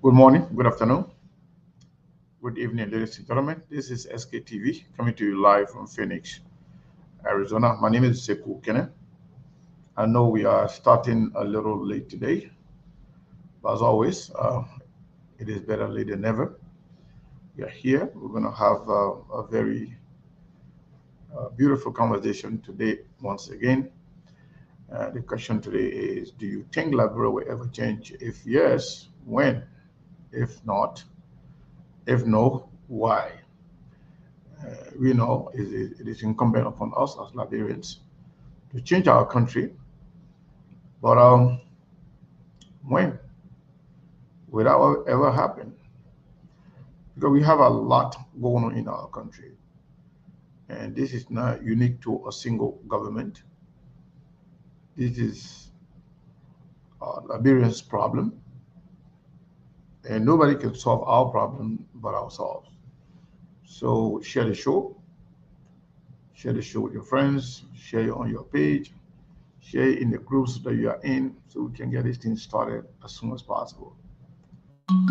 Good morning, good afternoon, good evening, ladies and gentlemen. This is SKTV coming to you live from Phoenix, Arizona. My name is Sekou Kene. I know we are starting a little late today, but as always, it is better late than never. We are here. We're going to have a very beautiful conversation today once again. The question today is, do you think Liberia will ever change? If yes, when? If not, if no, why? We know it is incumbent upon us as Liberians to change our country, but when will that ever happen? Because we have a lot going on in our country, and this is not unique to a single government. This is Liberians' problem, and nobody can solve our problem but ourselves. So share the show with your friends, share it on your page, share it in the groups that you are in, so we can get this thing started as soon as possible.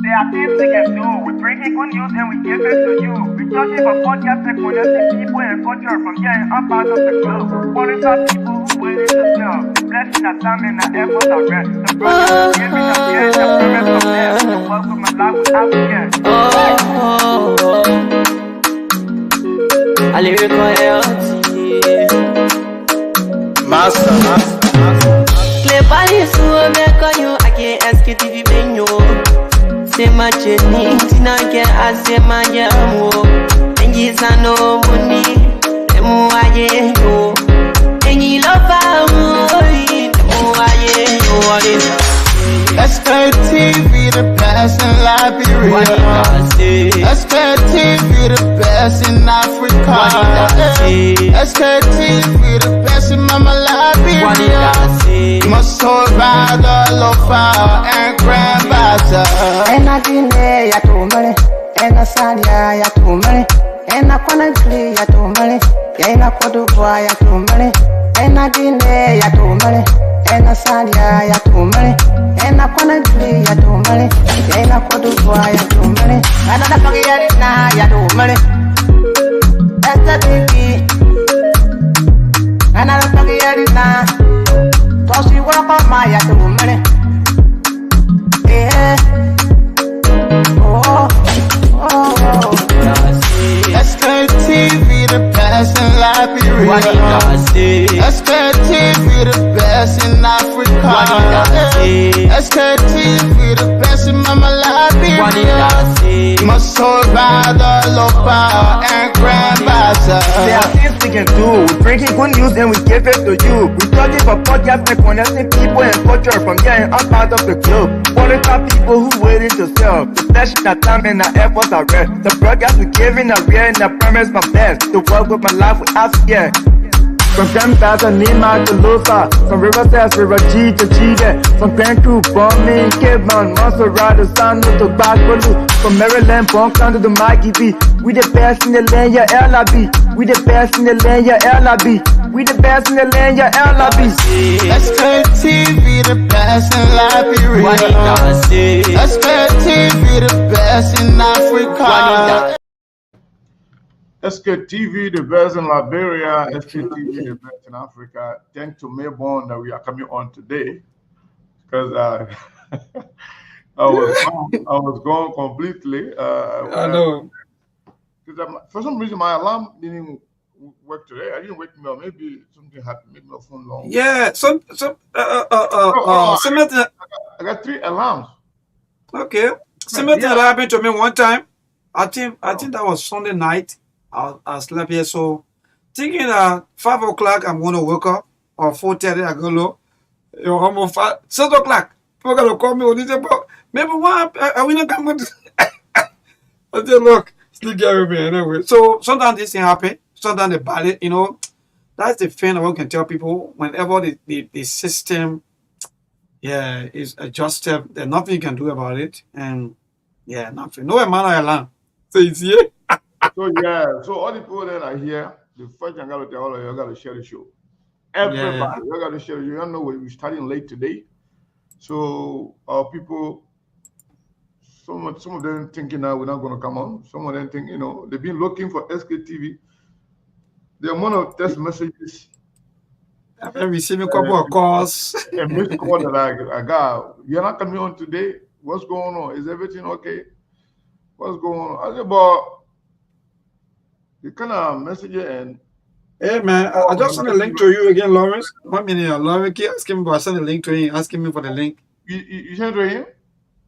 There are things we can do. We bring in good news and we give it to you. We judge it for podcast and connecting people and culture from here and up out of the globe. Monitor people who waiting to sell. The blessing that time and the efforts are rest. The brothers giving us here and the parents from there. The work with my life without fear. I lyrical Master. Clay Paris, who make on you, I can't ask it if you been you. Say my journey, Tina can ask him my jamo. And yes, I know money, the more I know. And you love our money, the more I know what is. SKTV the best in Liberia. SKTV the best in Africa. SKTV the best in Mama Liberia. Must hold by the lofa and grandfather. And I didn't ya to money, and I said ya to money, and I couldn't play ya to money, and I could do ya to money, and I didn't ya to money, and I said ya to money, and I couldn't play ya to money, and I could do ya to money, and I don't get it now ya to money. That's the baby, and I don't get it now. So she work on my ya to money. Yeah. SKTV the best in Liberia. SKTV the best in Africa. SKTV the best in Mama Liberia. Must hold by the local and grandfather. There are things we can do. We bring in good news and we give it to you. We judge it for podcast and connecting people and culture from here and up out of the globe. Monitor people who waiting to sell. The blessing that time and the efforts are rest. The broadcast we giving are real and the promise from best. To work with my life without fear. From Grandfather Nima to Lufa, from Riverside to Raji to Chide, from Grand Crew, Bombing, Kidman, Montserrat, San to Backwalu, from Maryland, Bonkan to the Maggie B. We the best in the land, yeah, LIB. We the best in the land, yeah, LIB. We the best in the land, yeah, LIB. SKTV the best in Liberia. SKTV the best in Africa. SKTV, the best in Liberia, SKTV, the best in Africa. Thanks to Melbourne that we are coming on today, because I was gone completely. I know. Because for some reason my alarm didn't work today. I didn't wake me up. Maybe something happened. Maybe my phone long. Yeah, I got 3 alarms. Okay. Similar thing that happened to me one time. I think that was Sunday night. I slept here, so thinking that 5 o'clock I'm gonna wake up, or 4:30 I go low. Almost 6 o'clock. People gonna call me on this, maybe what are we not coming? I said, look, still get me anyway. So sometimes this thing happen. Sometimes the ballot, that's the thing I can tell people. Whenever the system, is adjusted, there's nothing you can do about it, and nothing. No amount of alarm. So it's here. So all the people that are here, the first thing I gotta tell all of you, I gotta share the show. Everybody, you gotta share. You don't know we're starting late today, so people some of them thinking now we're not going to come on. Some of them think, they've been looking for SKTV. The amount of text messages I've been receiving a couple of calls. and missed call that I got. You're not coming on today. What's going on? Is everything okay? What's going on? I said, but you kind of message it and Hey man, I just sent a link to you again, Lawrence. 1 minute, Lawrence keep asking me, but I sent a link to him, asking me for the link. you sent it to him?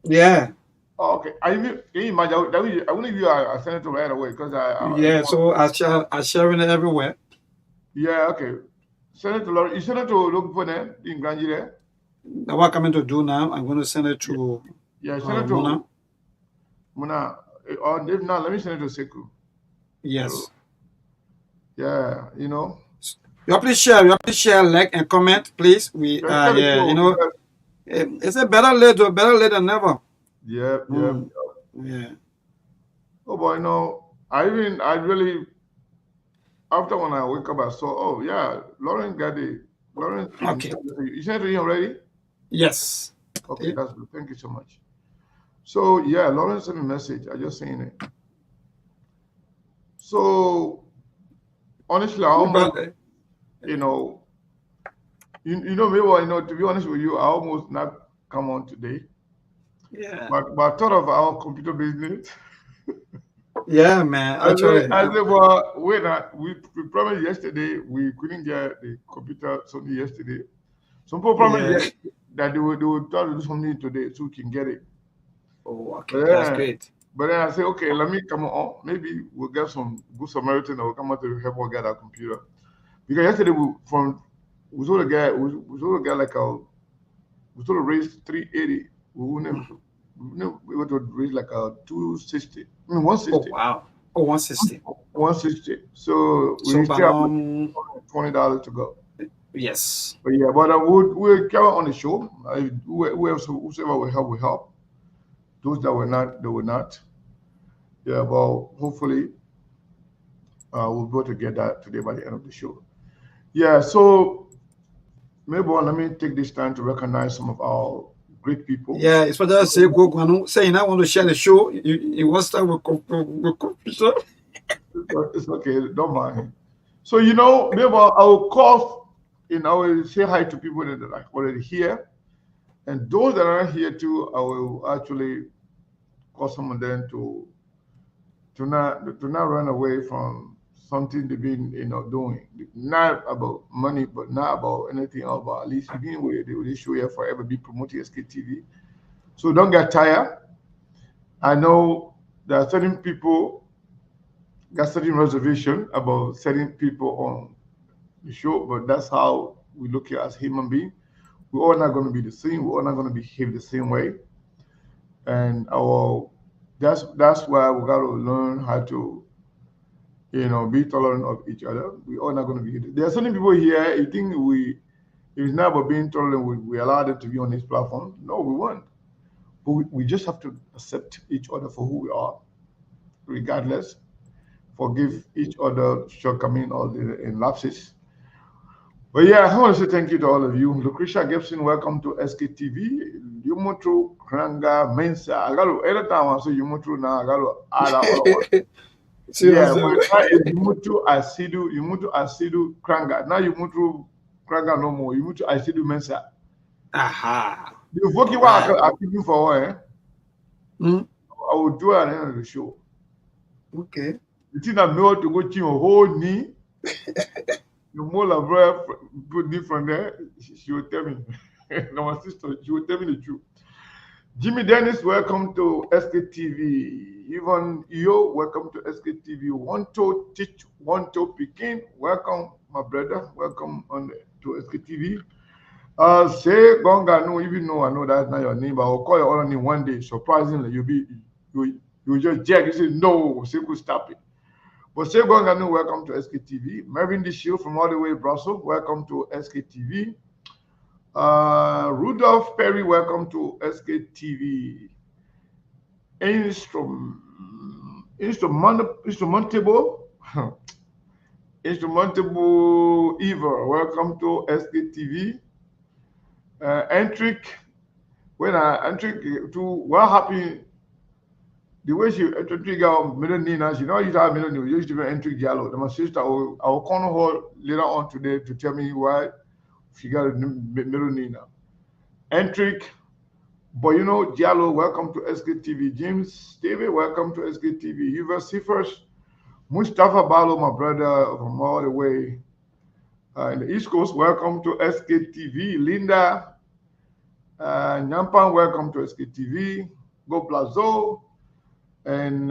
Yeah. Oh, okay. Can you imagine? I wouldn't give you I send it to right away because Yeah, so I sharing it everywhere. Yeah, okay. Send it to Lauren. You send it to look for them in Granji there? Now what I'm coming to do now, I'm going to send it to Yeah, send it to Mona. Mona. Or if not, let me send it to Seku. Yes. Yeah, You please share, like and comment, please. We it's a better late than never. Yeah. Yeah. Oh boy, I really after when I wake up I saw, Lauren got it. Lauren, Okay. You sent it to him already? Yes. Okay, that's good. Thank you so much. So yeah, Lauren sent me a message. I just seen it. So honestly, I almost, maybe to be honest with you, I almost not come on today. Yeah. But I thought of our computer business. Yeah, man. Actually, I said, well, we promised yesterday we couldn't get the computer something yesterday. Some people promised that they would try to do something today so we can get it. Oh, okay, that's great. But then I said, okay, let me come on. Maybe we'll get some good Samaritan that will come out to help us get our computer. Because yesterday we sort of get like we sort of raised 380. We were to raise like a 260. I mean 160. Oh wow. Oh, 160. 160. So we still have $20 to go. Yes. But yeah, but we'll carry on the show. Whoever will help. Those that were not, they were not. Yeah, but hopefully we'll be able to get that today by the end of the show. Yeah, so maybe let me take this time to recognize some of our great people. Yeah, it's what I say. Go saying I want to share the show. You want to start with computer? It's okay, don't mind. So maybe I will call, I will say hi to people that are already here, and those that are not here too, I will actually call some of them to not run away from something they've been doing. Not about money, but not about anything else, but at least being with the show here forever, be promoting SKTV. So don't get tired. I know there are certain people got certain reservation about certain people on the show, but that's how we look here as human beings. We're all not going to be the same. We're all not going to behave the same way. And that's why we got to learn how to, be tolerant of each other. We're all not going to be. There are certain people here. You think it's not about being tolerant. We allow them to be on this platform. No, we won't. But we just have to accept each other for who we are, regardless. Forgive each other shortcomings or in lapses. But yeah, I want to say thank you to all of you. Lucretia Gibson, welcome to SKTV. Yumutru Kranga Mensa. I got to every time I say Yumutru now, I got to add all of one. Yeah, Yumutru Asidu Kranga. Now Yumutru Kranga no more. Yumutru Asidu Mensa. Aha. The vote I'm keeping for I will do it at the end of the show. Okay. The thing I know to go to a whole knee. The more Labra put me from there, she will tell me. No, my sister, she will tell me the truth. Jimmy Dennis, welcome to SKTV. Yvonne Yo, welcome to SKTV. One toe teach, one toe Pekin. Welcome, my brother. Welcome to SKTV. Say Gonga, no, even though I know that's not your name, but I'll call your other name one day. Surprisingly, you just jack. You say no, say could stop it. But say Gonga, welcome to SKTV. Mervyn the Shield from all the way Brussels, welcome to SKTV. Rudolph Perry, welcome to SKTV. Instrumentable Eva, welcome to SKTV. Entric, Entric to what happened The way she entry girl middle Nina, she know you have middle name. You used to be entry yellow. Then my sister, I will call her later on today to tell me why she got a middle Nina. Entric, but you know, Giallo, welcome to SKTV. James Stevie, welcome to SKTV. Hubert Seafers, Mustafa Balo, my brother from all the way in the East Coast, welcome to SKTV. Linda Nyampan, welcome to SKTV. Go Plazo. And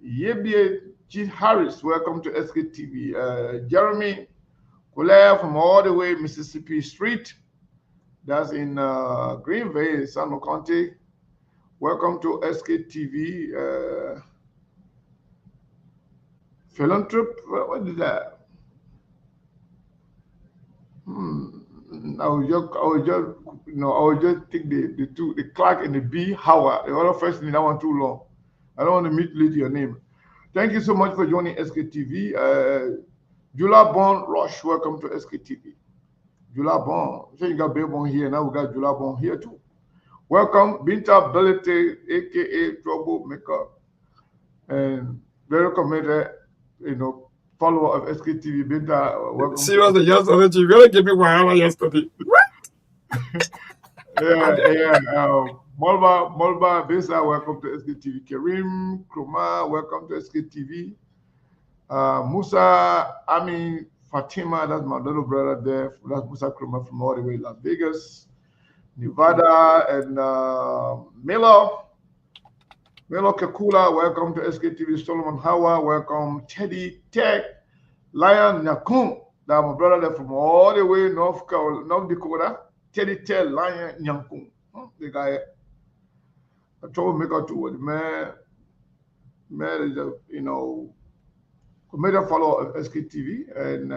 Yebie G. Harris, welcome to SKTV. Jeremy Colère from all the way Mississippi Street. That's in Greenville, San County. Welcome to SKTV. Philanthrop, what is that? I will just take the Clark and the B. Howard. The other first name, that one too long. I don't want to mutilate your name. Thank you so much for joining SKTV. Jula Bon Rush, welcome to SKTV. Jula Bon, so you got Baby here, now we got Jula Bon here too. Welcome, Binta Belete, aka Troublemaker, and very committed, follower of SKTV. Binta, welcome. Seriously, yesterday, you gotta give me Wahala yesterday. Yeah. Molba Besa, welcome to SKTV. Karim Kruma, welcome to SKTV. Musa Amin Fatima, that's my little brother there. That's Musa Kruma from all the way Las Vegas, Nevada, and Milo Kakula, welcome to SKTV. Solomon Hawa, welcome. Teddy Tech, Lion Nyakun, that's my brother there from all the way North Dakota. Teddy Tech, Lion Nyakun, the guy. A troublemaker too. The man is a major follower of SKTV. And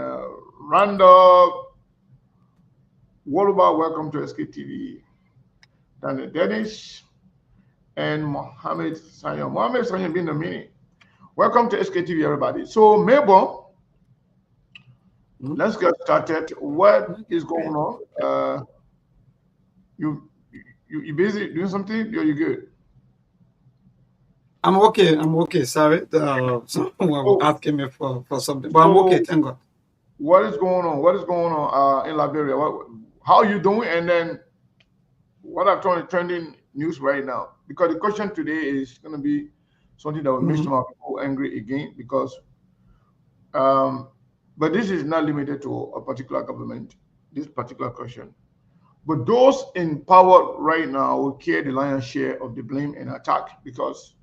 Randall Waluba, welcome to SKTV. Daniel Dennis and Mohammed Sanyo. Mohammed Sanyo been a minute. Welcome to SKTV, everybody. So Mabel, let's get started. What is going on? You busy doing something? Are you good? I'm okay. Sorry, someone was asking me for something, but I'm okay. Thank God. What is going on? In Liberia? How are you doing? And then what are trending news right now? Because the question today is going to be something that will make some people angry again. Because, but this is not limited to a particular government. This particular question. But those in power right now will carry the lion's share of the blame and attack because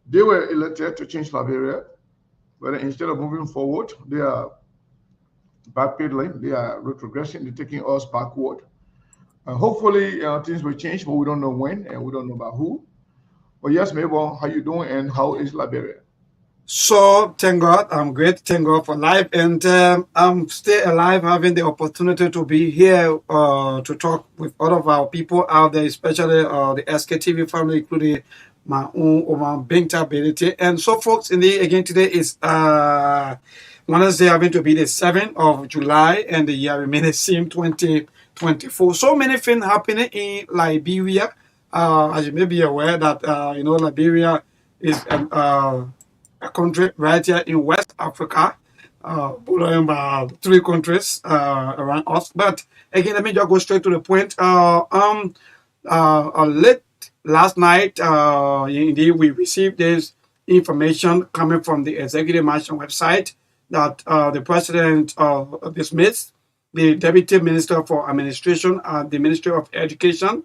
they were elected to change Liberia, but instead of moving forward, they are backpedaling, they are retrogressing, they're taking us backward. Hopefully, things will change, but we don't know when and we don't know about who. But yes, Mabel, how you doing and how is Liberia? So, thank God, I'm great. Thank God for life. And I'm still alive, having the opportunity to be here to talk with all of our people out there, especially the SKTV family, including my own Binta ability. And so, folks, again, today is Wednesday, having to be the 7th of July, and the year remaining same 2024. So many things happening in Liberia. As you may be aware that, Liberia is a country right here in West Africa, bordered by 3 countries around us. But again, let me just go straight to the point. Late last night, indeed, we received this information coming from the Executive Mansion website that the president dismissed the Deputy Minister for Administration at the Ministry of Education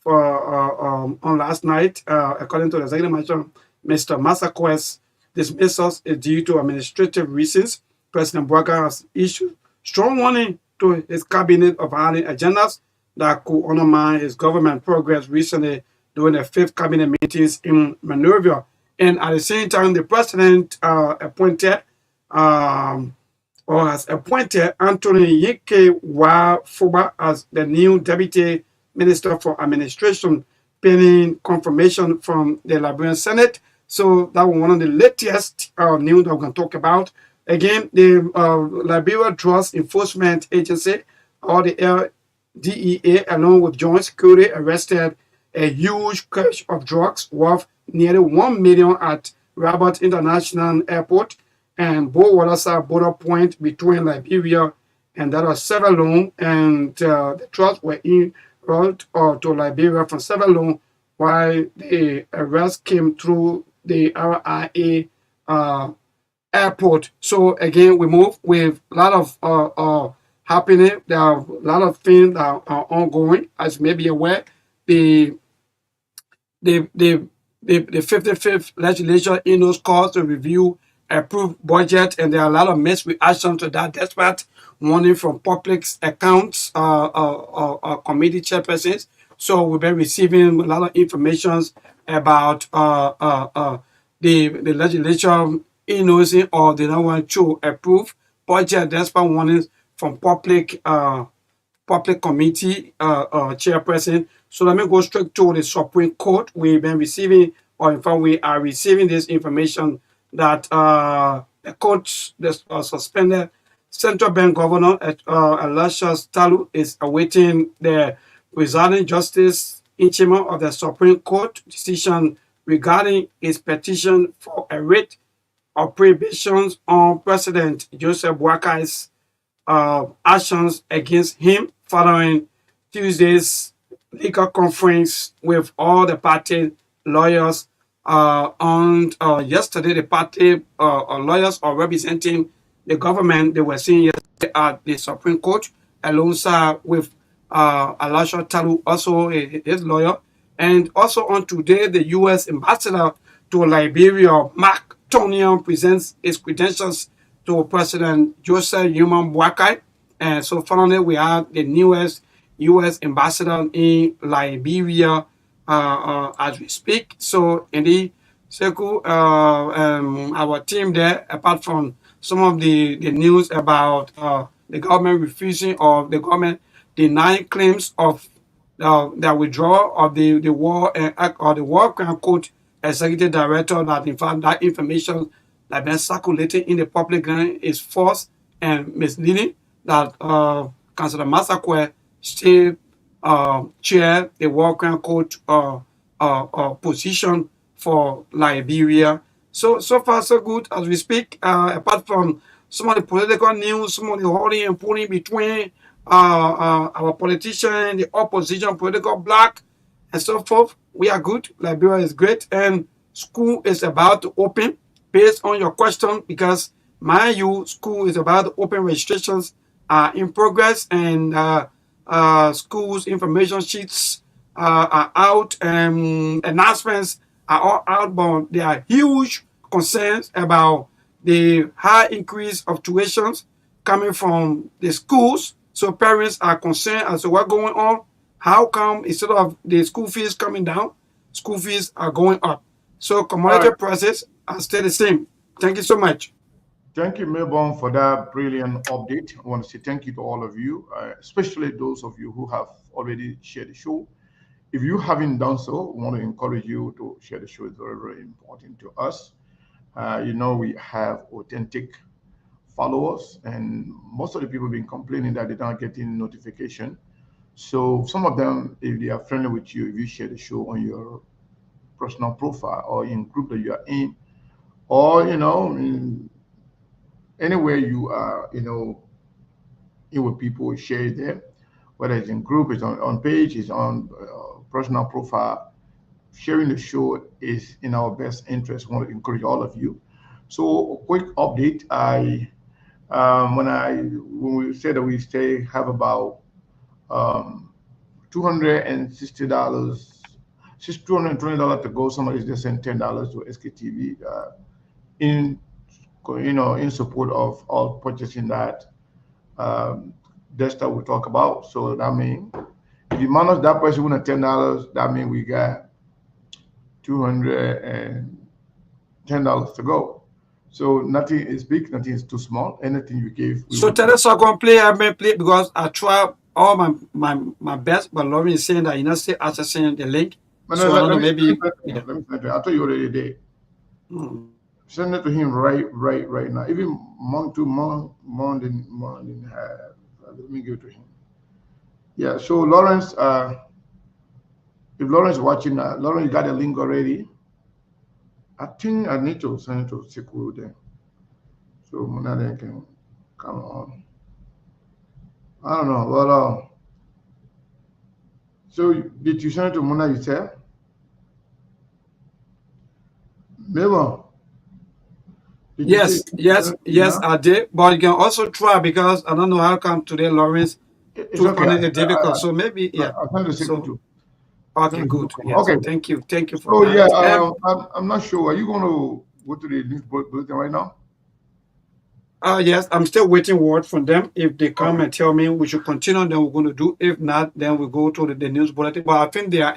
on last night. According to the Executive Mansion, Mr. Massaquez dismissals is due to administrative reasons. President Bouaga has issued strong warning to his cabinet of hiding agendas that could undermine his government progress recently during the 5th cabinet meetings in Monrovia. And at the same time, the president has appointed Anthony Yike Wafuba as the new Deputy Minister for Administration, pending confirmation from the Liberian Senate. So that was one of the latest news that we're going to talk about. Again, the Liberia Drugs Enforcement Agency, or the LDEA, along with Joint Security, arrested a huge cache of drugs worth nearly 1 million at Rabat International Airport and Bowalasa border point between Liberia and that of Sierra Leone, and the trucks were in route to Liberia from Sierra Leone, while the arrest came through the RIA airport. So again, we move with a lot of happening. There are a lot of things that are ongoing. As you may be aware, the the the the 55th legislature in those calls to review approved budget, and there are a lot of mixed reactions to that, despite warning from public accounts committee chairpersons. So we've been receiving a lot of information about the legislature endorsing or they don't want to approve budget, despite warnings from public committee chairperson. So let me go straight to the Supreme Court. We've been receiving, or in fact, we are receiving this information that the court suspended Central Bank Governor Aloysius Talu is awaiting the presiding justice Ichima of the Supreme Court decision regarding his petition for a writ of prohibitions on President Joseph Boakai's actions against him following Tuesday's legal conference with all the party lawyers. On yesterday, the party lawyers are representing the government. They were seen yesterday at the Supreme Court alongside with Aloysius Talu, also his lawyer, and also on today, the U.S. ambassador to Liberia, Mark Tonian, presents his credentials to President Joseph Human Boakai. And so finally, we have the newest U.S. ambassador in Liberia as we speak. So indeed, Sekou, our team there, apart from some of the news about the government refusing or the government denying claims of the withdrawal of the war or the War Crime Court executive director, that in fact that information that been circulating in the public is false and misleading, that Councillor Masakwe still chair the War Crime Court position for Liberia. So far so good as we speak. Apart from some of the political news, some of the holding and pulling between our politician, the opposition, political bloc, and so forth, we are good. Liberia is great, and school is about to open. Based on your question, because mind you, school is about to open, registrations are in progress, and schools information sheets are out, and announcements are all out, but there are huge concerns about the high increase of tuitions coming from the schools. So parents are concerned as to what's going on. How come instead of the school fees coming down, school fees are going up? So commodity prices are still the same. Thank you so much. Thank you, Melbourne, for that brilliant update. I want to say thank you to all of you, especially those of you who have already shared the show. If you haven't done so, I want to encourage you to share the show. It's very, very important to us. We have authentic followers, and most of the people have been complaining that they're not getting notification. So some of them, if they are friendly with you, if you share the show on your personal profile or in group that you are in, or anywhere you are, in with people, share it there. Whether it's in group, it's on page, it's on personal profile. Sharing the show is in our best interest. I want to encourage all of you. So, a quick update. When we said that we have about $260, $220 to go. Somebody's just sent $10 to SKTV in support of all purchasing that desktop we talk about. So that means if you manage that person with $10, that means we got $210 to go. So nothing is big, nothing is too small. Anything you give. So tell us how to play. I may play because I try all my best, but Lauren is saying that you're not still accessing the link. So I don't know, maybe. Let me I thought you already did. Send it to him right now. Even more than half. Let me give it to him. Yeah. So Lawrence, If Lawrence is watching, Lawrence, you got the link already. I think I need to send it to Seku then. So Mona then can come on. I don't know. Well, so did you send it to Mona, you said? Maybe. Yes, I did. But you can also try because I don't know how come today Lawrence It's to okay. find it difficult. So maybe I'll send the Seku too. Okay, good. Yes. Okay. Thank you for So that. I'm not sure. Are you going to go to the news bulletin right now? Yes, I'm still waiting word from them. If they come and tell me we should continue, then we're going to do. If not, then we go to the news bulletin. But I think they are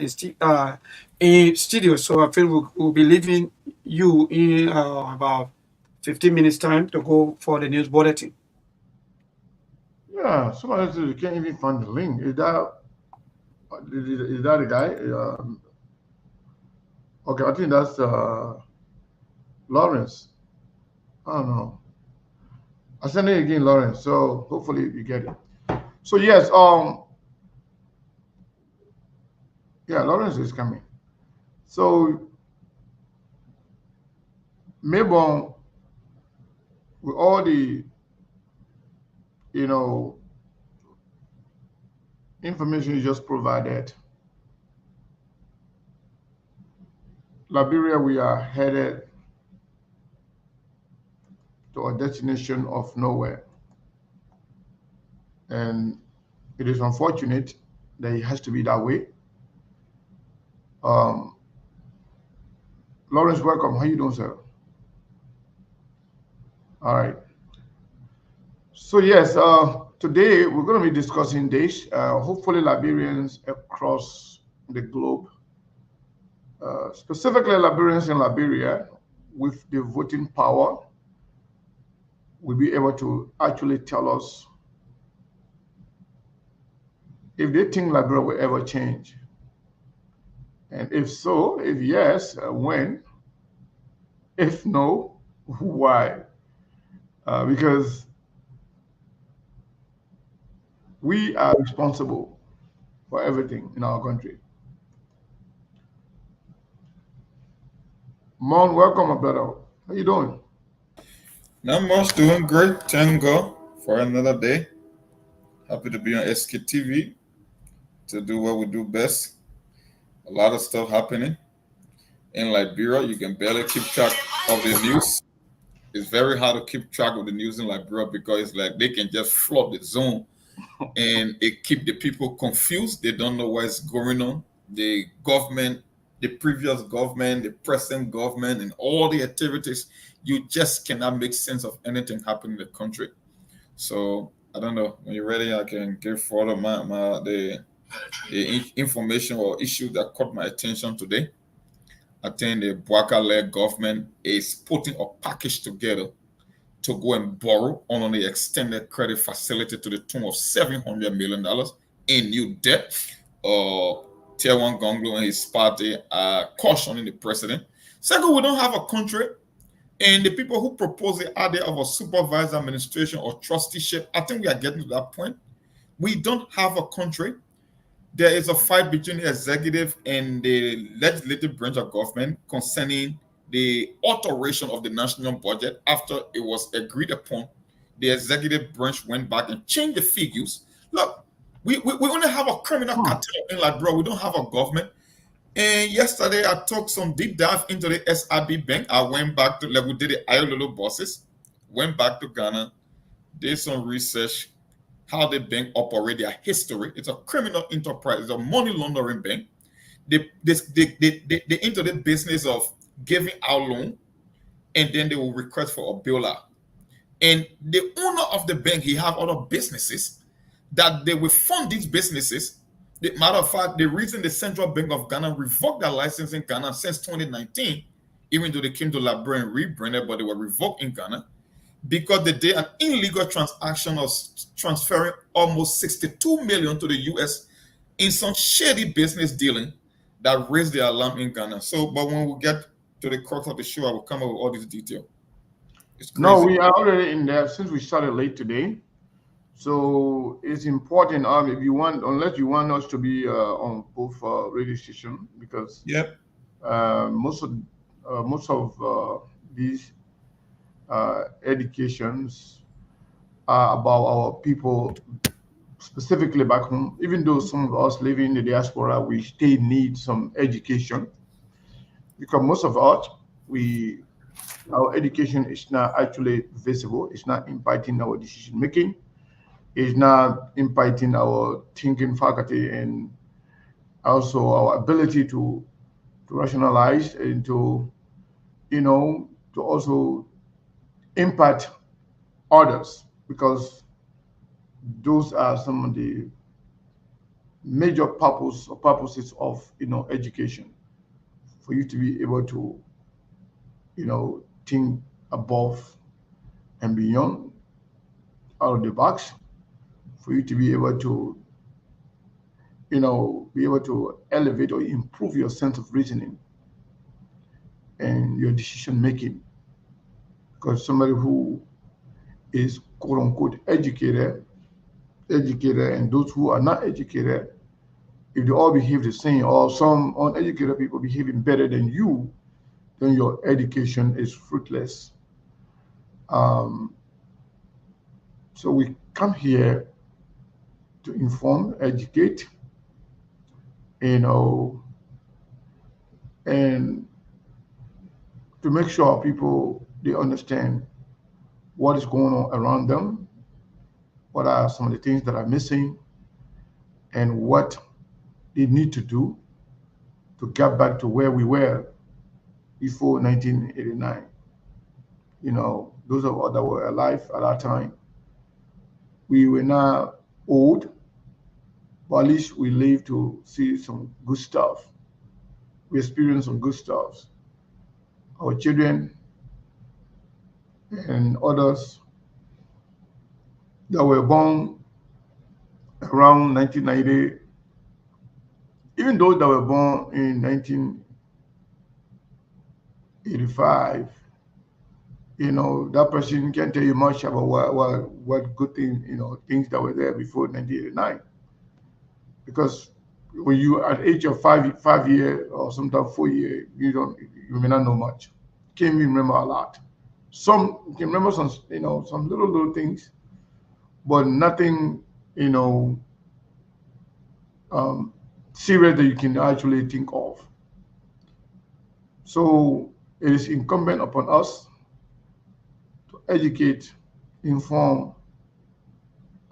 in studio, so I feel we'll be leaving you in about 15 minutes time to go for the news bulletin. Yeah, somebody says you can't even find the link. Is that the guy? Okay, I think that's Lawrence. I don't know. I send it again, Lawrence. So hopefully you get it. So yes, yeah, Lawrence is coming. So maybe with all the information you just provided, Liberia, we are headed to a destination of nowhere. And it is unfortunate that it has to be that way. Lawrence, welcome. How you doing, sir? All right. So yes, today we're going to be discussing this. Hopefully, Liberians across the globe, specifically Liberians in Liberia, with the voting power, will be able to actually tell us if they think Liberia will ever change. And if so, if yes, when? If no, why? Because we are responsible for everything in our country. Mon, welcome, my brother. How you doing? Not much, doing great. Thank God for another day. Happy to be on SKTV to do what we do best. A lot of stuff happening in Liberia. You can barely keep track of the news. It's very hard to keep track of the news in Liberia because it's like they can just flood the zone and it keep the people confused. They don't know what's going on. The government, the previous government, the present government, and all the activities, you just cannot make sense of anything happening in the country. So I don't know. When you're ready, I can give further the information or issue that caught my attention today. I think the Bwaka-led government is putting a package together to go and borrow on the extended credit facility to the tune of $700 million in new debt. Tier 1 Gonglo and his party are cautioning the president. Second, we don't have a country. And the people who propose the idea of a supervised administration or trusteeship, I think we are getting to that point. We don't have a country. There is a fight between the executive and the legislative branch of government concerning the alteration of the national budget. After it was agreed upon, the executive branch went back and changed the figures. Look, we only have a criminal cartel in Liberia. We don't have a government. And yesterday, I took some deep dive into the SIB Bank. I went back to, like we did the Ayololo bosses, went back to Ghana, did some research, how the bank operate, their history. It's a criminal enterprise. It's a money laundering bank. They into the business of giving out loan, and then they will request for a bailout. And the owner of the bank, he have other businesses that they will fund these businesses. The matter of fact, the reason the Central Bank of Ghana revoked their license in Ghana since 2019, even though they came to Liberia and rebranded, but they were revoked in Ghana, because they did an illegal transaction of transferring almost 62 million to the US in some shady business dealing that raised the alarm in Ghana. So, but when we get to the crux of the show, I will come up with all these details. No, we are already in there since we started late today. So it's important. If you want, unless you want us to be on both radio station, because Yep. most of these educations are about our people, specifically back home. Even though some of us living in the diaspora, we still need some education because most of us we our education is not actually visible. It's not impacting our decision making. It's not impacting our thinking faculty and also our ability to rationalize and to also impact others because those are some of the major purposes of education for you to be able to think above and beyond, out of the box, for you to be able to elevate or improve your sense of reasoning and your decision making. Because somebody who is quote unquote educated, and those who are not educated, if they all behave the same, or some uneducated people behaving better than you, then your education is fruitless. Um, so we come here to inform, educate, you know, and to make sure people they understand what is going on around them, what are some of the things that are missing, and what they need to do to get back to where we were before 1989. Those of us that were alive at that time, we were not old, but at least we lived to see some good stuff. We experienced some good stuff. Our children and others that were born around 1990, even those that were born in 1985, that person can't tell you much about what good things, things that were there before 1989. Because when you at age of 5 year or sometimes 4 year, you may not know much. Can't even remember a lot. Some can remember some little things, but nothing, um, serious that you can actually think of. So it is incumbent upon us to educate, inform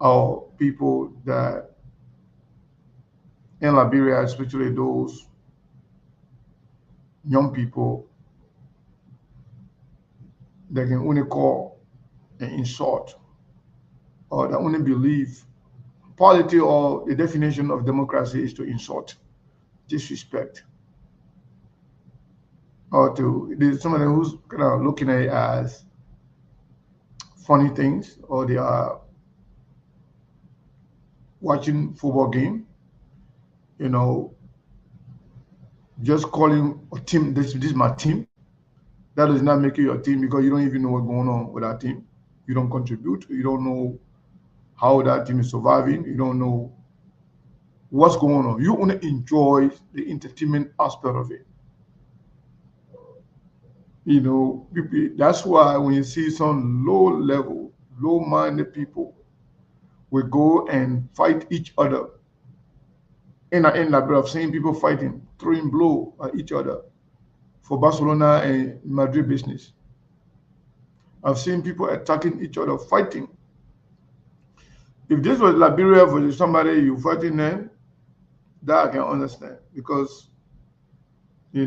our people that in Liberia, especially those young people that can only call and insult, or that only believe polity or the definition of democracy is to insult, disrespect, or to there's somebody who's kind of looking at it as funny things, or they are watching football game, just calling a team, this is my team. That does not make you your team because you don't even know what's going on with that team. You don't contribute. You don't know how that team is surviving. You don't know what's going on. You only enjoy the entertainment aspect of it. That's why when you see some low-level, low-minded people will go and fight each other. In Liberia, I've seen people fighting, throwing blow at each other for Barcelona and Madrid business. I've seen people attacking each other, fighting. If this was Liberia versus somebody you fighting them, that I can understand because, the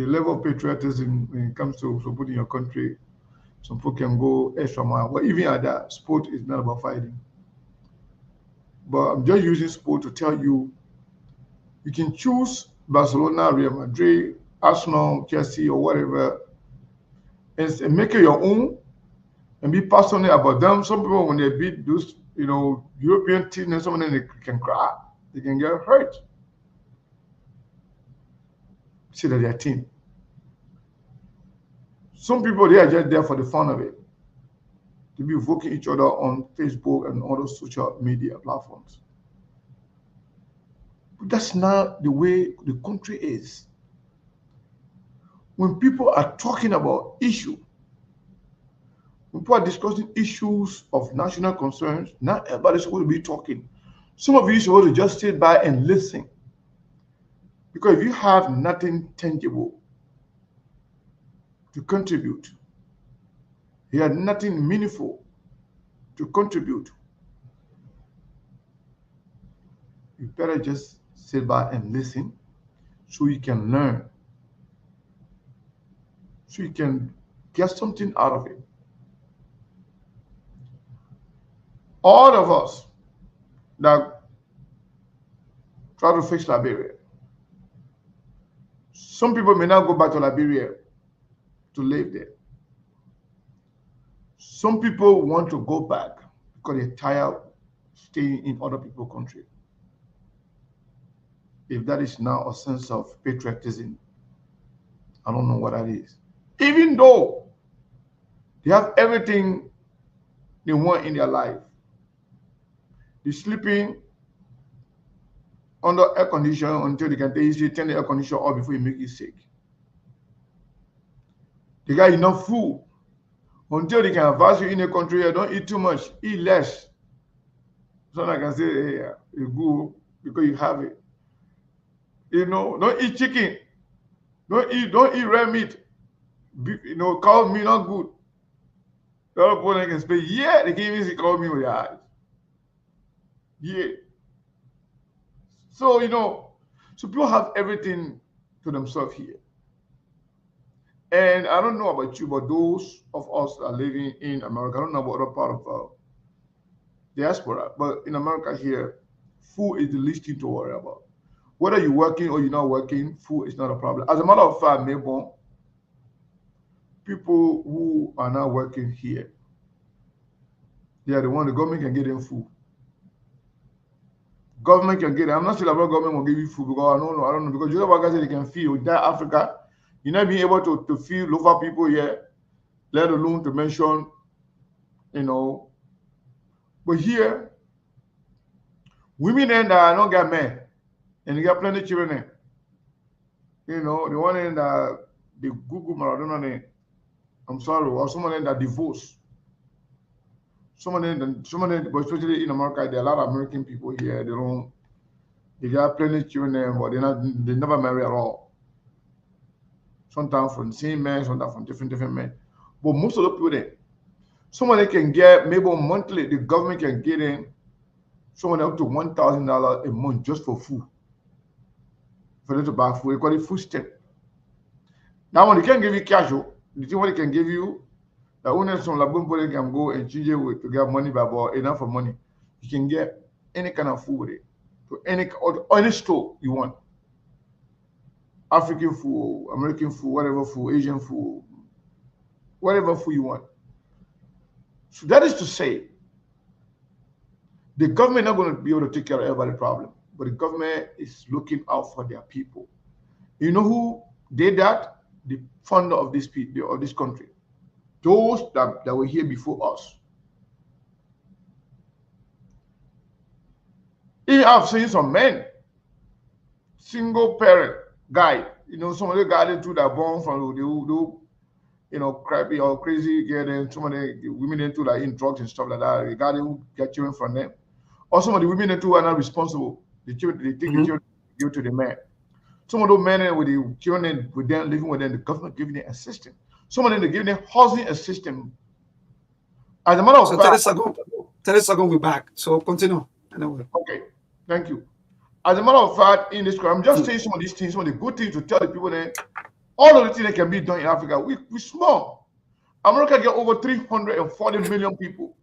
level of patriotism when it comes to supporting your country, some people can go extra mile. But even at that, sport is not about fighting. But I'm just using sport to tell you, you can choose Barcelona, Real Madrid, Arsenal, Chelsea, or whatever, and make it your own and be passionate about them. Some people, when they beat those, European teams, and some of them they can cry, they can get hurt. See that their team. Some people they are just there for the fun of it. to be evoking each other on Facebook and other social media platforms. But that's not the way the country is. When people are talking about issues, when people are discussing issues of national concerns, not everybody's supposed to be talking. Some of you are supposed to just sit by and listen. Because if you have nothing tangible to contribute, you have nothing meaningful to contribute, you better just sit by and listen so you can learn, so you can get something out of it. All of us that try to fix Liberia, some people may not go back to Liberia to live there. Some people want to go back because they're tired of staying in other people's country. If that is now a sense of patriotism, I don't know what that is. Even though they have everything they want in their life, they're sleeping under air condition until they can easily turn the air conditioner off before you make you sick. They got enough food until they can advise you in a country. Don't eat too much, eat less. So I can say, hey, you go because you have it. You know, don't eat chicken. Don't eat red meat. You know, cow meat not good. The other person can say, yeah, they can even see cow meat with their eyes. Yeah. So, you know, so people have everything to themselves here. And I don't know about you, but those of us that are living in America, I don't know about other part of diaspora, but in America here, food is the least thing to worry about. Whether you're working or you're not working, food is not a problem. As a matter of fact, maybe people who are not working here, they are the one the government can get them food. Government can get it. I'm not saying about government will give you food because I don't know. Because you know what guys say they can feed with that Africa. You're not being able to feed local people here, let alone to mention, you know. But here, women and don't get men, and you got plenty of children there. You know, the one in the Google Maradona name. I'm sorry, or someone in that divorce. Someone in, but especially in America, there are a lot of American people here. They got plenty of children there, but they never marry at all. Sometimes from the same man, sometimes from different men. But most of the people there, someone that can get maybe monthly, the government can get in someone up to $1,000 a month just for food. For them to buy food, they call it food stamp. Now when they can't give you cash, the thing what they can give you, the owners from Labumbo can go and change it with to get money by about enough of money. You can get any kind of food with it. To any store you want. African food, American food, whatever food, Asian food, whatever food you want. So that is to say, the government is not going to be able to take care of everybody's problem, but the government is looking out for their people. You know who did that? The founder of this people of this country. Those that were here before us. Even I've seen some men, single parent guy, you know, some of the guys through that born from you know, crappy or crazy girl, and some of the women into like in drugs and stuff like that. The guy who get children from them. Or some of the women into are not responsible. The children, they take the children give to the man. Some of those men with the children with them living with them, the government giving them assistance. Some of them they give them housing assistance. As a matter of fact, 30 seconds, we're back. So continue. Okay, thank you. As a matter of fact, in this, I'm just saying some of these things, some of the good things to tell the people that all of the things that can be done in Africa, we're small. America get over 340 million people.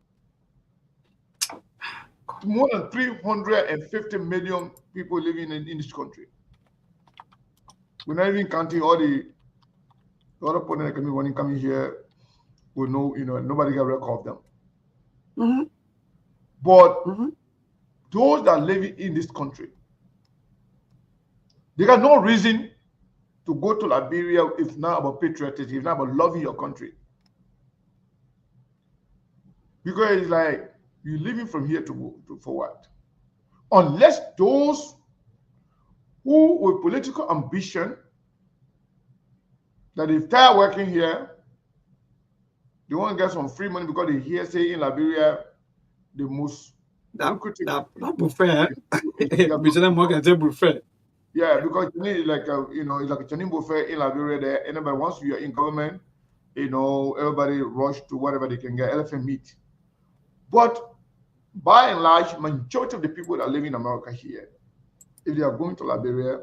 More than 350 million people living in this country. We're not even counting all the other people that can be running coming here. We know, you know, nobody got record of them. But those that live in this country, they got no reason to go to Liberia if not about patriotism, if not about loving your country. Because it's like you're living from here to for what? Unless those who with political ambition that they start working here, they want to get some free money because they hear say in Liberia the most lucrative. Not buffet. Buffet. Yeah, because it's like it's like a Chinese buffet in Liberia. There, anybody once you are in government, everybody rush to whatever they can get, elephant meat. But by and large, majority of the people that live in America here, if they are going to Liberia,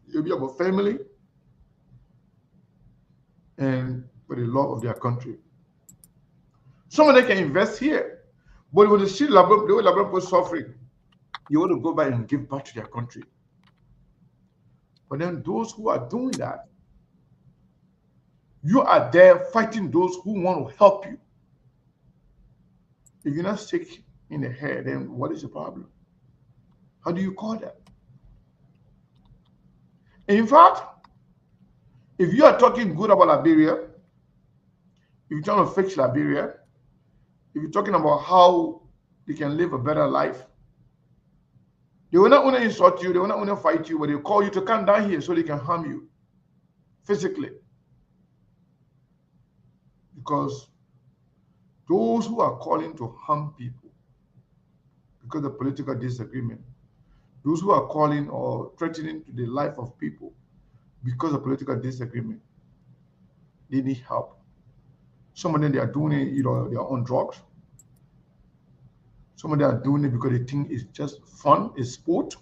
it'll be about family and for the love of their country. Some of them can invest here, but when they see the way Liberia people suffering, you want to go back and give back to their country. But then those who are doing that, you are there fighting those who want to help you. If you're not sick in the head, then what is the problem? How do you call that? In fact, if you are talking good about Liberia, if you're trying to fix Liberia, if you're talking about how they can live a better life, they will not only insult you, they will not only fight you, but they call you to come down here so they can harm you physically. Because those who are calling to harm people because of political disagreement, those who are calling or threatening to the life of people because of political disagreement, they need help. Some of them, they are doing it, they are on drugs. Some of them are doing it because they think it's just fun, it's sport.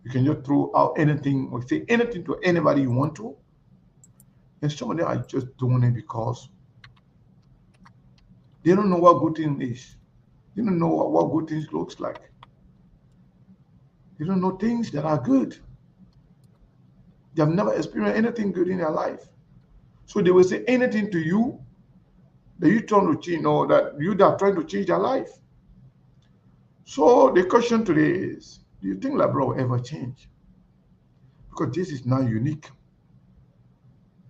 You can just throw out anything or say anything to anybody you want to. And some of them are just doing it because they don't know what good thing is. They don't know what good things looks like. They don't know things that are good. They have never experienced anything good in their life. So they will say anything to you that you trying to change, or that you are trying to change their life. So the question today is, do you think Liberia will ever change? Because this is not unique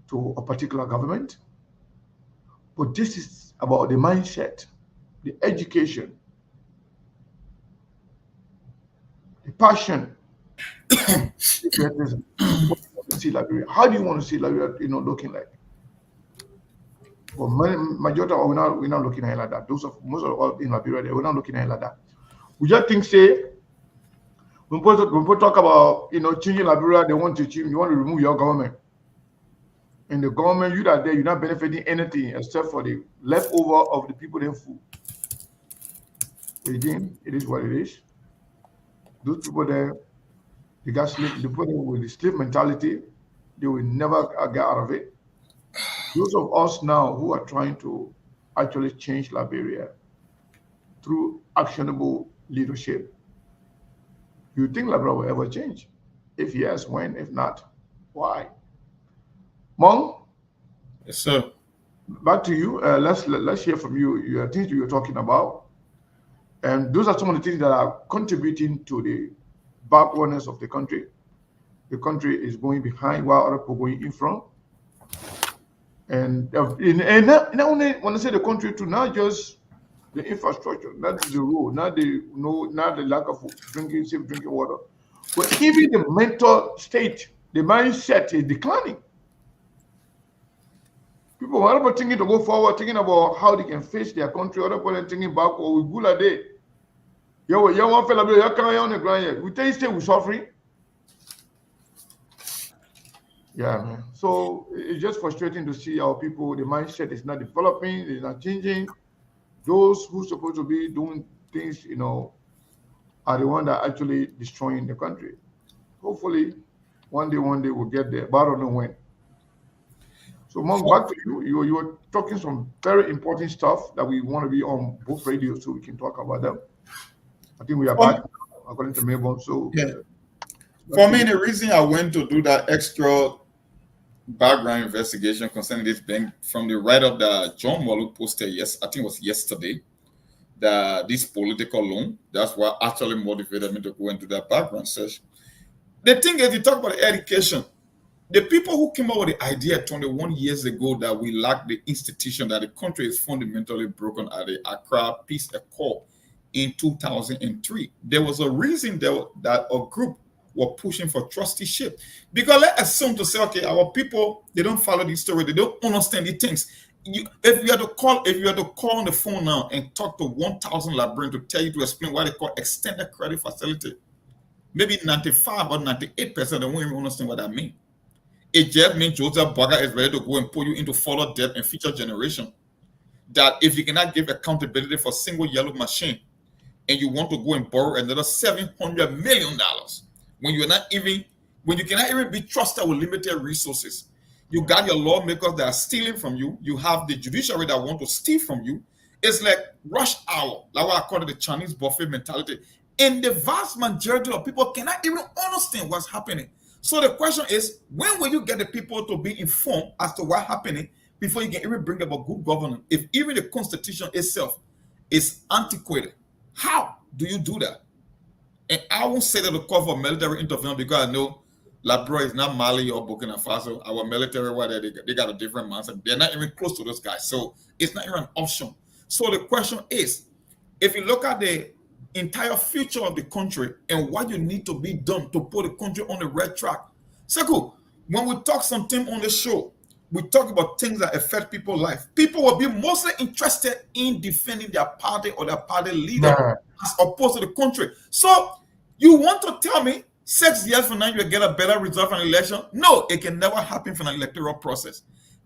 to a particular government, but this is about the mindset, the education, the passion. See Liberia. How do you want to see Liberia, looking like? Well, majority of we're not looking at it like that. Most of all in Liberia, we're not looking at it like that. We just think, say, when people talk about changing Liberia, they want to remove your government. And the government, you that there, you're not benefiting anything except for the leftover of the people in food. Again, it is what it is. Those people there, they got slave, the people with the slave mentality, they will never get out of it. Those of us now who are trying to actually change Liberia through actionable leadership, you think Liberia will ever change? If yes, when? If not, why? Mong? Yes, sir. Back to you. Let's hear from you. Your things you were talking about, and those are some of the things that are contributing to the backwardness of the country. The country is going behind while other people going in front. And not only when I say the country too, not just the infrastructure, not the road, not the lack of safe drinking water, but even the mental state, the mindset is declining. People are not thinking to go forward, thinking about how they can face their country. Other people are thinking back, we go a day. You want fella, you can't on the ground yet. We tell you, stay with suffering. Yeah, man. So it's just frustrating to see how people, the mindset is not developing, it's not changing. Those who are supposed to be doing things, are the ones that are actually destroying the country. Hopefully, one day we'll get there, but I don't know when. So, Mom, back to you. You were talking some very important stuff that we want to be on both radios so we can talk about them. I think we are back according to Melbourne. So, yeah. For me, the reason I went to do that extra background investigation concerning this bank from the write-up that John Walu posted, I think it was yesterday, that this political loan, that's what actually motivated me to go into that background search. The thing is, you talk about education. The people who came up with the idea 21 years ago that we lack the institution, that the country is fundamentally broken at the Accra Peace Accord in 2003, there was a reason that a group were pushing for trusteeship. Because let's assume to say, okay, our people, they don't follow the story, they don't understand the things. If you had to call on the phone now and talk to 1,000 Liberians to tell you to explain what they call extended credit facility, maybe 95 or 98% they won't even understand what that means. It just means Joseph Boakai is ready to go and pull you into further debt in future generation. That if you cannot give accountability for single yellow machine and you want to go and borrow another $700 million when you cannot even be trusted with limited resources. You got your lawmakers that are stealing from you. You have the judiciary that want to steal from you. It's like rush hour, like what I call it the Chinese buffet mentality. And the vast majority of people cannot even understand what's happening. So the question is, when will you get the people to be informed as to what's happening before you can even bring about good governance? If even the Constitution itself is antiquated, how do you do that? And I won't say that to call for military intervention because I know Liberia is not Mali or Burkina Faso. Our military, they got a different mindset. They're not even close to those guys. So it's not even an option. So the question is, if you look at the entire future of the country and what you need to be done to put the country on the right track. Sekou, when we talk something on the show, we talk about things that affect people's life. People will be mostly interested in defending their party or their party leader as opposed to the country. So you want to tell me 6 years from now you will get a better result from an election? No, it can never happen from an electoral process.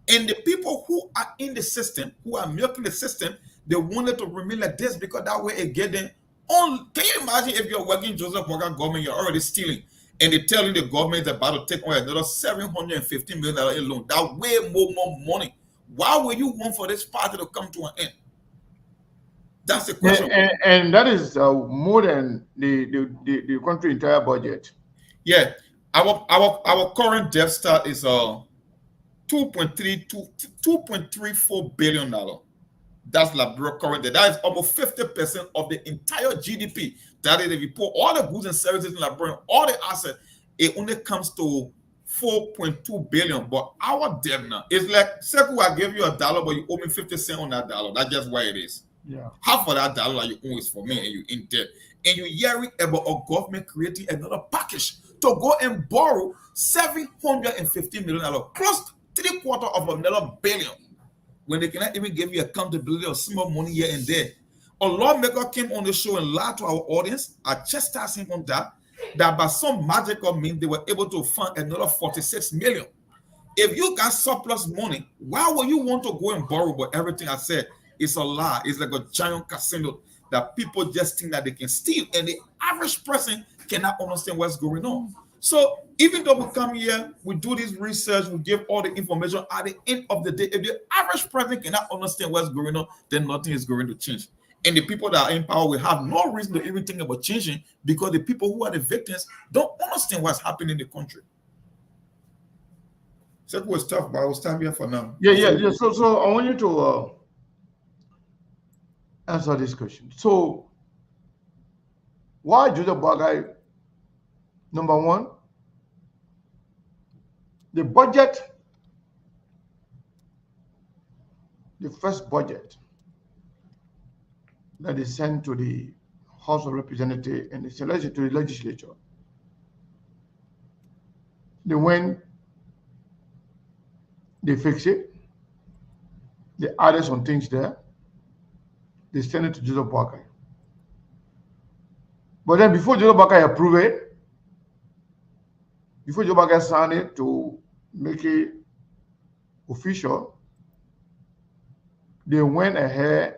And the people who are in the system, who are milking the system, they wanted to remain like this because that way it get them on. Can you imagine if you're working Joseph Boakai government, you're already stealing, and they tell you the government is about to take on another $750 million in loan? That way more money. Why would you want for this party to come to an end? That's the question. And that is more than the country entire budget. Yeah, our current debt start is $2.34 billion. That's Liberia current debt. That is almost 50% of the entire GDP. That is, if you put all the goods and services in Liberia, all the assets, it only comes to $4.2 billion. But our debt now is like, Sekou, I gave you $1, but you owe me 50 cents on that dollar. That's just why it is. Yeah. Half of that dollar you owe is for me, and you in debt. And you're hearing about a government creating another package to go and borrow $750 million plus $750 million when they cannot even give you accountability of small money here and there. A lawmaker came on the show and lied to our audience. I chastised him on that by some magical means they were able to fund another $46 million. If you got surplus money, why would you want to go and borrow? But everything I said is a lie. It's like a giant casino that people just think that they can steal, and the average person cannot understand what's going on. So even though we come here, we do this research, we give all the information, at the end of the day, if the average person cannot understand what's going on, then nothing is going to change. And the people that are in power will have no reason to even think about changing because the people who are the victims don't understand what's happening in the country. So it was tough, but I will stop here for now. Yeah. So I want you to answer this question. So why Joseph Boakai? Number one, the budget, the first budget that is sent to the House of Representatives and to the legislature, they went, they fix it, they added some things there, they send it to Joseph Boakai. But then before Joseph Boakai approve it, before Joseph Boakai signed it to make it official, they went ahead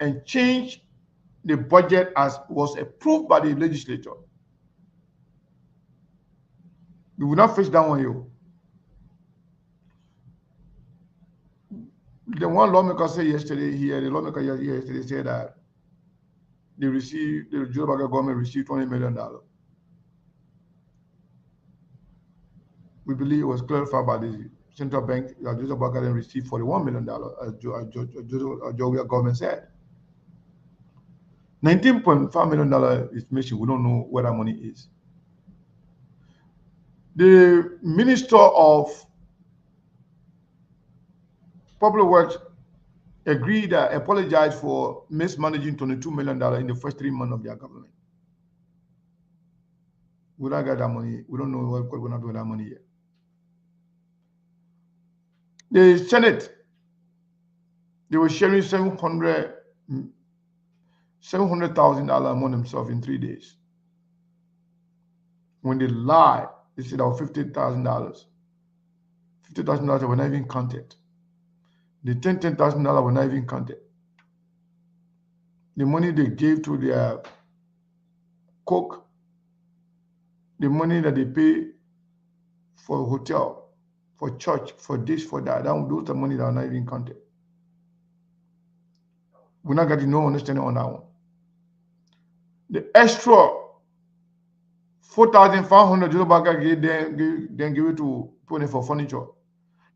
and changed the budget as was approved by the legislature. We will not fix that one, you. The one lawmaker said yesterday here, the lawmaker yesterday said that the Joseph Boakai government received $20 million. We believe it was clarified by the central bank that Joseph Boakai received $41 million, as Georgia government said. $19.5 million is missing. We don't know where that money is. The Minister of Public Works agreed that apologized for mismanaging $22 million in the first 3 months of their government. We don't get that money. We don't know what we're going to do with that money yet. The Senate, they were sharing $700,000 among themselves in 3 days. When they lied, they said that was $50,000. $50,000 were not even counted. The $10,000 were not even counted. The money they gave to their cook, the money that they pay for hotel, for church, for this, for that, those are money that are not even counted. We're not getting no understanding on that one. The extra $4,500 then give it to put for furniture.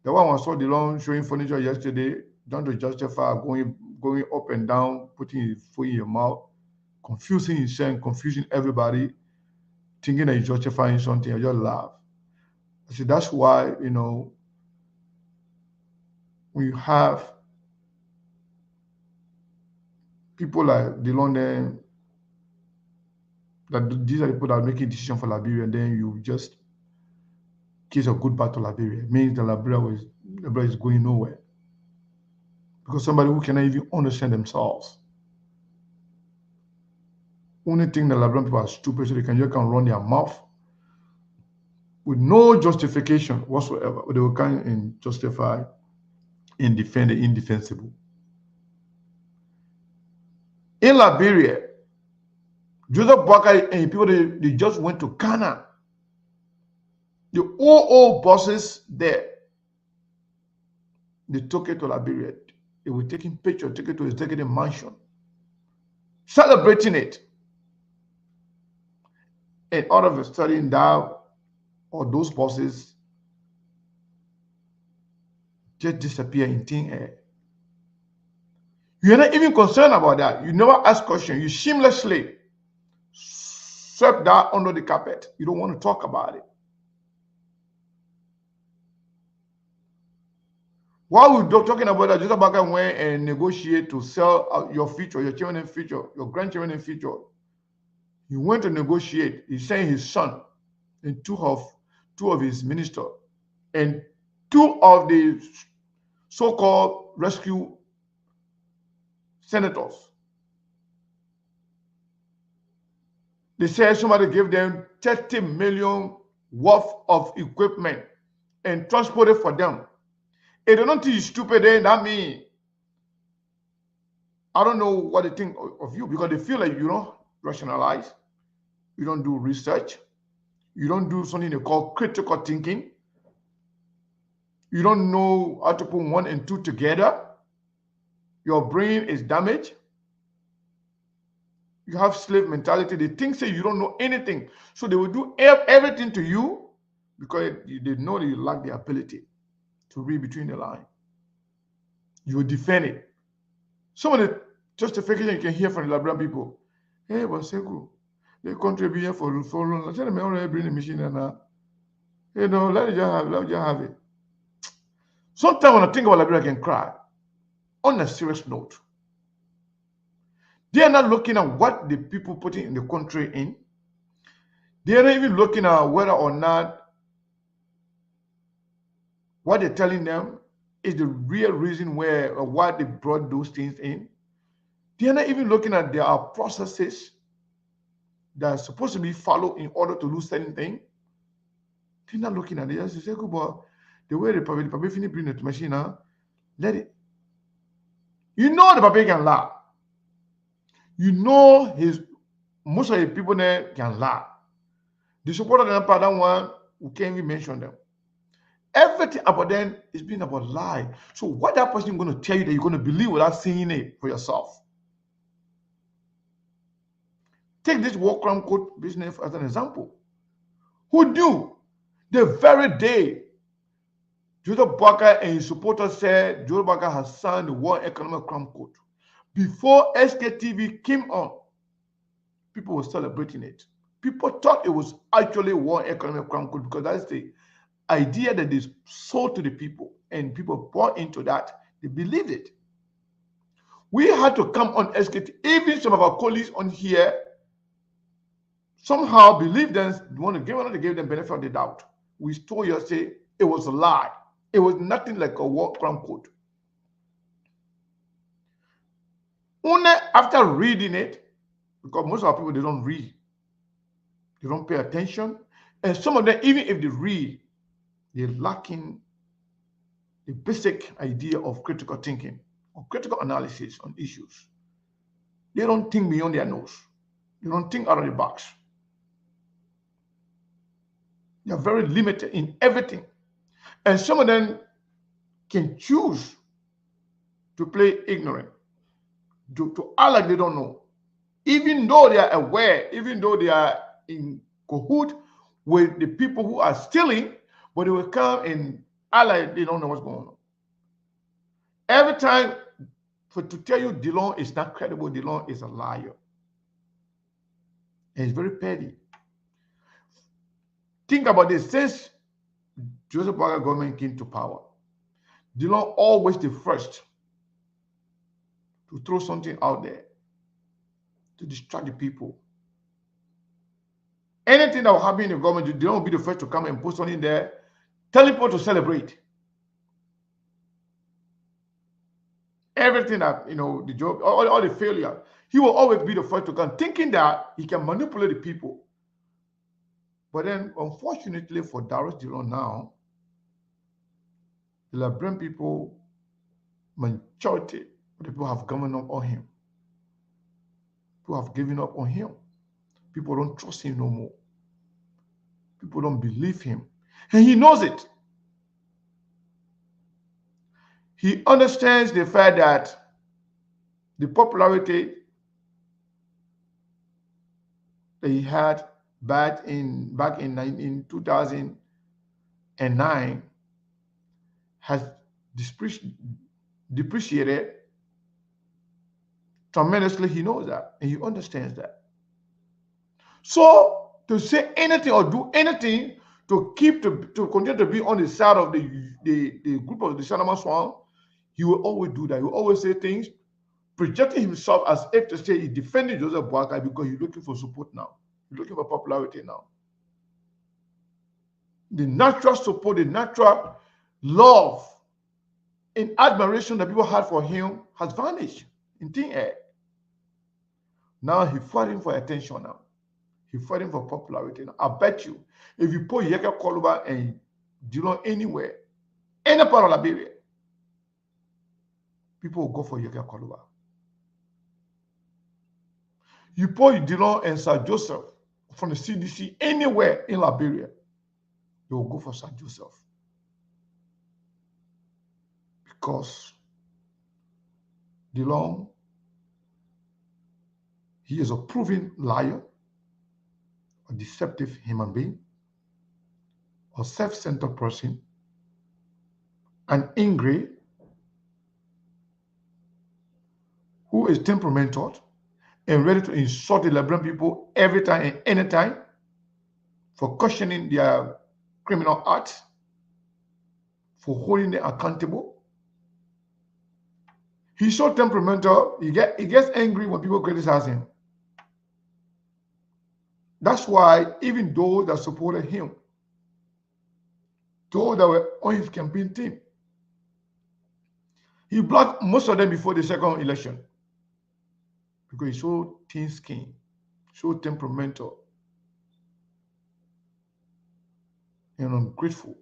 The one I saw the long showing furniture yesterday, done to justify going up and down, putting his foot in your mouth, confusing himself, confusing everybody, thinking that he's justifying something. I just laugh. I said, that's why, when you have people like the London, that these are the people that are making decisions for Liberia, and then you just kiss a good battle Liberia. It means that Liberia is going nowhere. Because somebody who cannot even understand themselves. Only thing that Liberian people are stupid, so they can just run their mouth with no justification whatsoever. But they will come and justify and defend the indefensible. In Liberia, Joseph Boakai and people, they just went to Ghana. The old bosses there, they took it to Liberia. They were taking pictures, took it to executive mansion, celebrating it. And all of a sudden, those bosses just disappear in thin air. You're not even concerned about that. You never ask questions. You shamelessly swept that under the carpet. You don't want to talk about it. While we're talking about that, Joseph Boakai went and negotiate to sell your future, your children in future, your grandchildren in future. He went to negotiate. He sent his son and two of his ministers and 2 of the so-called rescue senators. They said somebody gave them 30 million worth of equipment and transported for them. If they don't think you're stupid, then that means I don't know what they think of you, because they feel like you don't rationalize, you don't do research, you don't do something they call critical thinking, you don't know how to put 1 and 2 together, your brain is damaged, you have slave mentality. They think say you don't know anything, so they will do everything to you because they know that you lack the ability to read between the lines. You will defend it. Some of the justification you can hear from the Liberian people, hey, but Seku, they contribute for long. I tell them, I already bring the machine and let it just have it. Sometimes when I think about Liberia, I can cry. On a serious note, they are not looking at what the people putting in the country in. They are not even looking at whether or not what they're telling them is the real reason why they brought those things in. They are not even looking at there are processes that are supposed to be followed in order to do certain things. They're not looking at it. They just say, but the way the public finish bring the machine, let it. You know the public can lie. You know most of the people there can lie. The supporter of that one, we can't even mention them. Everything about them is being about lie. So what that person is going to tell you that you're going to believe without seeing it for yourself. Take this war crime court business as an example. Who knew the very day Joseph Boakai and his supporters said Joseph Boakai has signed the War Economic Crime Code? Before SKTV came on, people were celebrating it. People thought it was actually one economic crown code because that's the idea that is sold to the people, and people bought into that. They believed it. We had to come on SKT. Even some of our colleagues on here somehow believed them, wanted to give them benefit of the doubt. We told you, say it was a lie. It was nothing like a war crown code. Only after reading it, because most of our people, they don't read. They don't pay attention. And some of them, even if they read, they're lacking the basic idea of critical thinking or critical analysis on issues. They don't think beyond their nose. They don't think out of the box. They're very limited in everything. And some of them can choose to play ignorant, to act like they don't know. Even though they are aware, even though they are in cahoot with the people who are stealing, but they will come and act like they don't know what's going on. Every time, to tell you DeLong is not credible, DeLong is a liar. And it's very petty. Think about this. Since Joseph Boakai government came to power, DeLong always the first to throw something out there to distract the people. Anything that will happen in the government, DeLong will be the first to come and put something there, telling people to celebrate. Everything that, the job, all the failure, he will always be the first to come, thinking that he can manipulate the people. But then, unfortunately for Darius DeLong now, the Liberian people, majority of the people have given up on him. People have given up on him. People don't trust him no more. People don't believe him. And he knows it. He understands the fact that the popularity that he had back in 2009 has depreciated tremendously. He knows that, and he understands that. So to say anything or do anything to continue to be on the side of the group of the Shanama Swan, he will always do that. He will always say things, projecting himself as if to say he's defending Joseph Boakai because he's looking for support now. He's looking for popularity now. The natural support, the natural love and admiration that people had for him has vanished in thin air. Now he's fighting for attention now. He's fighting for popularity now. I bet you, if you put Yeke Koluba and DeLong anywhere, any part of Liberia, people will go for Yeke Koluba. You put DeLong and Sir Joseph from the CDC anywhere in Liberia, they will go for Sir Joseph. Because DeLong, he is a proven liar, a deceptive human being, a self-centered person, an angry, who is temperamental and ready to insult the Liberian people every time and any time for questioning their criminal acts, for holding them accountable. He's so temperamental, he gets angry when people criticize him. That's why even those that supported him, those that were on his campaign team, he blocked most of them before the second election because he's so thin-skinned, so temperamental, and ungrateful.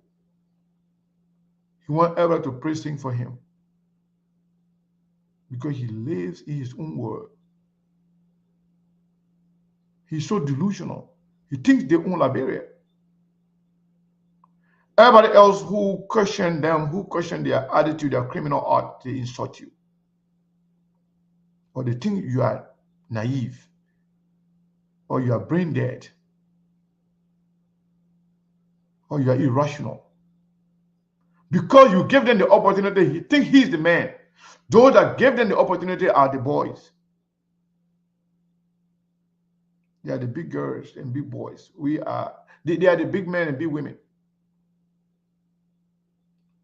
He wants everyone to praise him for him because he lives in his own world. He's so delusional. He thinks they own Liberia. Everybody else who question them, who question their attitude, their criminal art, they insult you. Or they think you are naive. Or you are brain dead. Or you are irrational. Because you give them the opportunity, he thinks he's the man. Those that gave them the opportunity are the boys. They are the big girls and big boys. They are the big men and big women.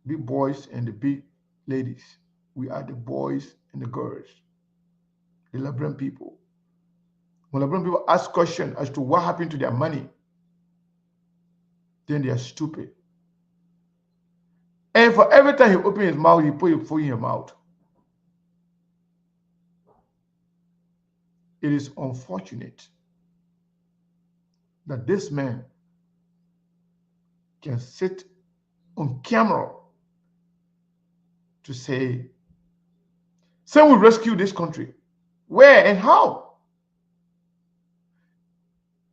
Big boys and the big ladies. We are the boys and the girls. The Liberian people. When Liberian people ask questions as to what happened to their money, then they are stupid. And for every time he opens his mouth, he put your foot in your mouth. It is unfortunate that this man can sit on camera to say we rescue this country. Where and how?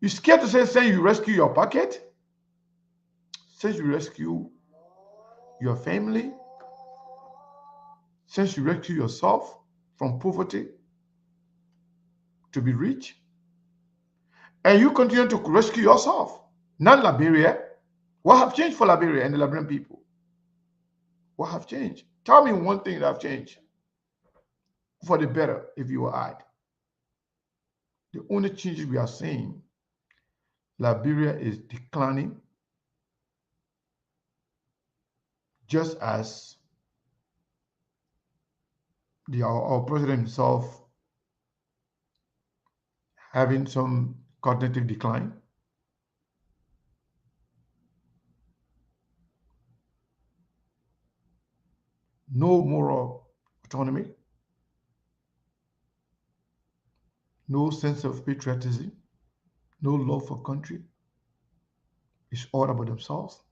You scared to say you rescue your pocket? Since you rescue your family? Since you rescue yourself from poverty to be rich? And you continue to rescue yourself. Not Liberia. What have changed for Liberia and the Liberian people? What have changed? Tell me one thing that have changed for the better, if you will add. The only changes we are seeing, Liberia is declining, just as our president himself having some cognitive decline. No moral autonomy. No sense of patriotism. No love for country. It's all about themselves.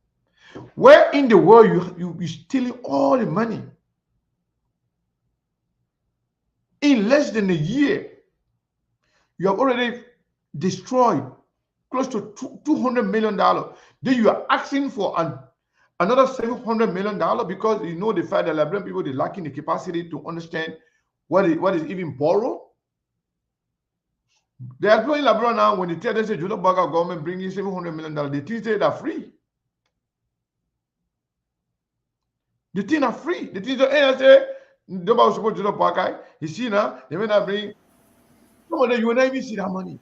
Where in the world you're stealing all the money? In less than a year, you have already destroyed close to $200 million. Then you are asking for another $700 million because you know the fact that Liberian people are lacking the capacity to understand what is even borrowed. They are employing Liberia now. When they tell them, say, Juno Baga government bringing $700 million, they think they are free. The things are free. The things are, I say, nobody support Juno Baga. You see now, they may not bring. Some of them, you will not even see that money.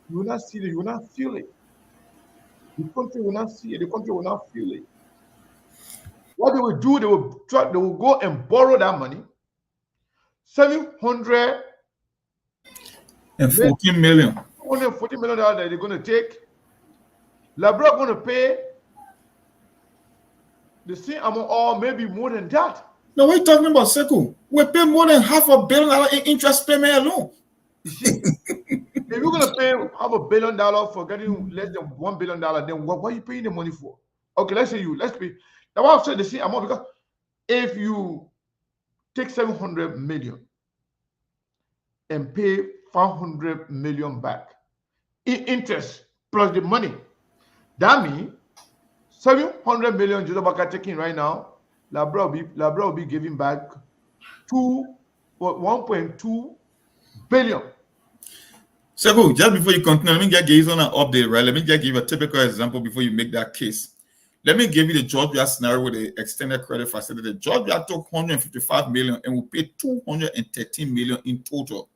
You will not see it. You will not feel it. The country will not see it. The country will not feel it. What they will do, they will go and borrow that money. $714 million. $140 million that they're going to take. Liberia going to pay the same amount or maybe more than that. No, we're talking about Seku. We pay more than $500 million in interest payment alone. You see, if you're going to pay $500 million for getting less than $1 billion, then what are you paying the money for? Okay, let's pay. Now, I've said the same amount because if you take $700 million and pay $500 million back in interest plus the money, that means $700 million Jodobaka taking right now, Liberia will be giving back 1.2 billion. So just before you continue, let me just give you an update, right? Let me just give you a typical example before you make that case. Let me give you the Georgia scenario with the extended credit facility. Georgia took $155 million and will pay $213 million in total.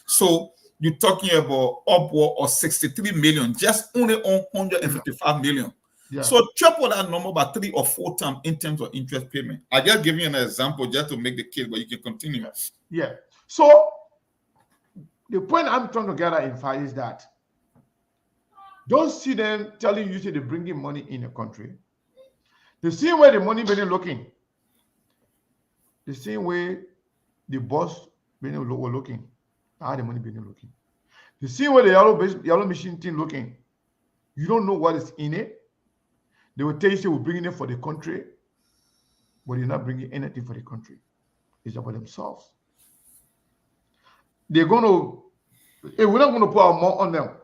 So you're talking about upward of $63 million, just only on $155 million. Yeah. So triple that number by 3 or 4 times in terms of interest payment. I just give you an example just to make the case, but you can continue. Yeah. So the point I'm trying to get at in fact is that don't see them telling you they're bringing money in a country. The same way the money been looking, the same way the boss been looking, how the money been looking. The same way the yellow machine thing looking, you don't know what is in it. They will tell you we're bringing it for the country, but they're not bringing anything for the country. It's about themselves. We're not going to put our more on them.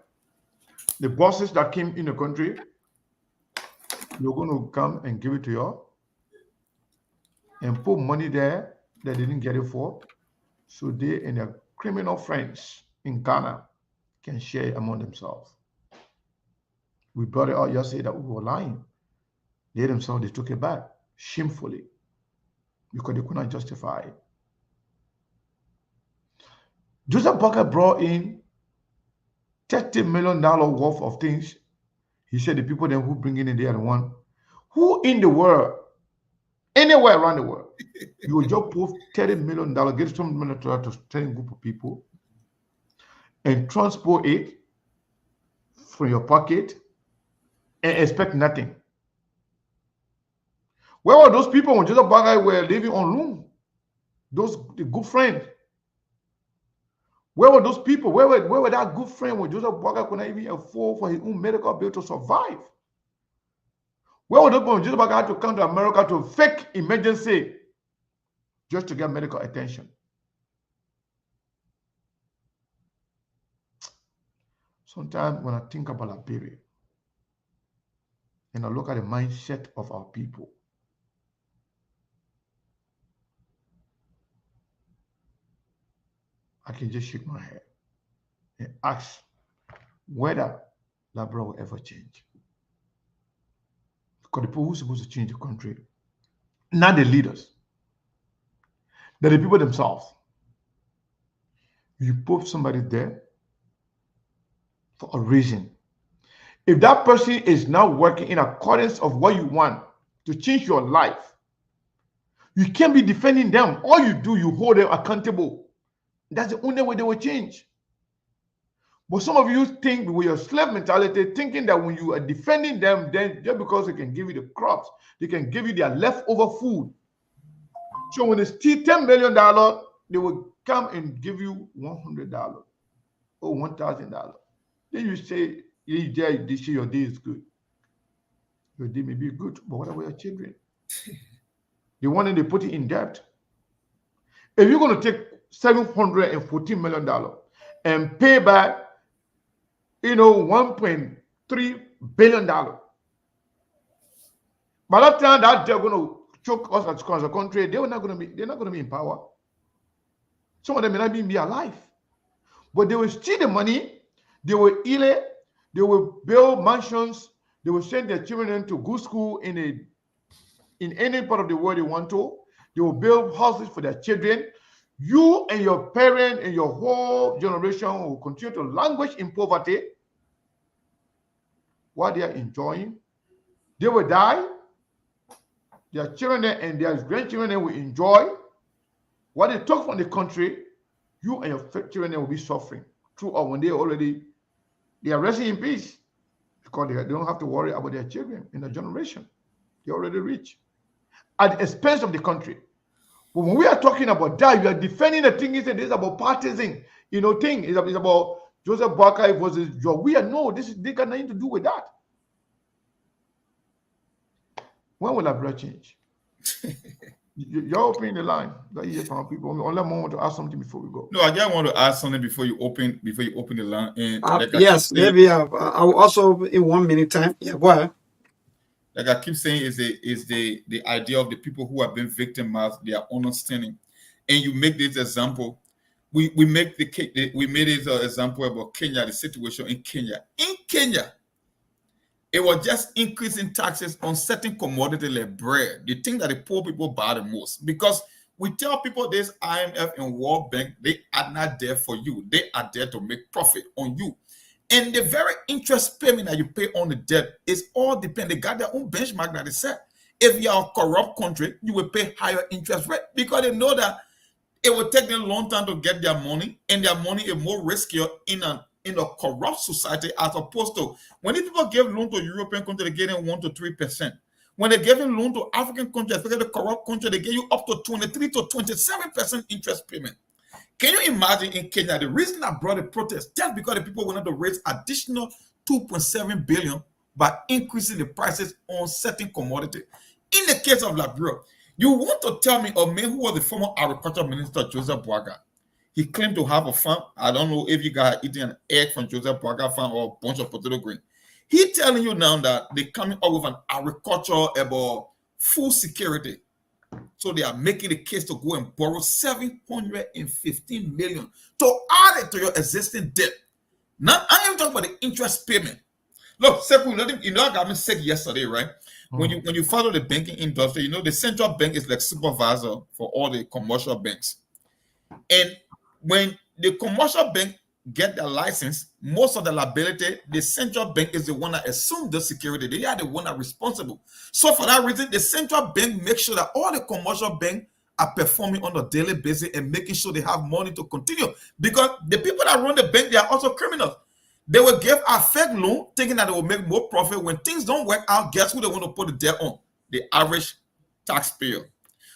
The bosses that came in the country, you're going to come and give it to you and put money there that they didn't get it for, so they and their criminal friends in Ghana can share among themselves. We brought it out yesterday that we were lying. They themselves, they took it back shamefully because they could not justify it. Joseph Parker brought in $30 million worth of things. He said the people then who bring in they are the one who in the world, anywhere around the world, you will just put $30 million, get some million to a certain group of people and transport it from your pocket and expect nothing. Where were those people when Joseph Parker were living on room? Those the good friends. Where were those people? Where were that good friend when Joseph Parker could not even afford for his own medical bill to survive? Where were those people when Joseph Parker had to come to America to fake emergency just to get medical attention? Sometimes when I think about Liberia and I look at the mindset of our people, I can just shake my head and ask whether Liberia will ever change. Because the people who are supposed to change the country, not the leaders, they're the people themselves. You put somebody there for a reason. If that person is not working in accordance of what you want to change your life, you can't be defending them. All you do, you hold them accountable. That's the only way they will change. But some of you think with your slave mentality, thinking that when you are defending them, then just because they can give you the crops, they can give you their leftover food. So when they steal $10 million, they will come and give you $100 or $1,000. Then you say, this your day is good. Your day may be good, but what about your children? The one that they put it in debt. If you're going to take $714 million and pay back, $1.3 billion. By that time that they're going to choke us as a country, they're not going to be in power. Some of them may not even be alive. But they will steal the money, they will eat it, they will build mansions, they will send their children to good school in any part of the world they want to. They will build houses for their children. You and your parents and your whole generation will continue to languish in poverty while they are enjoying. They will die. Their children and their grandchildren will enjoy what they took from the country. You and your children will be suffering throughout when they are resting in peace because they don't have to worry about their children in the generation. They're already rich at the expense of the country. But when we are talking about that, you are defending the thing. This is about partisan, thing. It's about Joseph Parker versus Joe. They got nothing to do with that. When will Liberia change? You're opening the line. That is from people. Unless I want to ask something before we go. No, I just want to ask something before you open the line. And yes, maybe I will also in 1 minute time. Yeah, go ahead. Like I keep saying, is the idea of the people who have been victimized, their understanding. And you make this example. We made this example about Kenya, the situation in Kenya. In Kenya, it was just increasing taxes on certain commodities like bread, the thing that the poor people buy the most. Because we tell people this IMF and World Bank, they are not there for you. They are there to make profit on you. And the very interest payment that you pay on the debt is all dependent. They got their own benchmark that they set. If you are a corrupt country, you will pay higher interest rate because they know that it will take them a long time to get their money, and their money is more riskier in a corrupt society as opposed to when these people give loan to European countries, they get 1 to 3%. When they give loan to African countries, especially the corrupt country, they give you up to 23 to 27% interest payment. Can you imagine in Kenya, the reason I brought a protest, just because the people wanted to raise additional 2.7 billion by increasing the prices on certain commodities. In the case of Liberia, you want to tell me a man who was the former agriculture minister, Joseph Boaga, he claimed to have a farm. I don't know if you guys are eating an egg from Joseph Boaga farm or a bunch of potato grain. He telling you now that they're coming up with an agriculture about food security. So they are making the case to go and borrow 715 million to add it to your existing debt. Now I am talking about the interest payment. Look, Sekou, I got me sick yesterday, right? When you follow the banking industry, the central bank is like supervisor for all the commercial banks. And when the commercial bank get their license, most of the liability, the central bank is the one that assumes the security. They are the one that are responsible. So for that reason, the central bank makes sure that all the commercial banks are performing on a daily basis and making sure they have money to continue. Because the people that run the bank, they are also criminals. They will give a fake loan thinking that they will make more profit. When things don't work out, guess who they want to put the debt on? The average taxpayer.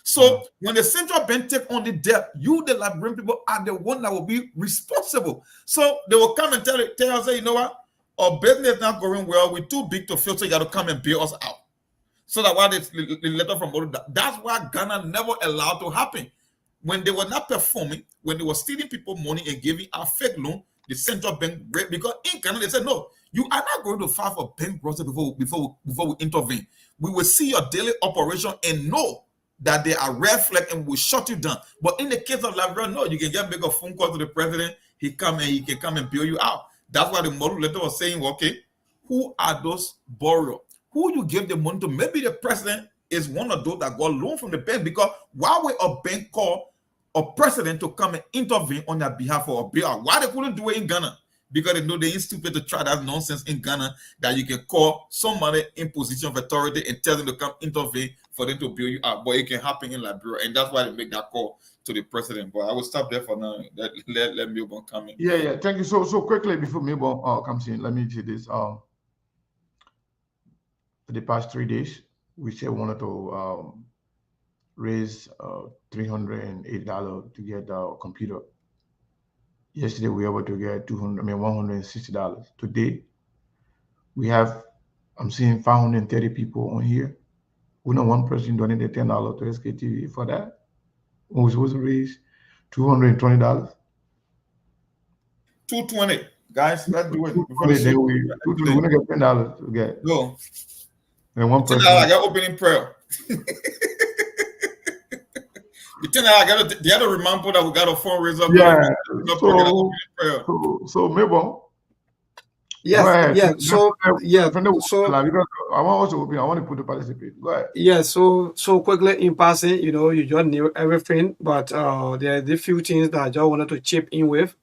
So when the central bank take on the debt, you, the Liberian people, are the one that will be responsible. So they will come and tell us, say, you know what, our business is not going well. We're too big to fail, so you got to come and bail us out. So that why the letter from that's why Ghana never allowed to happen. When they were not performing, when they were stealing people money and giving a fake loan, the central bank, because in Ghana they said, no, you are not going to file for bankruptcy before we intervene. We will see your daily operation and know that they are red flag and will shut you down. But in the case of Liberia, no, you can make a phone call to the president. He can come and bail you out. That's why the model letter was saying, okay, who are those borrowers? Who you give the money to? Maybe the president is one of those that got loan from the bank, because why would a bank call a president to come and intervene on their behalf for a bailout? Why they couldn't do it in Ghana? Because they know they ain't stupid to try that nonsense in Ghana that you can call somebody in position of authority and tell them to come intervene for them to bail you out. But it can happen in Liberia, and that's why they make that call to the president. But I will stop there for now. Let Milburn come in. Yeah. Thank you. So quickly before Milburn comes in, let me say this. For the past 3 days, we said we wanted to raise $380 to get a computer. Yesterday, we were able to get $160. Today, we have, I'm seeing 530 people on here. We know one person donated $10 to SKTV for that. We were supposed to raise $220. $220, guys. Let's do it. We're gonna get $10 to get. No. And one person. I got opening prayer. The other remind people that we got a fundraiser. Yeah. So Milburn. Yes. Yeah. So because I want to put the participate. Go ahead. Yeah. So quickly in passing, you just knew everything, but there are the few things that I just wanted to chip in with.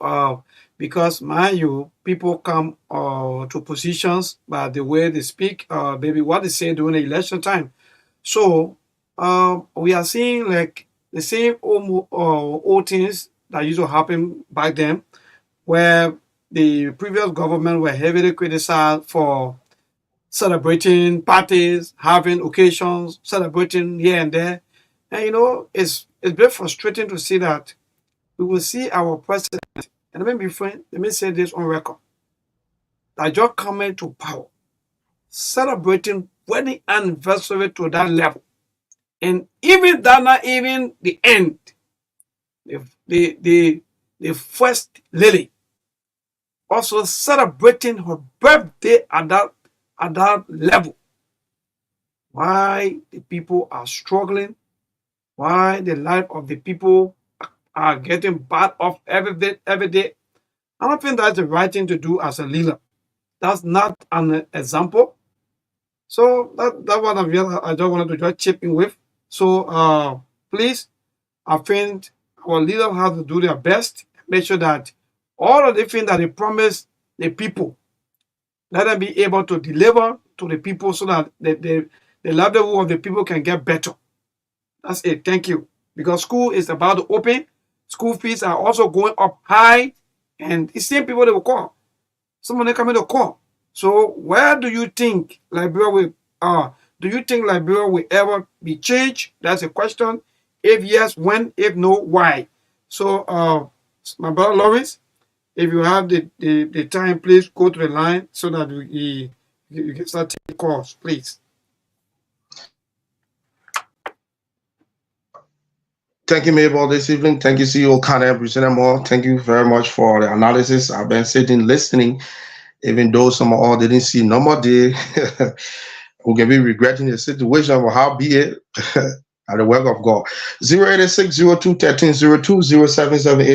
Because mind you, people come to positions by the way they speak, maybe what they say during the election time. So we are seeing like the same old things that used to happen back then, where the previous government were heavily criticized for celebrating parties, having occasions, celebrating here and there. And it's very frustrating to see that we will see our president, and let me say this on record, that just coming to power, celebrating wedding anniversary to that level. And even that, not even the end, the first lady also celebrating her birthday at that level. Why the people are struggling, why the life of the people are getting bad off every day. I don't think that's the right thing to do as a leader. That's not an example. So that's what I just wanted to just chip in with. So please, I think our leaders have to do their best, make sure that all of the things that they promise the people, let them be able to deliver to the people so that the livelihood of the people can get better. That's it. Thank you. Because school is about to open. School fees are also going up high, and the same people they will call. Someone they coming to call. So where do you think Liberia will do you think Liberia will ever be changed? That's a question. If yes, when? If no, why? So my brother Lawrence, if you have the time, please go to the line so that you can start taking calls, please. Thank you, Mabel, this evening. Thank you, CEO Kane Brisenamo. Thank you very much for the analysis. I've been sitting, listening, even though some of all didn't see no more day. We can be regretting the situation, but how be it at the work of God. 086-02-1302,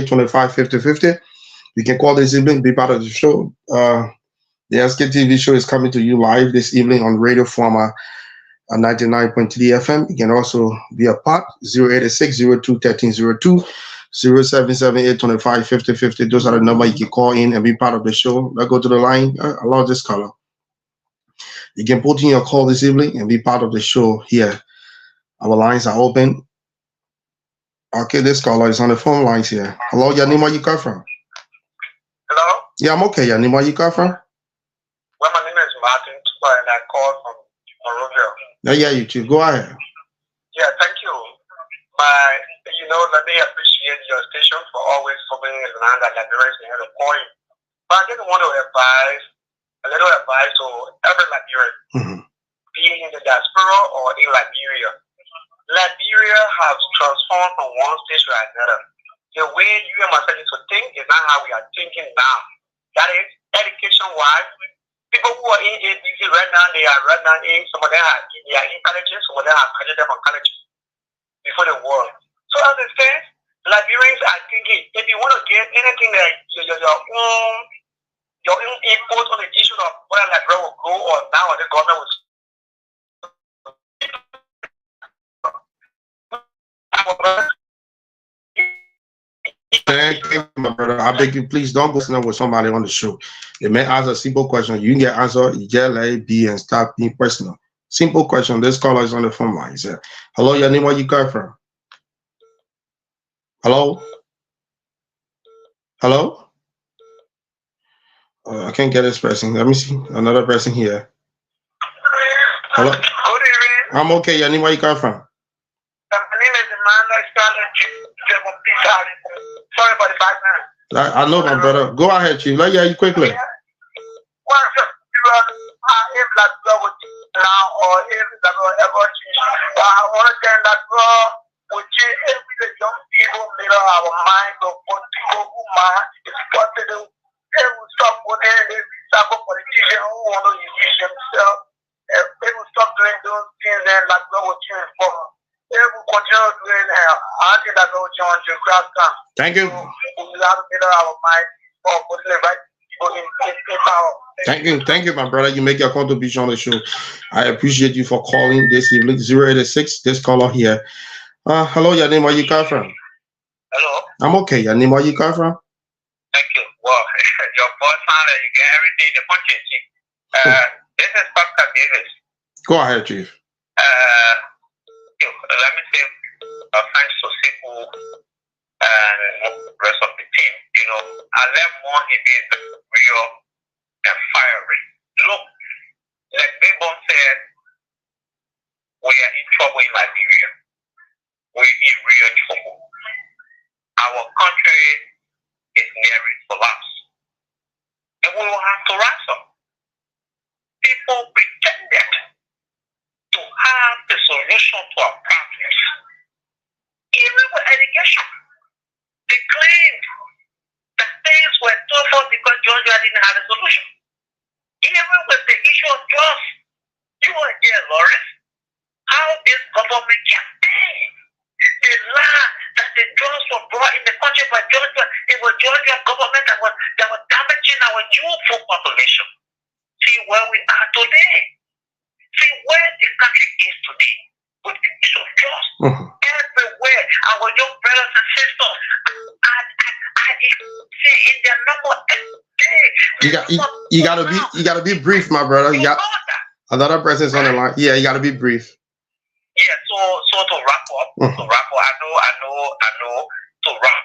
0778-25-50-50. You can call this evening, be part of the show. The SKTV show is coming to you live this evening on Radio Forma 99.3 FM. You can also be a part, 086-02-1302, 077-825-5050. Those are the number you can call in and be part of the show. Let's go to the line. I love this color. You can put in your call this evening and be part of the show here. Our lines are open. Okay, this caller is on the phone lines here. Hello, your name, where you come from? Hello? Yeah, I'm okay. Your name, where you come from? Well, my name is Martin, and I called from Monrovia. Yeah, you too. Go ahead. Yeah, thank you. Let me appreciate your station for always covering the land that Liberians have a point. But I just want to advise, a little advice to every Liberian, being in the diaspora or in Liberia. Liberia has transformed from one stage to another. The way you and myself used to think is not how we are thinking now. That is, education-wise, people who are in ABC right now, they are right now in, some of them are in colleges, some of them are graduated from colleges before the war. So as it stands, Liberians are thinking, if you want to get anything that your own input on the issue of whether Liberia will go or now or the government will. Thank you, my brother. I beg you, please don't go sit with somebody on the show. They may ask a simple question. You can get answer, you just let it be and stop being personal. Simple question. This caller is on the phone line. Say, hello, your name, where you come from? Hello? Hello? I can't get this person. Let me see. Another person here. Hello? Good evening. I'm okay. Your name, where you come from? My name is Emmanuel. Sorry for the background. I know, my brother. Go ahead, Chief. Let me hear you quickly. Well, if that girl would now or if that girl ever change, I want to tell that girl would change every the young people made up our mind of what people who mind is what to do. They will stop putting every type of politician who want to use themselves. They will stop doing those things and that girl will change for them. They will continue doing until that girl will change to cross town. Thank you. We will have to make up our mind for putting the right people in power. Thank you, my brother. You make your contribution on the show. I appreciate you for calling this evening. 086, this caller here. Hello, your name, where you come from? Hello. I'm okay. Your name, where you come from? Thank you. Well, your voice sound like you get everything in the punching. This is Pastor Davis. Go ahead, Chief. Let me say thanks to Fiscal and the rest of the team. I left more it is real and fiery. Look, like Babon said, we are in trouble in Liberia. We're in real trouble. Our country is nearing collapse. And we will have to rise up. People pretended to have the solution to our problems. Even with education, they claimed that things were tougher because Georgia didn't have a solution. Even with the issue of jobs, you were here, Lawrence, how this government campaign, the lie that the jobs were brought in the country by Georgia, it was Georgia government that was damaging our youthful population. See where we are today. See where the country is today with the issue of jobs. Everywhere, our young brothers and sisters, in their number every day. You gotta be brief, my brother. You got another person's on the line. Yeah, you gotta be brief. Yeah, so to wrap up, I know, to wrap.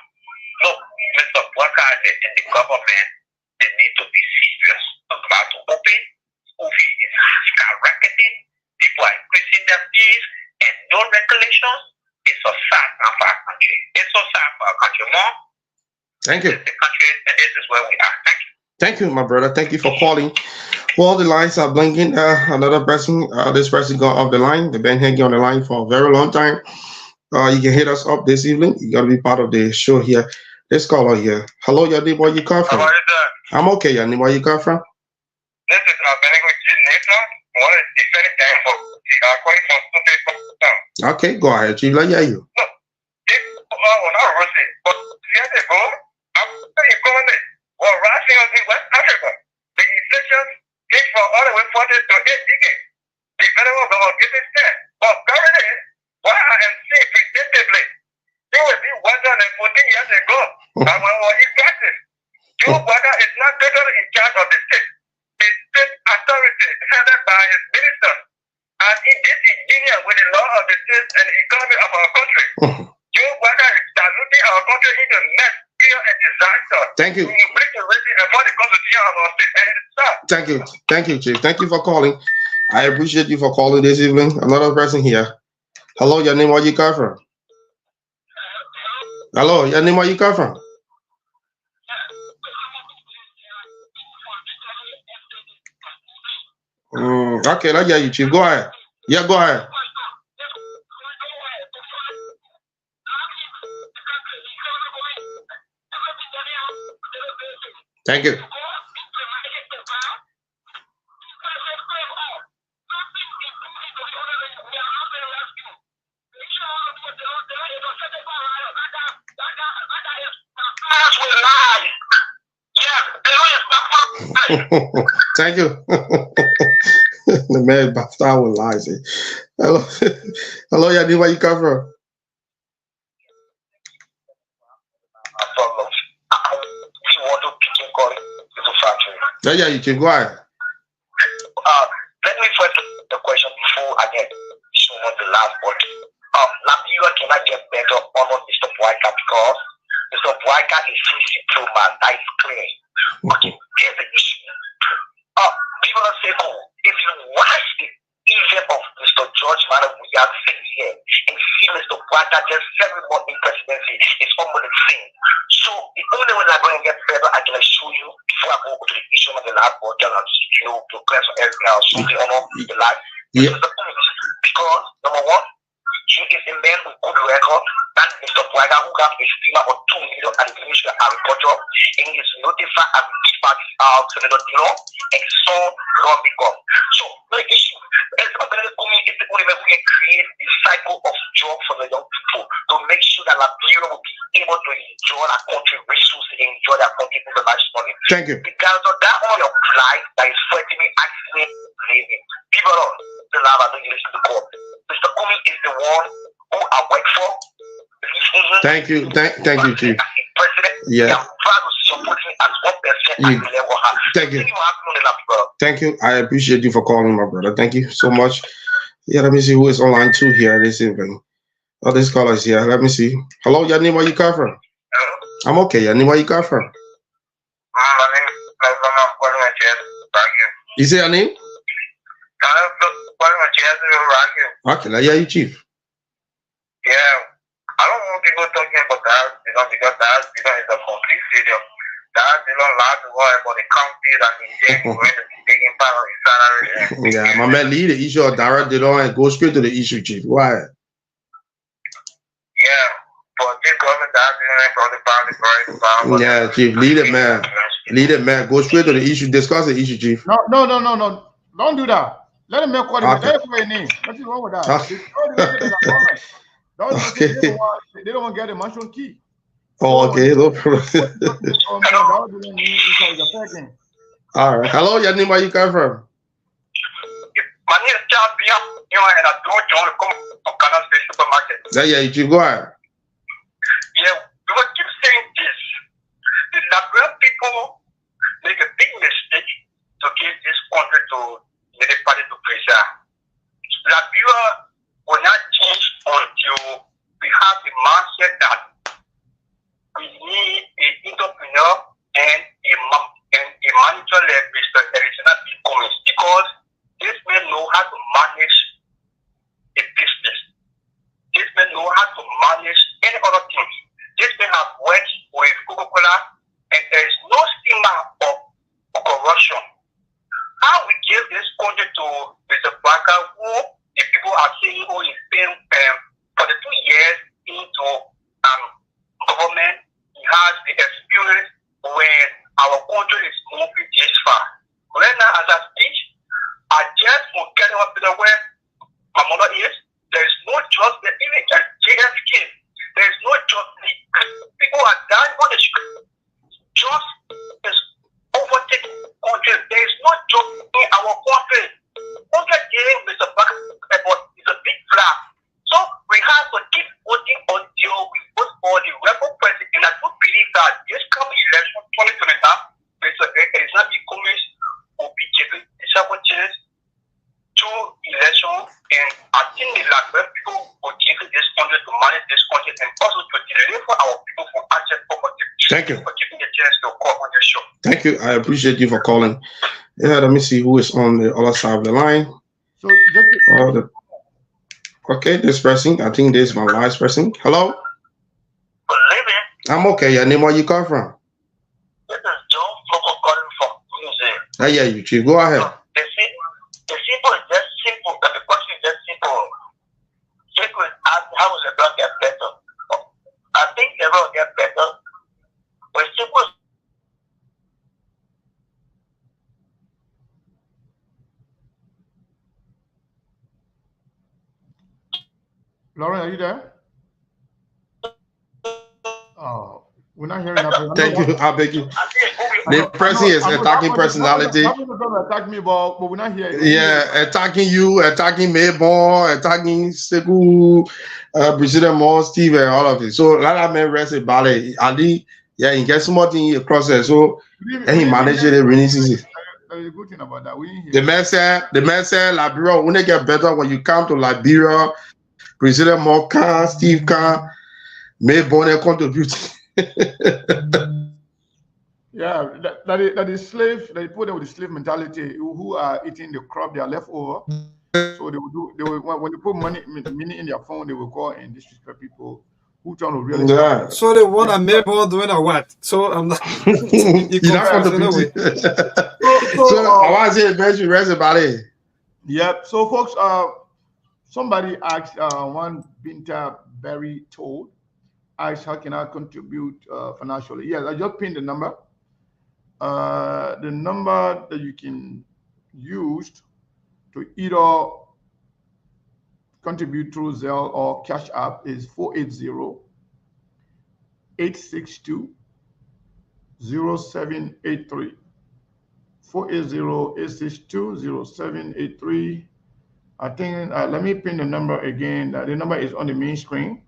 Look, Mr. Walker and the government, they need to be serious about open school fees is skyrocketing. People are increasing their fees and no regulations. It's so sad for our country. It's so sad for our country. More. Thank you. This is the country, and this is where we are. Thank you. Thank you, my brother. Thank you for calling. Well, the lines are blinking. Another person, this person got off the line. They've been hanging on the line for a very long time. You can hit us up this evening. You gotta be part of the show here. This caller here. Hello, your name, where you come from? How are you doing? I'm okay, your name, where you come from? This is one is different time for calling from stupid town. Okay, go ahead, Chief. Let me hear you. No, this one I was saying, but years ago, I'm saying going there. Well, rising in West Africa, the inflation came from all the way 40 to 8 decades. The federal government gets it there. But currently, what I am seeing predictably, they will be 114 years the state. The state authority headed by his minister. And he did engineer with the law of the state and the economy of our country. Joe Biden is diluting our country into mess, fear, and disaster. Thank you. We break the rating and money comes to fear of our state and it's sad. Thank you. Thank you, Chief. Thank you for calling. I appreciate you for calling this evening. Another person here. Hello, your name, where you come from? Hello, your name, where you come from? Okay, let's hear you, Chief. Go ahead. Yeah, go ahead. Thank you. Thank you. The man bastard with lies. Hello, hello, Yadi, where you come from? Yeah, you can go ahead. Let me first the question before I get issue on the last point. Liberia cannot get better on Mr. Boyka because Mr. Boyka is CC2 man. That is clear. Okay, here's the issue. People say, oh, if you watch the event of Mr. George Mara, we have seen here and see Mr. Boyka just 7 months in presidency, it's almost the same. So the only way I'm going to get better, I can assure you before I go to the issue of the last board, you know, to class for everything else, something on the life. Yeah. Because number one, he is a man with good record. That Mr. Boyka who got a stigma of 2 million at the Ministry of Agriculture, and he is notified as the party Senator Dino, and so long become. So the issue is the only way we can create a cycle of job for the young people to make sure that Liberia will be able to enjoy our country resources and enjoy their country with the large money. Thank you. Because of that on your life that is fighting me actually living. People don't the love and don't listen to God. Mr. Kumi is the one who I work for. Thank you. Thank you, Chief. President, Yeah. Thank you. Thank you. I appreciate you for calling, my brother. Thank you so much. Yeah, let me see who is online too here this evening. Oh, this caller is here. Let me see. Hello, your name, where you come from? I'm okay. Your name, where you come from? You say your name? Okay, now yeah, you, Chief. Yeah, I don't want people talking about that, because that, is a complete stadium. That, they don't like to worry about the counties and the jail when they're taking part of the salary. Yeah, my man, lead the issue of direct it on and go straight to the issue, Chief. Why? Yeah, but this government that probably yeah, Chief, lead it, man. Lead it, man. Go straight to the issue. Discuss the issue, Chief. No. Don't do that. Let him make what Okay. that's your name. Nothing wrong with that. Okay. Okay. They don't want to get a mushroom key. Oh, okay. No problem. All right. Hello, your name, where you come from? My name is Charles Bia, and I don't want to come to Canada State Supermarket. Yeah, you Chief, go ahead. Yeah, we will keep saying this. The Liberian people make a big mistake to give this country to the party to preserve. Liberia will not change until we have the mindset that we need an entrepreneur and a manager like Mr. Arizona Cummings, because this man know how to manage a business. This man know how to manage any other things. This man has worked with Coca-Cola, and there is no stigma of corruption. How we give this country to Mr. Boyka, who the people are saying, oh, he's been for the 2 years into government, he has the experience when our country is moving this far. Right now, as I speak, I just forget what the way I think the Liberian people will take this country to manage this country and also to deliver our people for access poverty. Thank you. For giving a chance to call on your show. Thank you. I appreciate you for calling. Yeah, let me see who is on the other side of the line. So just okay, this person. I think this is my last person. Hello. Liberian. I'm okay. Your name? Where you come from? This is John Foco calling from Museum. I hear you, Chief. Go ahead. The simple is just simple. The question is just simple. Simple is ask how will the blood get better? I think the blood will get better. When simple. Lauren, are you there? Oh, we're not hearing that. Thank you. I beg you. The person is attacking personality. Attack me, but we're not hearing. Yeah, attacking you, attacking Mayborn, attacking Seku, President Moore, Steve, and all of it. So, like I mean, rest about it. Ali, yeah, he gets something across there. So, and he managed it. Really easy. There's a good thing about that. The man said, Liberia, when they get better, when you come to Liberia, President Moore can, Steve can, Mayborn contribute. Yeah, that is slave. They put them with the slave mentality who are eating the crop they are left over. So they will do. They will, when they put money in their phone, they will call and disrespect people who trying to really. Yeah. So they want a Mayborn doing a what? So I'm not. You're not contributing. So I want to say eventually rest about it. Yep. So folks, somebody asked one Binta Berry told. Asked how can I contribute financially? Yes, I just pinned the number. The number that you can use to either contribute through Zelle or Cash App is 480-862-0783. 480-862-0783. I think, let me pin the number again. The number is on the main screen,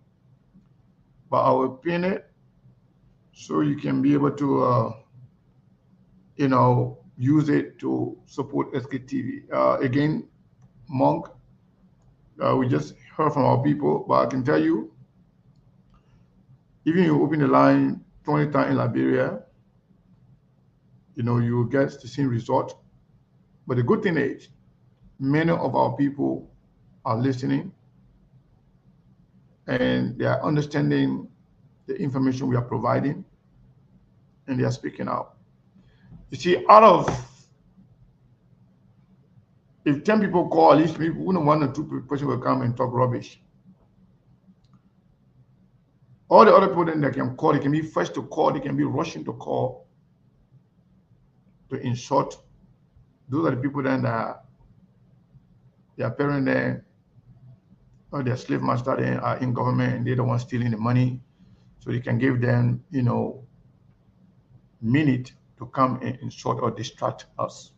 but I will pin it so you can be able to, use it to support SKTV. Again, Monk, we just heard from our people, but I can tell you, even you open the line 20 times in Liberia, you will get the same result. But the good thing is, many of our people are listening and they are understanding the information we are providing and they are speaking out. You see, if 10 people call, at least maybe 1 or 2 people will come and talk rubbish. All the other people then they can call, they can be first to call, they can be rushing to call to insult. Those are the people then that their parents there or their slave master then are in government and they're the ones stealing the money. So they can give them, minute to come and insult or distract us,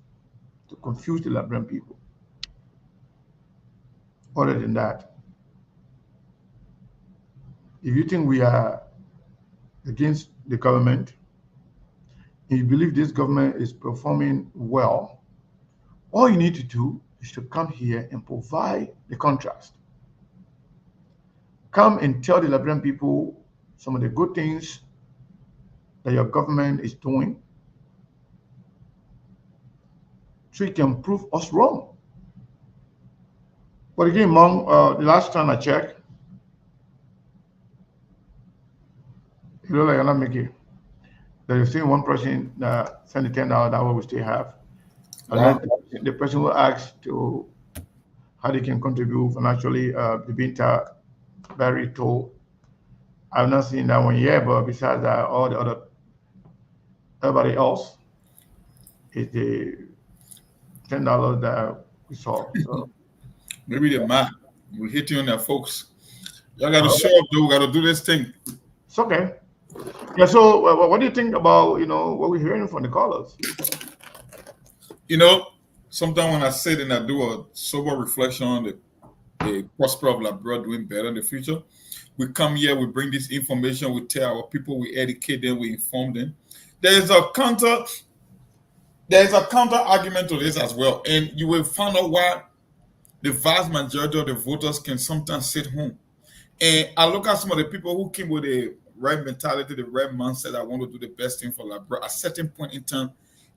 to confuse the Liberian people. Other than that, if you think we are against the government, and you believe this government is performing well, all you need to do is to come here and provide the contrast. Come and tell the Liberian people some of the good things that your government is doing, so you can prove us wrong. But again, Mom, the last time I checked, it looks like you're not making it. There is still one person that sent the $10 that we still have. Wow. And the person who asked to how they can contribute financially, the Binta Barry told. I've not seen that one yet, but besides that, all the other, everybody else is the $10 that we saw. So. Maybe they're mad. We're hitting on their folks. Y'all got to show up, though. We got to do this thing. It's okay. Yeah, so what do you think about, what we're hearing from the callers? Sometimes when I sit and I do a sober reflection on the prospect of Liberia doing better in the future, we come here, we bring this information, we tell our people, we educate them, we inform them. There's a counter argument to this as well, and you will find out why the vast majority of the voters can sometimes sit home. And I look at some of the people who came with the right mentality, the right mindset, I want to do the best thing for Liberia. At a certain point in time,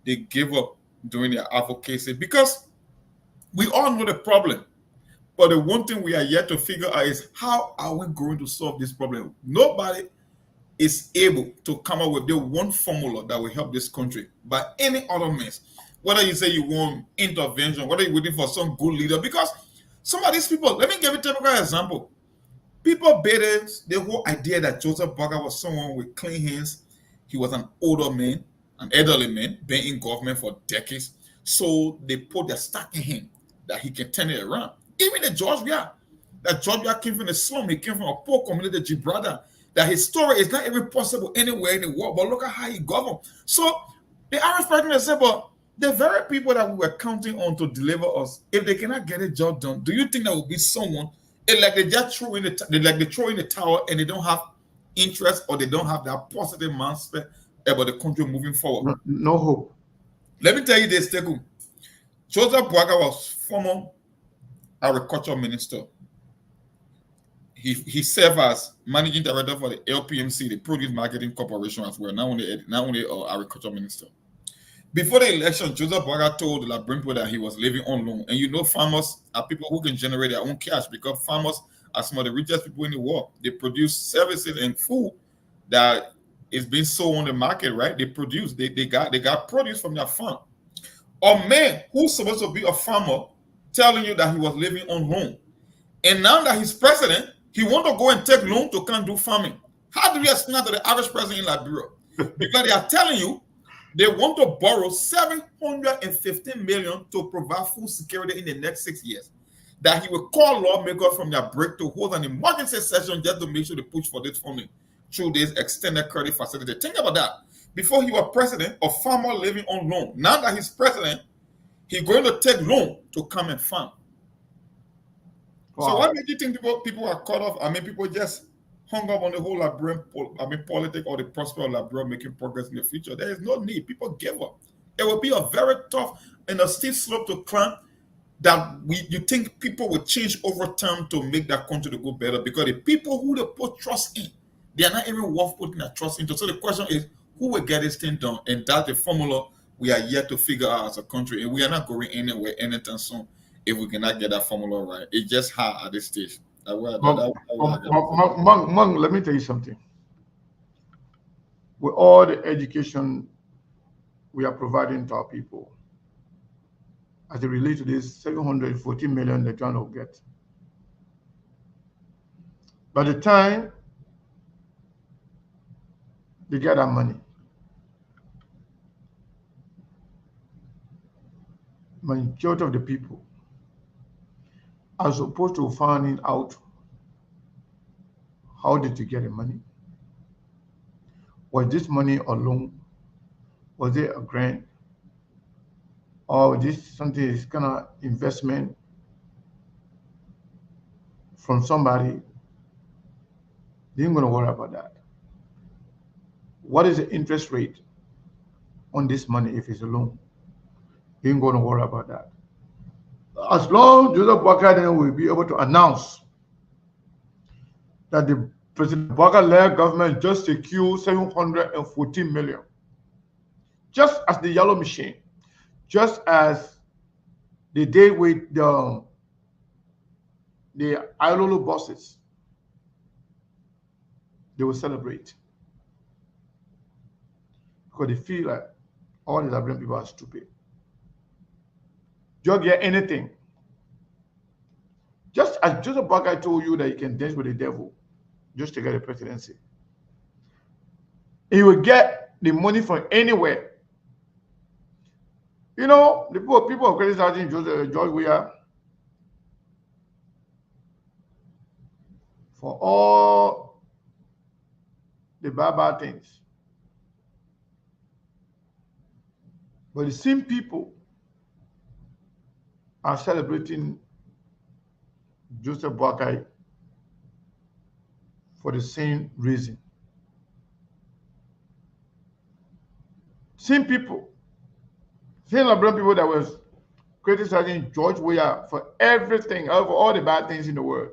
they gave up doing their advocacy because we all know the problem. But the one thing we are yet to figure out is how are we going to solve this problem? Nobody is able to come up with the one formula that will help this country by any other means. Whether you say you want intervention, whether you're waiting for some good leader, because some of these people, let me give you a typical example. People baited the whole idea that Joseph Boakai was someone with clean hands. He was an older man, an elderly man, been in government for decades. So they put their stock in him that he can turn it around. Even the Georgia, that Georgia came from the slum, he came from a poor community, Gibraltar, that his story is not even possible anywhere in the world. But look at how he governed. So the Irish president said, but the very people that we were counting on to deliver us, if they cannot get a job done, do you think there will be someone? It's like they just throw in they throw in the towel and they don't have interest or they don't have that positive mindset about the country moving forward. No hope. Let me tell you this, Teku. Joseph Boakai was former agriculture minister. He served as managing director for the LPMC, the Produce Marketing Corporation, as well. Not only agriculture minister. Before the election, Joseph Boakai told the Liberian people that he was living on loan. And you know, farmers are people who can generate their own cash because farmers are some of the richest people in the world. They produce services and food that is being sold on the market, right? They produce, they got produce from their farm. A man who's supposed to be a farmer telling you that he was living on loan. And now that he's president, he want to go and take loan to come do farming. How do you explain to the average person in Liberia? Because they are telling you they want to borrow $715 million to provide food security in the next 6 years. That he will call lawmakers from their break to hold an emergency session just to make sure they push for this funding through this extended credit facility. Think about that. Before he was president, a farmer living on loan. Now that he's president, he's going to take loan to come and farm. Wow. So what makes you think people are caught off? I mean, people just hung up on the whole Liberian, politics or the prospect of Liberia making progress in the future. There is no need. People give up. It will be a very tough and a steep slope to climb that you think people will change over time to make that country to go better because the people who they put trust in, they are not even worth putting their trust into. So the question is, who will get this thing done? And that's the formula we are yet to figure out as a country. And we are not going anywhere anytime soon if we cannot get that formula right. It's just hard at this stage. Mung, let me tell you something. With all the education we are providing to our people, as it relates to this 714 million they're trying to get, by the time they get that money, majority of the people are supposed to finding out how did you get the money? Was this money a loan? Was it a grant? Or was this something is kind of investment from somebody? They ain't gonna worry about that. What is the interest rate on this money if it's a loan? They ain't gonna worry about that. As long as Joseph Boakai then will be able to announce that the President Boakai-led government just secured 714 million, just as the yellow machine, just as they did with the Ilolo buses, they will celebrate because they feel like all the Liberian people are stupid. Just get anything. Just as Joseph Boakai told you that you can dance with the devil just to get the presidency. He will get the money from anywhere. You know, the people are criticizing George Weah for all the bad things. But the same people are celebrating Joseph Boakai for the same reason. Same people, same Liberian people that was criticizing George Weah for everything, for all the bad things in the world.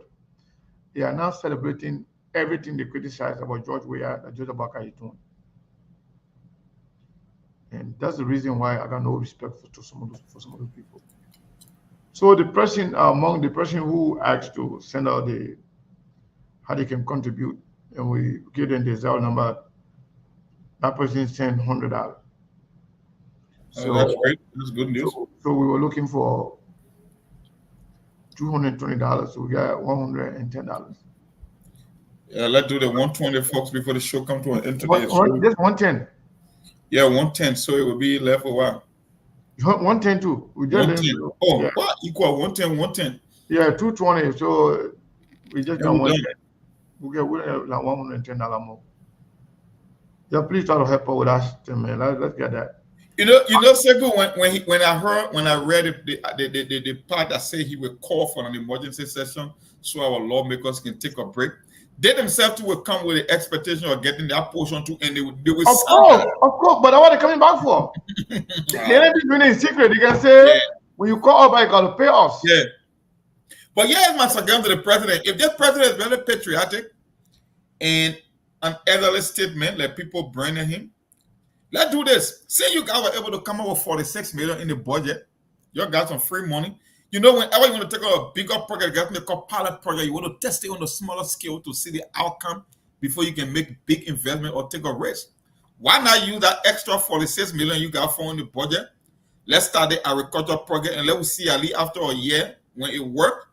They are now celebrating everything they criticize about George Weah that Joseph Boakai is doing. And that's the reason why I got no respect for some of those people. So the person among the person who asked to send out how they can contribute, and we give them the Zelle number, that person sent $100. So that's great. That's good news. So we were looking for $220, so we got $110. Yeah, let's do the 120 folks before the show come to an end today. Just 110. Yeah, 110. So it will be left for a while. 110 too. We just 110. Oh, yeah. What? Equal 110, 110. Yeah, 220. So we just got 110. We get like $110 more. Yeah, please try to help us with that, man. Let's get that. You know, Seko, when I read the part that said he will call for an emergency session so our lawmakers can take a break, they themselves too will come with the expectation of getting that portion too, and they will of course, but what are they coming back for? They ain't be doing it in secret. They can say when you call up, you gotta pay us. Yeah. But here's my suggestion to the president. If this president is very patriotic and an elderly statement, like people branding him, let's do this. Say you guys were able to come up with $46 million in the budget. You got some free money. You know, whenever you want to take a bigger project, you got to call pilot project. You want to test it on a smaller scale to see the outcome before you can make big investment or take a risk. Why not use that extra $46 million you got for in the budget? Let's start the agriculture project and let us see at least after a year when it works.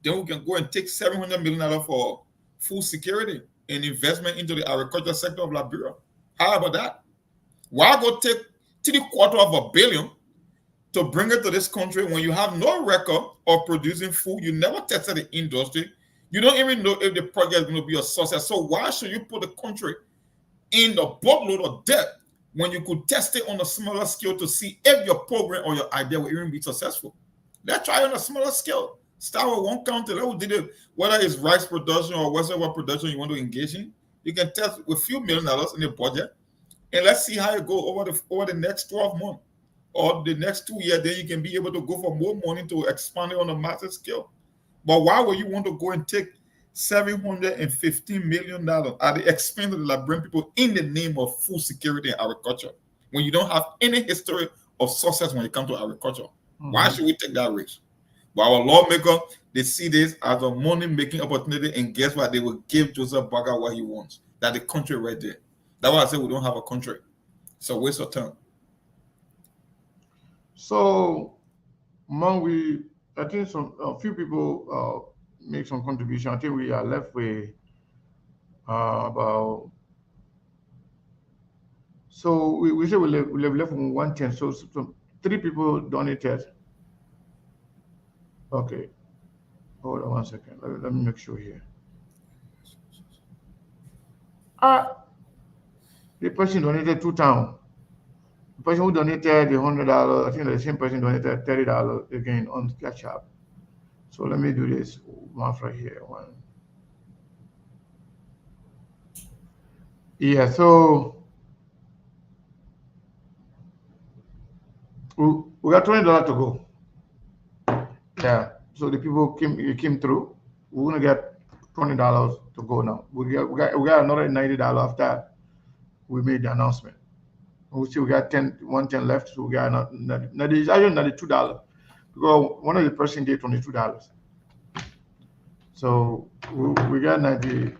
Then we can go and take $700 million for food security and investment into the agriculture sector of Liberia. How about that? Why go take $750 million to bring it to this country when you have no record of producing food? You never tested the industry. You don't even know if the project is going to be a success. So why should you put the country in the boatload of debt when you could test it on a smaller scale to see if your program or your idea will even be successful? Let's try on a smaller scale. Start with one county. Whether it's rice production or whatever production you want to engage in, you can test with a few $1 million in the budget. And let's see how it goes over the next 12 months or the next 2 years. Then you can be able to go for more money to expand it on a massive scale. But why would you want to go and take $715 million at the expense of the Liberian people in the name of food security and agriculture when you don't have any history of success when it comes to agriculture? Mm-hmm. Why should we take that risk? But our lawmakers, they see this as a money-making opportunity, and guess what? They will give Joseph Boakai what he wants. That the country right there. That's why I say we don't have a country. It's a waste of time. So, I think a few people make some contribution. I think we are left with about. So we say we left with 110. So 3 people donated. Okay. Hold on 1 second. Let me make sure here. The person donated £2. The person who donated the $100, I think the same person donated $30 again on Cash App. So let me do this math right here. Yeah, so we got $20 to go. Yeah, so the people came through. We're gonna get $20 to go now. We got another $90 after we made the announcement. We still got 110 left, so we got another. Now there's actually another $2 because one of the person did $22. So we got 90.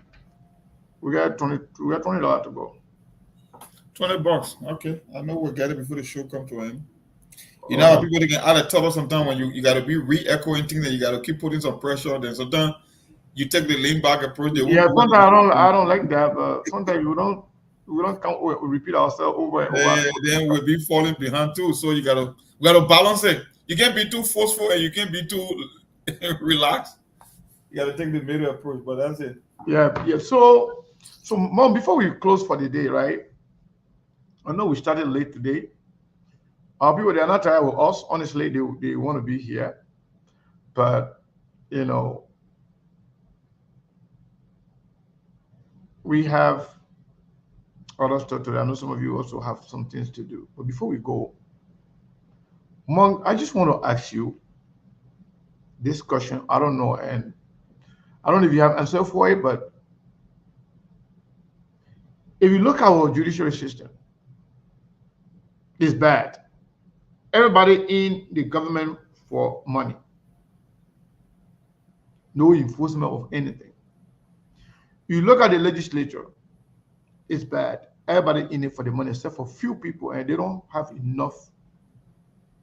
We got $20 to go. $20. Okay, I know we'll get it before the show come to an end. You know, people they can add a trouble sometimes when you got to be re-echoing things and you got to keep putting some pressure. Then sometimes you take the lean back approach. Sometimes I don't like that, but sometimes we don't repeat ourselves over and over. Then we'll be falling behind too. So we gotta balance it. You can't be too forceful and you can't be too relaxed. You gotta take the middle approach, but that's it. Yeah. So Mom, before we close for the day, right? I know we started late today. Our people, they are not tired with us. Honestly, they want to be here. But, we have other stuff today. I know some of you also have some things to do. But before we go, Monk, I just want to ask you this question. I don't know, and I don't know if you have answer for it, but if you look at our judiciary system, it's bad. Everybody in the government for money. No enforcement of anything. You look at the legislature, it's bad. Everybody in it for the money except for few people, and they don't have enough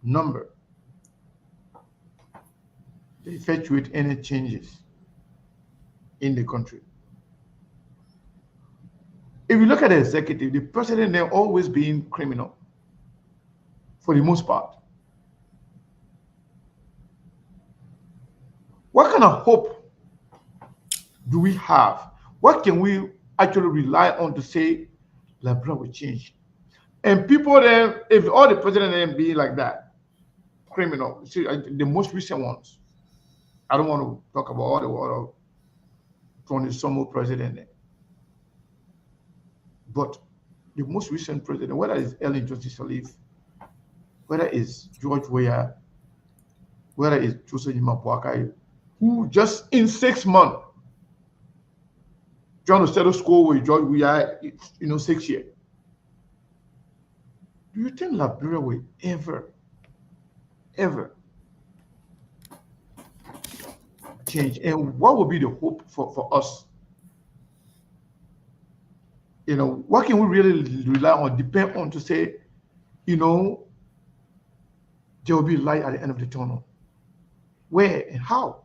number to effectuate any changes in the country. If you look at the executive, the president, they're always being criminal for the most part. What kind of hope do we have? What can we actually rely on to say Liberia will change? And people then, if all the president then be like that, criminal, see the most recent ones. I don't want to talk about all the other 20-some president there. But the most recent president, whether it's Ellen Johnson Sirleaf, whether it's George Weah, whether it's Joseph Boakai, who just in 6 months trying to settle score with George Weah, 6 years. Do you think Liberia will ever change? And what would be the hope for us? What can we really rely on, depend on to say, there will be light at the end of the tunnel? Where and how?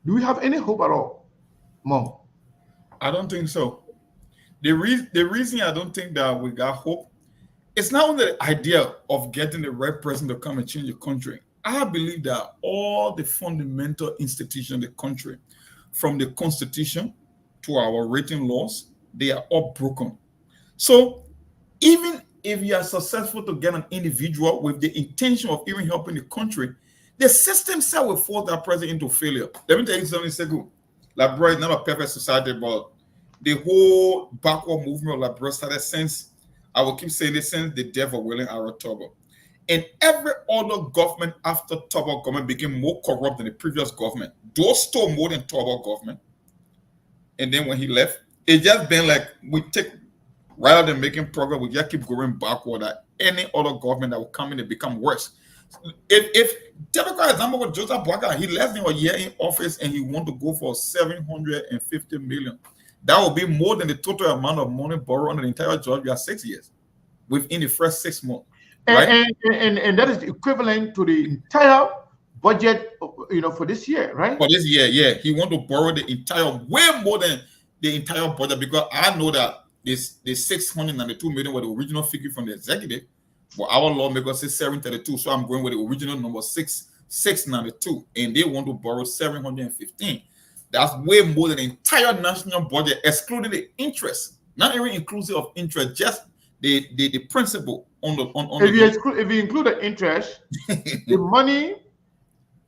Do we have any hope at all, Mom? I don't think so. The reason I don't think that we got hope, it's not only the idea of getting the right person to come and change the country. I believe that all the fundamental institutions in the country, from the Constitution to our written laws, they are all broken. So even if you are successful to get an individual with the intention of even helping the country, the system itself will force that person into failure. Let me tell you something, Segu. Liberia is not a perfect society, but the whole backward movement of Liberia started since, I will keep saying this, since the death of William Arrow Turbo. And every other government after Turbo government became more corrupt than the previous government. Those stole more than Turbo government. And then when he left, it just been like, we take, rather than making progress, we just keep going backward. That any other government that will come in and become worse. If typical example with Joseph Boakai, he left in a year in office and he want to go for 750 million. That will be more than the total amount of money borrowed under the entire Georgia 6 years within the first 6 months. Right? And that is equivalent to the entire budget, for this year, right? For this year, yeah. He want to borrow the entire, way more than the entire budget, because I know that the 692 million was the original figure from the executive, but our lawmaker says 732, so I'm going with the original number 692, and they want to borrow 715. That's way more than the entire national budget, excluding the interest, not even inclusive of interest, just the principal on the if you include the interest, the money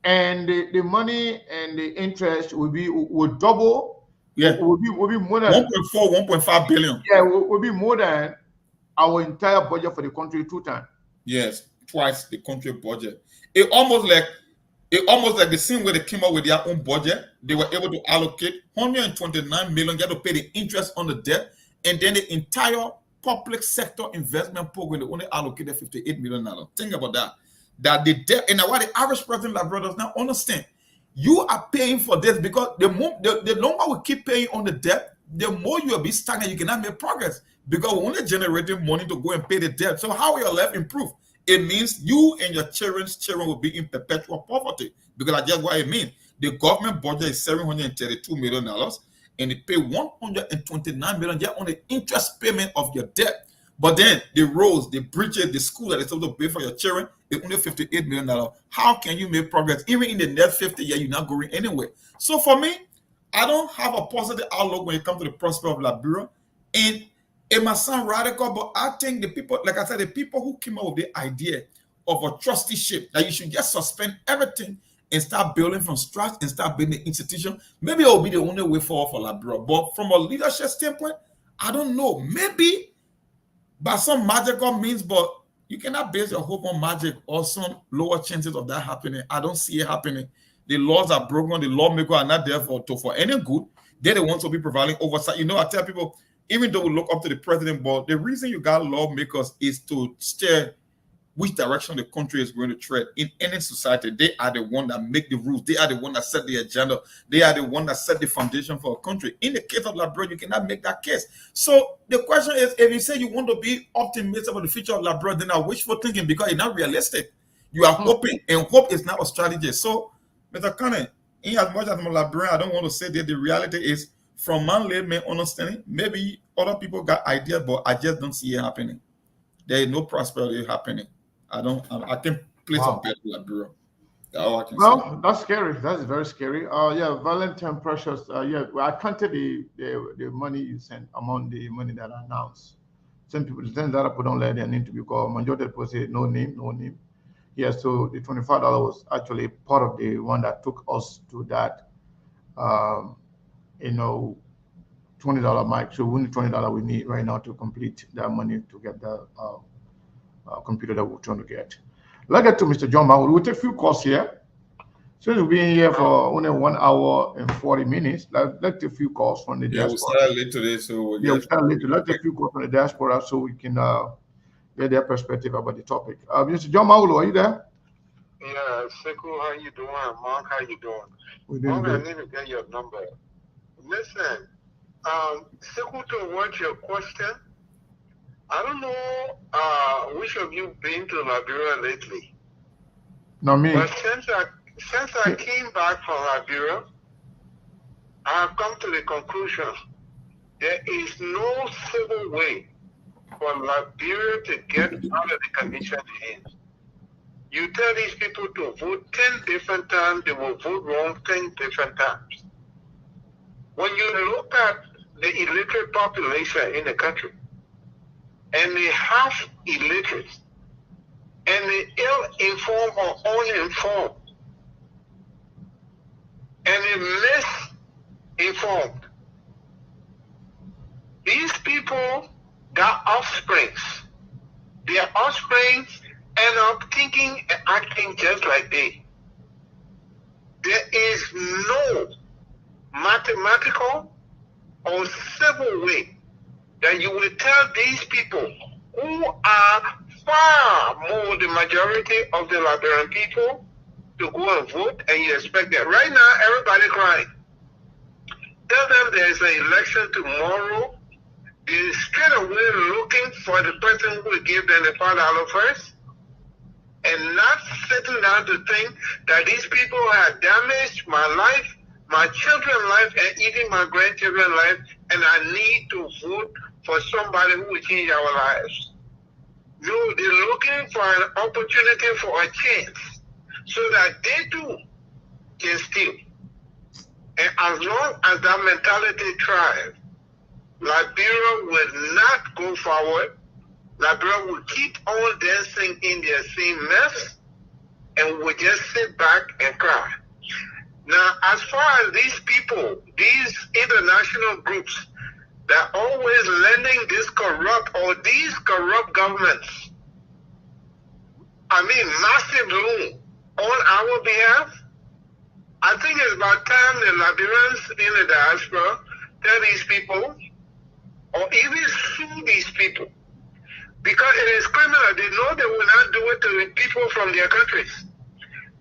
and the money and the interest will double. Yeah, will be more than 1.4, 1.5 billion. Yeah, will be more than our entire budget for the country 2 times. Yes, twice the country budget. It almost like the same way they came up with their own budget. They were able to allocate 129 million just to pay the interest on the debt, and then the entire public sector investment program, they only allocated $58 million. Think about that. That the debt, and what the average person like does not understand. You are paying for this because the longer we keep paying on the debt, the more you will be stagnant. You cannot make progress because we're only generating money to go and pay the debt. So how will your life improve? It means you and your children's children will be in perpetual poverty, because that's just what it means. The government budget is $732 million, and they pay $129 million just on the interest payment of your debt. But then the roads, the bridges, the school that is supposed to pay for your children is only $58 million. How can you make progress? Even in the next 50 years, you're not going anywhere. So for me, I don't have a positive outlook when it comes to the prospect of Liberia. And it might sound radical, but I think the people, like I said, the people who came up with the idea of a trusteeship, that you should just suspend everything and start building from scratch and start building the institution, maybe it will be the only way forward for Liberia. But from a leadership standpoint, I don't know. Maybe by some magical means, but You cannot base your hope on magic or some lower chances of that happening. I don't see it happening. The laws are broken. The lawmakers are not there for any good. They're the ones to be providing oversight. I tell people, even though we look up to the president, but the reason you got lawmakers is to steer which direction the country is going to tread. In any society, they are the one that make the rules. They are the one that set the agenda. They are the one that set the foundation for a country. In the case of Liberia, you cannot make that case. So the question is, if you say you want to be optimistic about the future of Liberia, then I wishful thinking because it's not realistic. You are hoping, and hope is not a strategy. So, Mr. Connor, in as much as I'm a Liberian, I don't want to say that the reality is, from my layman understanding, maybe other people got ideas, but I just don't see it happening. There is no prosperity happening. I can place a bet with Liberia. That's all I can say. That's scary. That's very scary. Yeah, Valentine Precious. Yeah, I counted the money you sent among the money that I announced. Some people, that I put on their name to be called. Majority of people say no name. Yeah, so the $25 was actually part of the one that took us to that, $20 mic. So we need $20 we need right now to complete that money to get the computer that we're trying to get. Let's get to Mr. John Mahmoud. We'll take a few calls here. Since we've been here for only 1 hour and 40 minutes, let's take a few calls from the diaspora. We started late today, so we started late. Let's take a few calls from the diaspora so we can get their perspective about the topic. Mr. John Mahmoud, are you there? Yeah, Sekou, how you doing? Mark, how you doing? We're doing Mark, good. I need to get your number. Listen, Sekou, to watch your question, I don't know which of you been to Liberia lately. Not me. But since I came back from Liberia, I have come to the conclusion there is no civil way for Liberia to get out of the condition it is. You tell these people to vote 10 different times, they will vote wrong 10 different times. When you look at the illiterate population in the country, and the half illiterate, and the ill-informed or uninformed, and the misinformed, these people got offsprings. Their offsprings end up thinking and acting just like they. There is no mathematical or civil way that you will tell these people who are far more the majority of the Liberian people to go and vote, and you expect that. Right now, everybody crying. Tell them there's an election tomorrow. They're straight away looking for the person who will give them the $5 first, and not sitting down to think that these people have damaged my life, my children's life, and even my grandchildren's life, and I need to vote for somebody who will change our lives. No, they're looking for an opportunity for a chance so that they too can steal. And as long as that mentality thrives, Liberia will not go forward. Liberia will keep on dancing in their same mess and will just sit back and cry. Now, as far as these people, these international groups that are always lending this corrupt or these corrupt governments, massive loan on our behalf, I think it's about time the Liberians in the diaspora tell these people or even sue these people, because it is criminal. They know they will not do it to the people from their countries.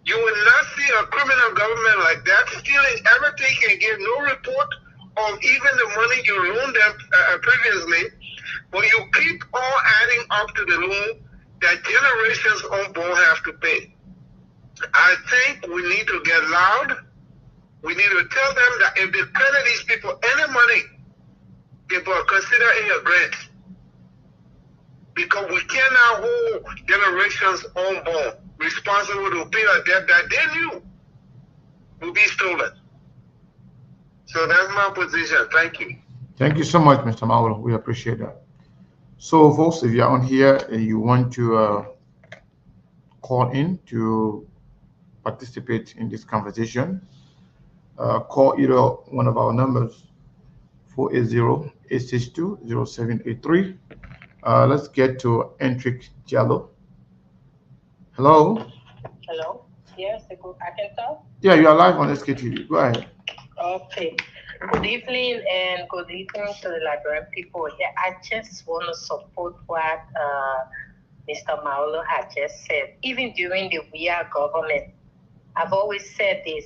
You will not see a criminal government like that stealing everything and give no report of even the money you loaned them previously, but you keep on adding up to the loan that generations unborn have to pay. I think we need to get loud. We need to tell them that if they credit these people any money, they will consider it a grant. Because we cannot hold generations unborn responsible to pay a debt that they knew would be stolen. So that's my position. Thank you. Thank you so much, Mr. Maulo. We appreciate that. So, folks, if you're on here and you want to call in to participate in this conversation, call either one of our numbers, 480-862-0783. Let's get to Entric Jallo. Hello? Hello? Yes, I can talk? Yeah, you are live on SKTV. Go ahead. Okay. Good evening and good evening to the Liberian people. Yeah, I just want to support what Mr. Maolo had just said. Even during the WIA government, I've always said this.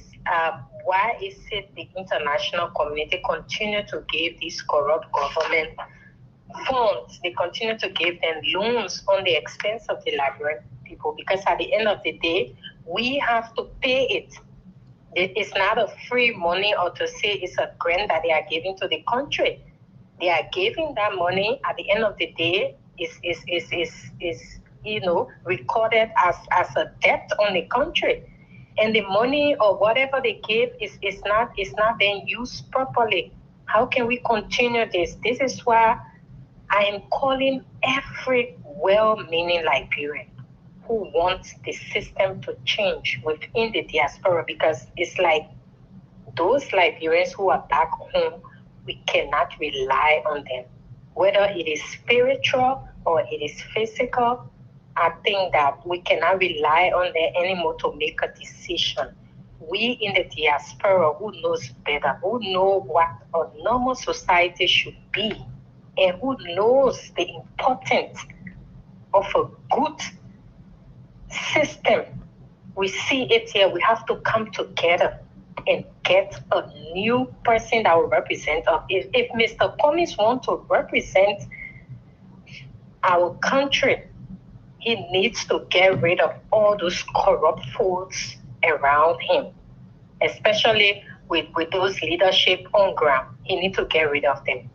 Why is it the international community continue to give this corrupt government funds? They continue to give them loans on the expense of the Liberian people, because at the end of the day, we have to pay it. It's not a free money, or to say it's a grant that they are giving to the country. They are giving that money at the end of the day is recorded as a debt on the country. And the money or whatever they give is not being used properly. How can we continue this? This is why I am calling every well-meaning Liberian who wants the system to change within the diaspora, because it's like those Liberians who are back home, we cannot rely on them. Whether it is spiritual or it is physical, I think that we cannot rely on them anymore to make a decision. We in the diaspora who knows better, who know what a normal society should be, and who knows the importance of a good system, we see it here. We have to come together and get a new person that will represent us. If Mr. Cummings wants to represent our country, he needs to get rid of all those corrupt fools around him, especially with those leadership on ground. He needs to get rid of them.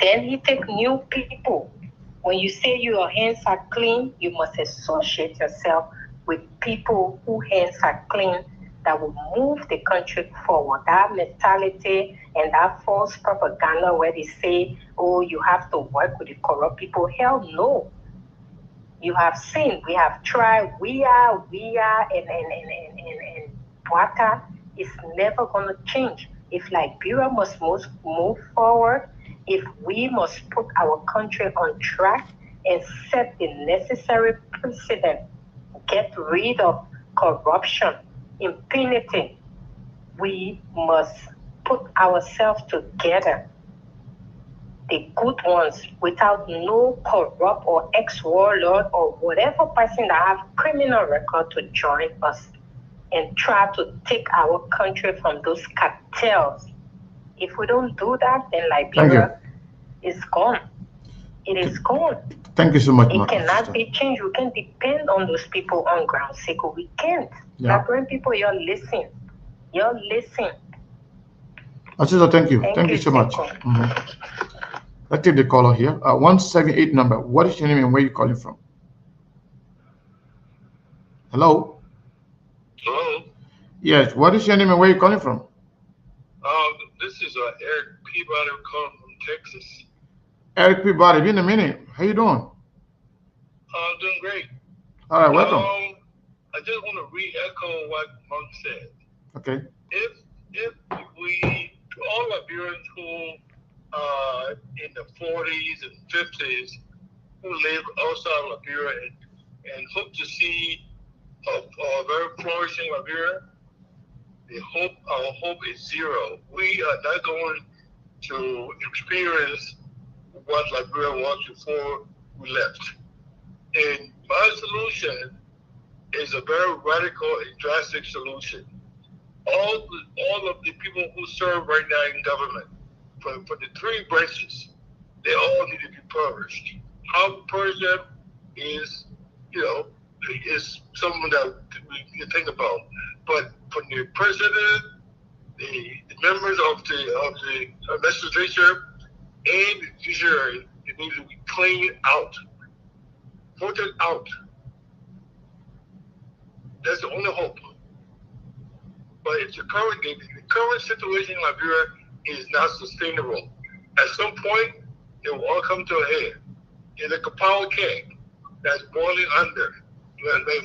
Then he take new people. When you say your hands are clean, you must associate yourself with people whose hands are clean, that will move the country forward. That mentality and that false propaganda where they say, oh, you have to work with the corrupt people. Hell no. You have seen, we have tried, we are, and Waka is never going to change. If Liberia must move forward, if we must put our country on track and set the necessary precedent, get rid of corruption, impunity, we must put ourselves together, the good ones, without no corrupt or ex-warlord or whatever person that have criminal record to join us and try to take our country from those cartels. If we don't do that, then Liberia is gone. It is gone. Thank you so much, It cannot be changed. We can't depend on those people on ground. Seko, we can't. Yeah. Liberian people, you're listening. You're listening. Asisa, thank you. Thank you so much. Let's take the caller here. 178 number. What is your name and where are you calling from? Hello? Hello? Yes, what is your name and where are you calling from? This is Eric Peabody calling from Texas. Eric Peabody, been a minute. How you doing? Doing great. All right, welcome. I just want to re-echo what Monk said. Okay. If we, all Liberians who in the 40s and 50s who live outside Liberia and hope to see a very flourishing Liberia, our hope is zero. We are not going to experience what Liberia was before we left. And my solution is a very radical and drastic solution. All of the people who serve right now in government, for the three branches, they all need to be purged. How to purge them is, is something that we can think about. But from the president, the members of the legislature, and the judiciary, it needs to be cleaned out, voted out. That's the only hope. But if the current situation in Liberia is not sustainable, at some point it will all come to a head. It's like a power keg that's boiling under,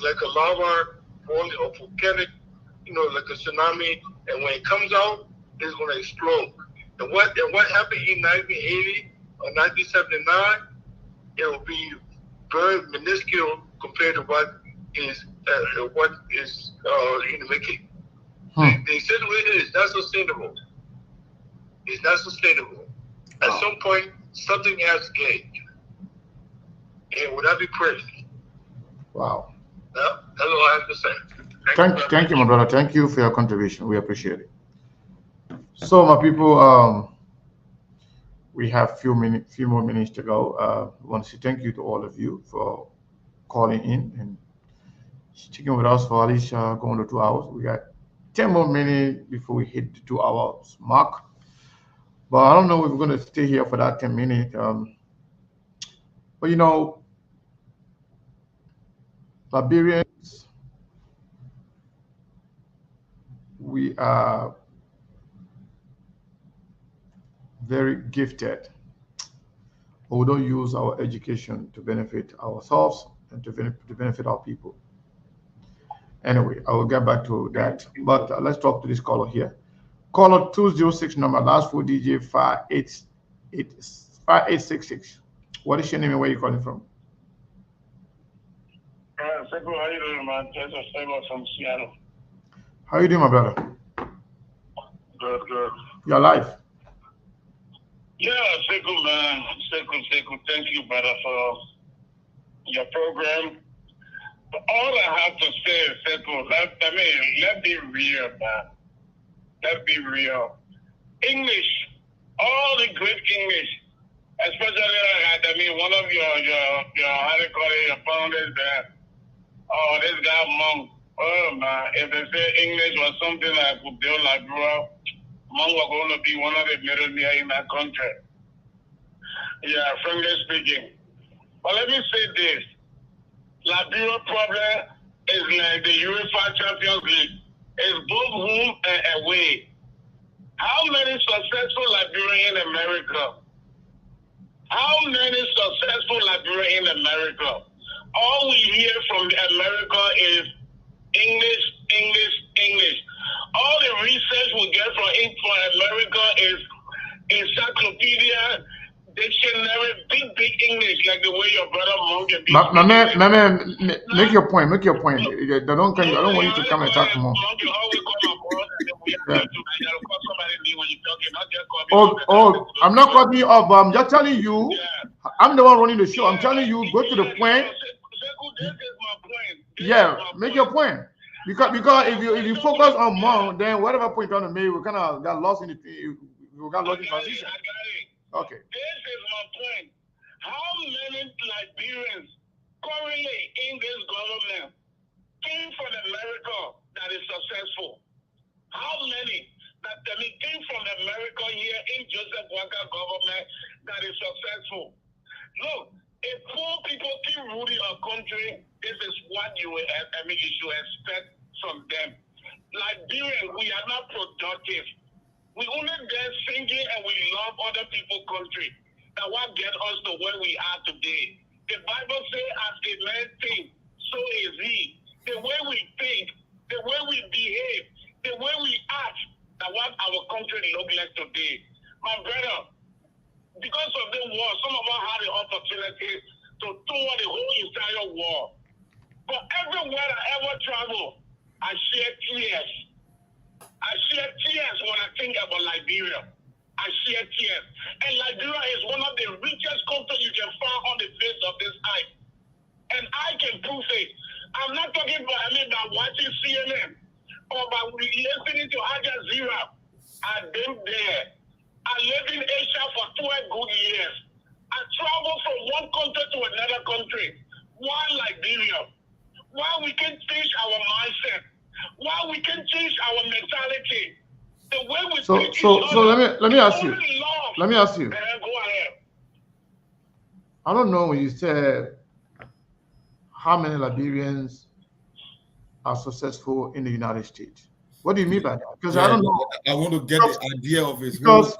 like a lava boiling or volcanic, like a tsunami. And when it comes out, it's going to explode. And what happened in 1980 or 1979, it will be very minuscule compared to what is what is making. The situation is not sustainable. It's not sustainable. At some point, something has to change. And would that be crazy? Wow. That's all I have to say. Thank you, my brother. Thank you for your contribution. We appreciate it. So, my people, we have few more minutes to go. I want to say thank you to all of you for calling in and sticking with us for at least going to 2 hours. We got 10 more minutes before we hit the 2 hours mark. But I don't know if we're going to stay here for that 10 minutes. But Liberians, we are very gifted, but we don't use our education to benefit ourselves and to benefit our people. Anyway, I will get back to that. But let's talk to this caller here. Caller 206 number, last 4 DJ 5866. What is your name and where are you calling from? Fiscal, how you doing, man? This is Fiscal from Seattle. How you doing, my brother? Good. You're alive. Yeah, Fiscal, man. Fiscal. Thank you, brother, for your program. But all I have to say is, Fiscal, let's be real, man. Let's be real. English, all the great English, especially, one of your how they call it, your founders there. Oh, this guy Monk. Oh man, if they say English was something like could build Liberia, Monk was going to be one of the millionaires in that country. Yeah, frankly speaking. But let me say this: Liberia problem is like the UEFA Champions League. It's both home and away. How many successful Liberians in America? How many successful Liberians in America? All we hear from America is English. All the research we get from America is encyclopedia, dictionary, big English, like the way your brother Monk and My man, make your point. I don't want you to come and talk more. Yeah. I'm not cutting you off, but I'm just telling you, I'm the one running the show. I'm telling you, go to the point. Yeah, make your point. Because if you focus on more, then whatever point you're trying to make, we kind of got lost in transition. Okay. This is my point. How many Liberians currently in this government came from America that is successful? How many that came from America here in Joseph Walker government that is successful? Look, if poor people keep ruling our country, this is what you should expect from them. Liberians, we are not productive. We only there singing and we love other people's country. That what get us to where we are today. The Bible says, as a man thinks, so is he. The way we think, the way we behave, the way we act, that what our country look like today. My brother, because of the war, some of us had the opportunity to tour the whole entire war. But everywhere I ever travel, I shed tears. I shed tears when I think about Liberia. I shed tears. And Liberia is one of the richest countries you can find on the face of this earth. And I can prove it. I'm not talking about watching CNN or about listening to Al Jazeera. I've been there. I lived in Asia for 12 good years. I traveled from one country to another country. Why Liberia? Why we can change our mindset? Why we can change our mentality? The way we treat each other. So let me ask you. Let me ask you. Go ahead. I don't know when you said how many Liberians are successful in the United States. What do you mean by that? Because I don't know. I want to get the idea of it. Because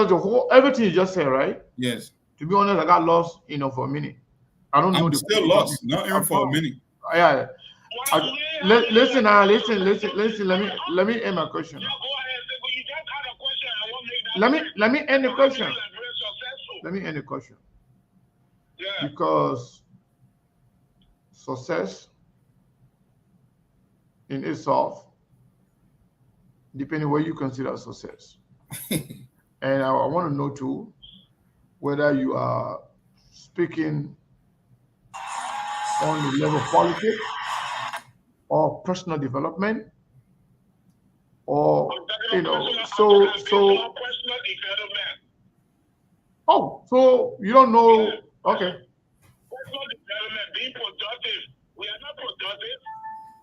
the whole everything you just said, right? Yes. To be honest, I got lost, for a minute. I don't know. I'm still lost, not even for a minute. Yeah. Listen. Let me end my question. Let me end the question. Let me end the question. Because success in itself, depending where you consider success. And I want to know too whether you are speaking on the level of politics or personal development, or so. Personal development. Oh, so you don't know? Okay. Personal development, being productive. We are not productive.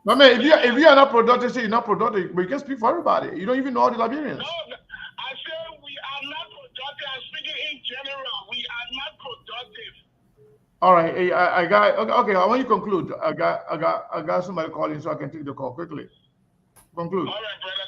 I mean, if you are not productive, say you're not productive, but you can speak for everybody. You don't even know all the Liberians. No, I said we are not productive. I'm speaking in general. We are not productive. All right, hey, I got okay. I want you to conclude. I got somebody calling, so I can take the call quickly. Conclude. All right, brother.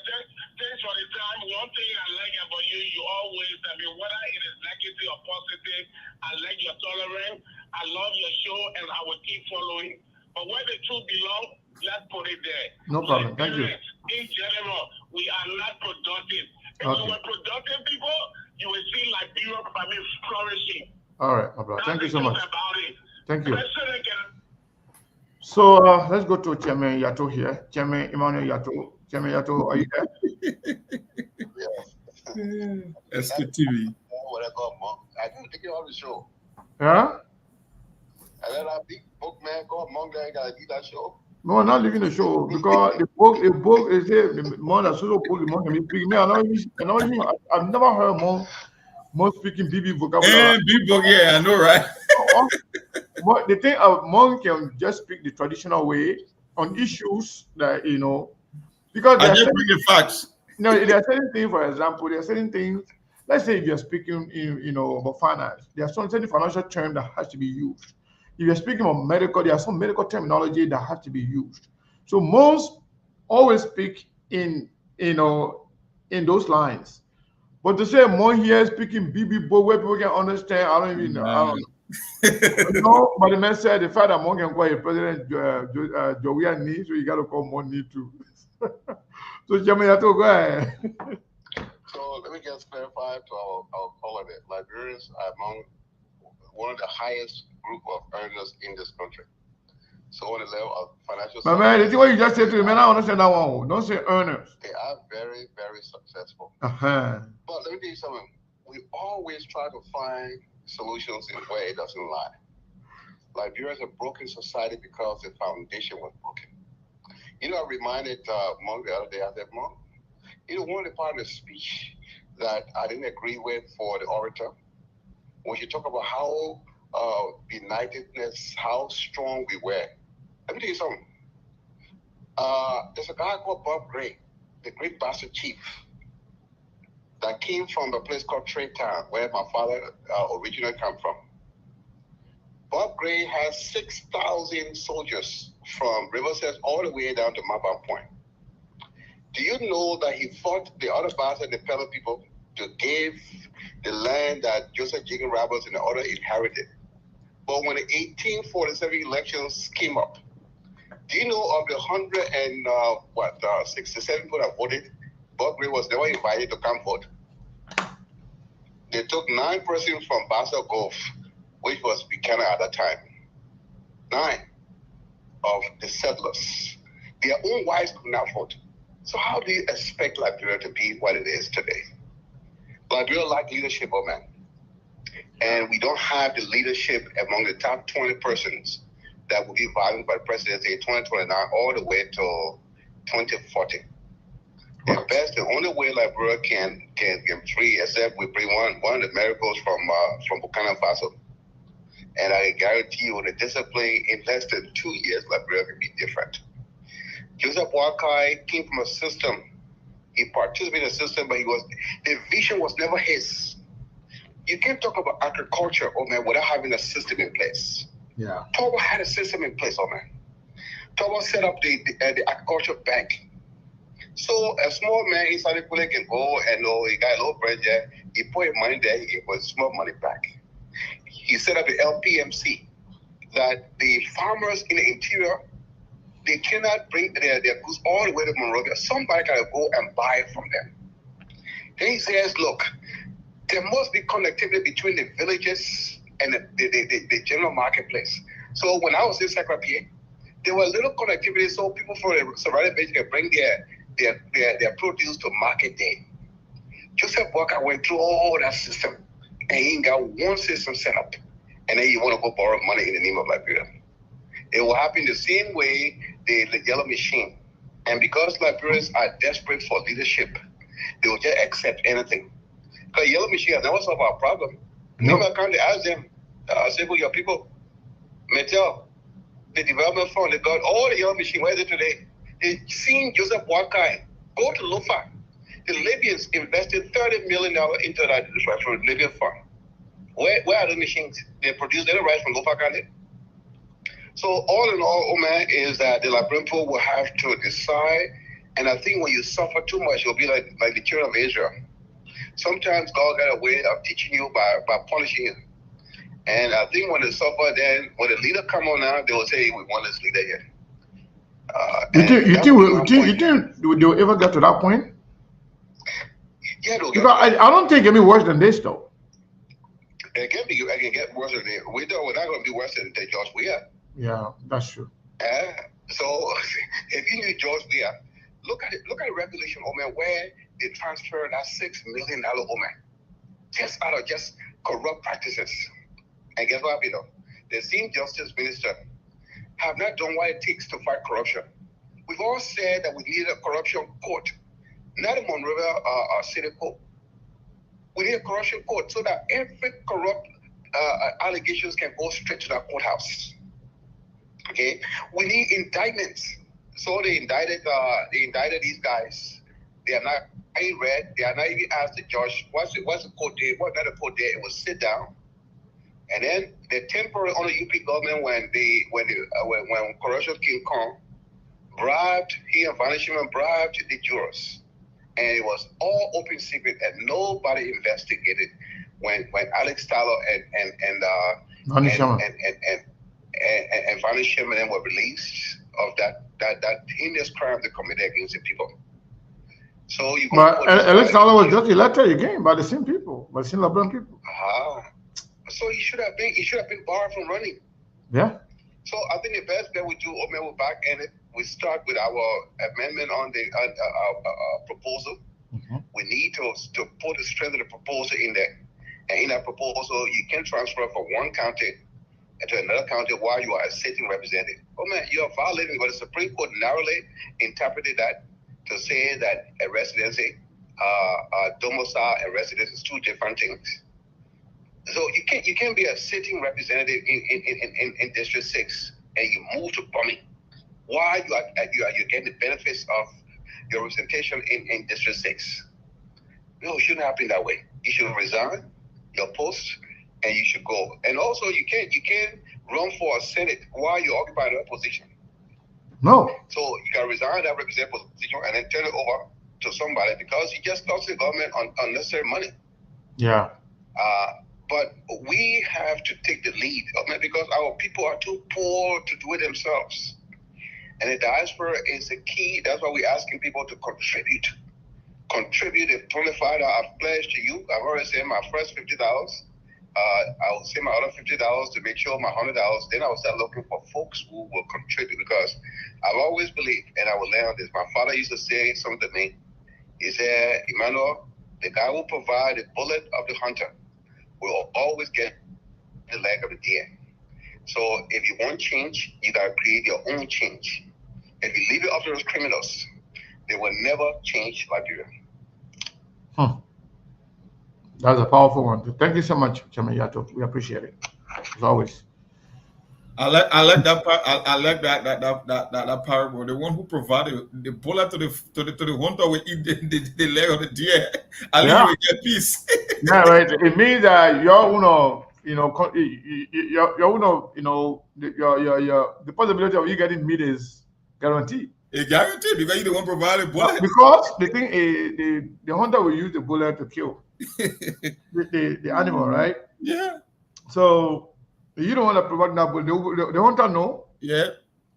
Thanks for the time. One thing I like about you, you always, I mean, whether it is negative or positive, I like your tolerance. I love your show, and I will keep following. But where the truth belongs, let's put it there. No problem. Thank you. In general, we are not productive. If Okay. we were productive people, you will see Liberia, I mean, flourishing. All right, my brother. Thank you so much. About it. Thank you. President can So let's go to Chairman Yato here. Chairman Emmanuel Yato. Chairman Yato, are you there? SKTV. I didn't take you on the show. Yeah? And then that big book man called Mongo ain't gotta leave that show. No, I'm not leaving the show because the book is there. The more that solo book, the more can be speaking. I've never heard more speaking BB vocabulary. And B-book, yeah, I know, right? But the thing, Monk can just speak the traditional way on issues that because I just bring the facts. No, there are certain things. For example, there are certain things. Let's say if you're speaking, about finance, there are certain financial terms that has to be used. If you're speaking of medical, there are some medical terminology that has to be used. So most always speak in those lines. But to say more here speaking BB boy where people can understand, I don't even know. I don't know. But the man said the fact that Monk can call a president Joey need, so you got to call more need too. So Chairman Yato, go ahead. So let me just clarify to our caller that Liberians are among one of the highest group of earners in this country. So on the level of financial. My man, the thing what you just said to me, man, I understand that one. Don't say earners. They are very, very successful. Uh-huh. But let me tell you something. We always try to find solutions in where it doesn't lie. Liberia is a broken society because the foundation was broken. I reminded Monk the other day, I said, Monk, one of the part of the speech that I didn't agree with for the orator, when you talk about how unitedness, how strong we were. Let me tell you something. There's a guy called Bob Gray, the great bastard chief, that came from a place called Trade Town, where my father originally came from. Bob Gray has 6,000 soldiers from Riverside all the way down to Mabam Point. Do you know that he fought the other bastard, the fellow people, to give the land that Joseph Jigan Roberts and the other inherited? But when the 1847 elections came up, do you know of the 167 people that voted, Bob Gray was never invited to come vote. They took 9 persons from Bassa Gulf, which was Buchanan at that time. 9 of the settlers. Their own wives could not vote. So how do you expect Liberia to be what it is today? Liberia lack leadership, man. And we don't have the leadership among the top 20 persons that will be vying by the presidency in 2029 all the way to 2040. At best, the only way Liberia can get free, except we bring one of the miracles from Burkina Faso. And I guarantee you, the discipline in less than 2 years, Liberia can be different. Joseph Wakai came from a system. He participated in a system, but the vision was never his. You can't talk about agriculture, without having a system in place. Yeah. Togo had a system in place, Togo set up the agriculture bank. So a small man inside the village can go and he got a little bread there. He put his money there, he put small money back. He set up the LPMC that the farmers in the interior, they cannot bring their goods all the way to Monrovia. Somebody got to go and buy it from them. Then he says, look, there must be connectivity between the villages and the general marketplace. So when I was in Sacramento, There was little connectivity, so people from the surrounding village can bring their produce to market day. Joseph Walker went through all that system, and he got one system set up, and then you want to go borrow money in the name of Liberia. It will happen the same way the yellow machine. And because Liberians are desperate for leadership, they will just accept anything. Because yellow machine has never solved our problem. Nope. Name account, they ask them, say, well, your people, Metel, the development fund, they got all the yellow machine. Where is it today? They seen Joseph Wakai go to Lofa. The Libyans invested $30 million into that from the Libyan fund. Where are the machines? They produce any rice from Lofa County. So all in all, man, is that the Liberian people will have to decide. And I think when you suffer too much, you'll be like the children of Israel. Sometimes God got a way of teaching you by punishing you. And I think when they suffer, then when the leader come on now, they will say, we want this leader here. You think they'll ever get to that point? Yeah, because I don't think it can be worse than this, though. It can get worse than this. We're not going to be worse than George Weah. Yeah, that's true. So if you need George Weah, look at the regulation, man, where they transfer that $6 million, man, just out of just corrupt practices. And guess what happened, though? The same justice minister have not done what it takes to fight corruption. We've all said that we need a corruption court, not a Monrovia city court. We need a corruption court so that every corrupt allegations can go straight to the courthouse. Okay, we need indictments. So they indicted these guys. They are not read. They are not even asked the judge what's the court date. What not a court date? It was sit down. And then the temporary on the UP government when Corruption King Kong bribed, he and Vanishman bribed the jurors. And it was all open secret and nobody investigated when Alex Tyler and Vanishman were released of that heinous crime they committed against the people. So Alex Tyler was just elected again by the same people, by the same Liberian people. So he should have been barred from running. Yeah. So I think the best bet we do, we're back in it. We start with our amendment on the proposal. Mm-hmm. We need to put the strength of the proposal in there. And in that proposal, you can transfer from one county to another county while you are a sitting representative. You are violating, but the Supreme Court narrowly interpreted that to say that a residency, domicile and residence is two different things. So you can't be a sitting representative in District 6 and you move to Bummy while you're getting the benefits of your representation in District 6. No, it shouldn't happen that way. You should resign your post and you should go. And also you can't run for a Senate while you occupy another position. No. So you can resign that representative position and then turn it over to somebody because you just cost the government unnecessary money. Yeah. But we have to take the lead because our people are too poor to do it themselves. And the diaspora is the key. That's why we're asking people to contribute. Contribute the $25 I've pledged to you. I've already said my first $50. I will send my other $50 to make sure my $100. Then I will start looking for folks who will contribute because I've always believed, and I will learn this. My father used to say something to me. He said, Emmanuel, the guy who provides the bullet of the hunter will always get the leg of the deer. So if you want change, you gotta create your own change. If you leave it up to those criminals, they will never change Liberia. That's a powerful one. Thank you so much, Chairman Yato. We appreciate it, as always. I like that part. I like that parable. The one who provided the bullet to the hunter will eat the leg of the deer. At least you will get peace. Yeah, right. It means that the possibility of you getting meat is guaranteed. It's guaranteed because you the one provided bullet. Because the thing, the hunter will use the bullet to kill the animal, right? Yeah. So you don't want to provide that bullet. The hunter know. Yeah.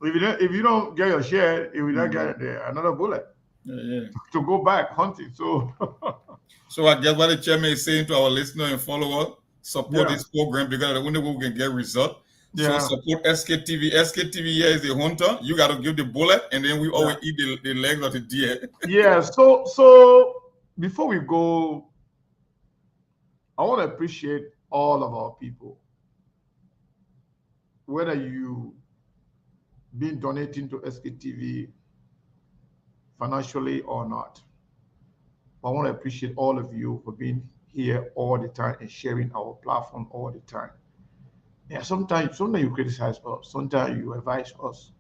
If you don't get your share, you will not get another bullet. Yeah. To go back hunting. So I guess what the chairman is saying to our listeners and followers, support this program because the only way we can get results. So support SKTV. SKTV here is the hunter. You got to give the bullet, and then we always eat the legs of the deer. Yeah. So before we go, I want to appreciate all of our people, whether you been donating to SKTV financially or not. I want to appreciate all of you for being here all the time and sharing our platform all the time. Yeah, sometimes you criticize us, sometimes you advise us,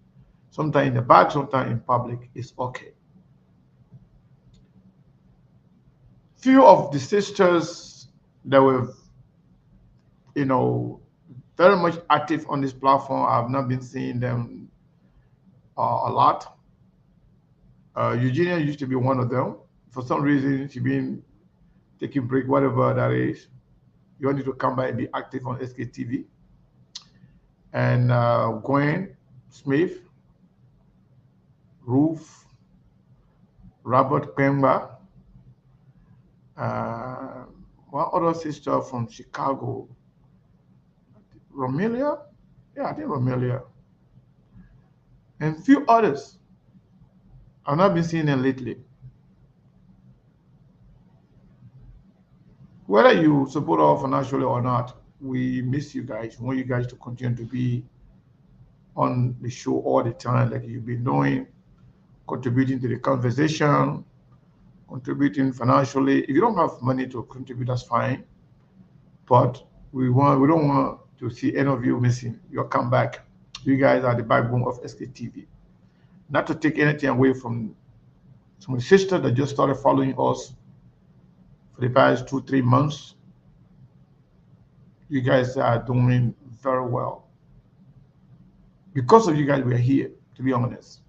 sometimes in the back, sometimes in public. It's okay. Few of the sisters that were, very much active on this platform, I've not been seeing them a lot. Eugenia used to be one of them. For some reason, she been taking break, whatever that is. You want to come back and be active on SKTV. And Gwen Smith, Ruth, Robert Pemba, one other sister from Chicago, Romelia. Yeah, I think Romelia. And a few others. I've not been seeing them lately. Whether you support us financially or not, we miss you guys. We want you guys to continue to be on the show all the time, like you've been doing, contributing to the conversation, contributing financially. If you don't have money to contribute, that's fine. But we don't want to see any of you missing your comeback. You guys are the backbone of SKTV. Not to take anything away from some sisters that just started following us for the past 2-3 months. You guys are doing very well. Because of you guys, we are here, to be honest.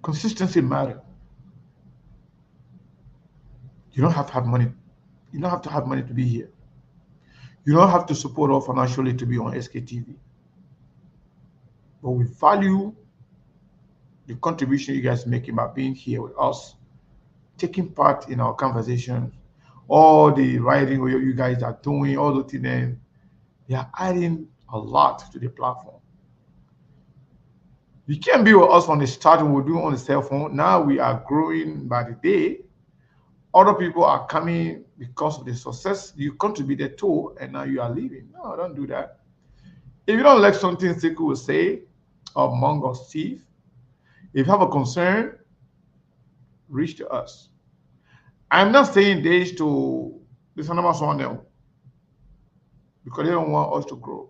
Consistency matters. You don't have to have money. You don't have to have money to be here. You don't have to support us financially to be on SKTV. But we value the contribution you guys making by being here with us, taking part in our conversations, all the writing you guys are doing, all the things, they are adding a lot to the platform. You can't be with us from the start. We were doing on the cell phone. Now we are growing by the day. Other people are coming because of the success you contributed to, and now you are leaving. No, don't do that. If you don't like something Sekou will say, or Monk or Steve, if you have a concern, reach to us. I'm not saying this to this number on them because they don't want us to grow.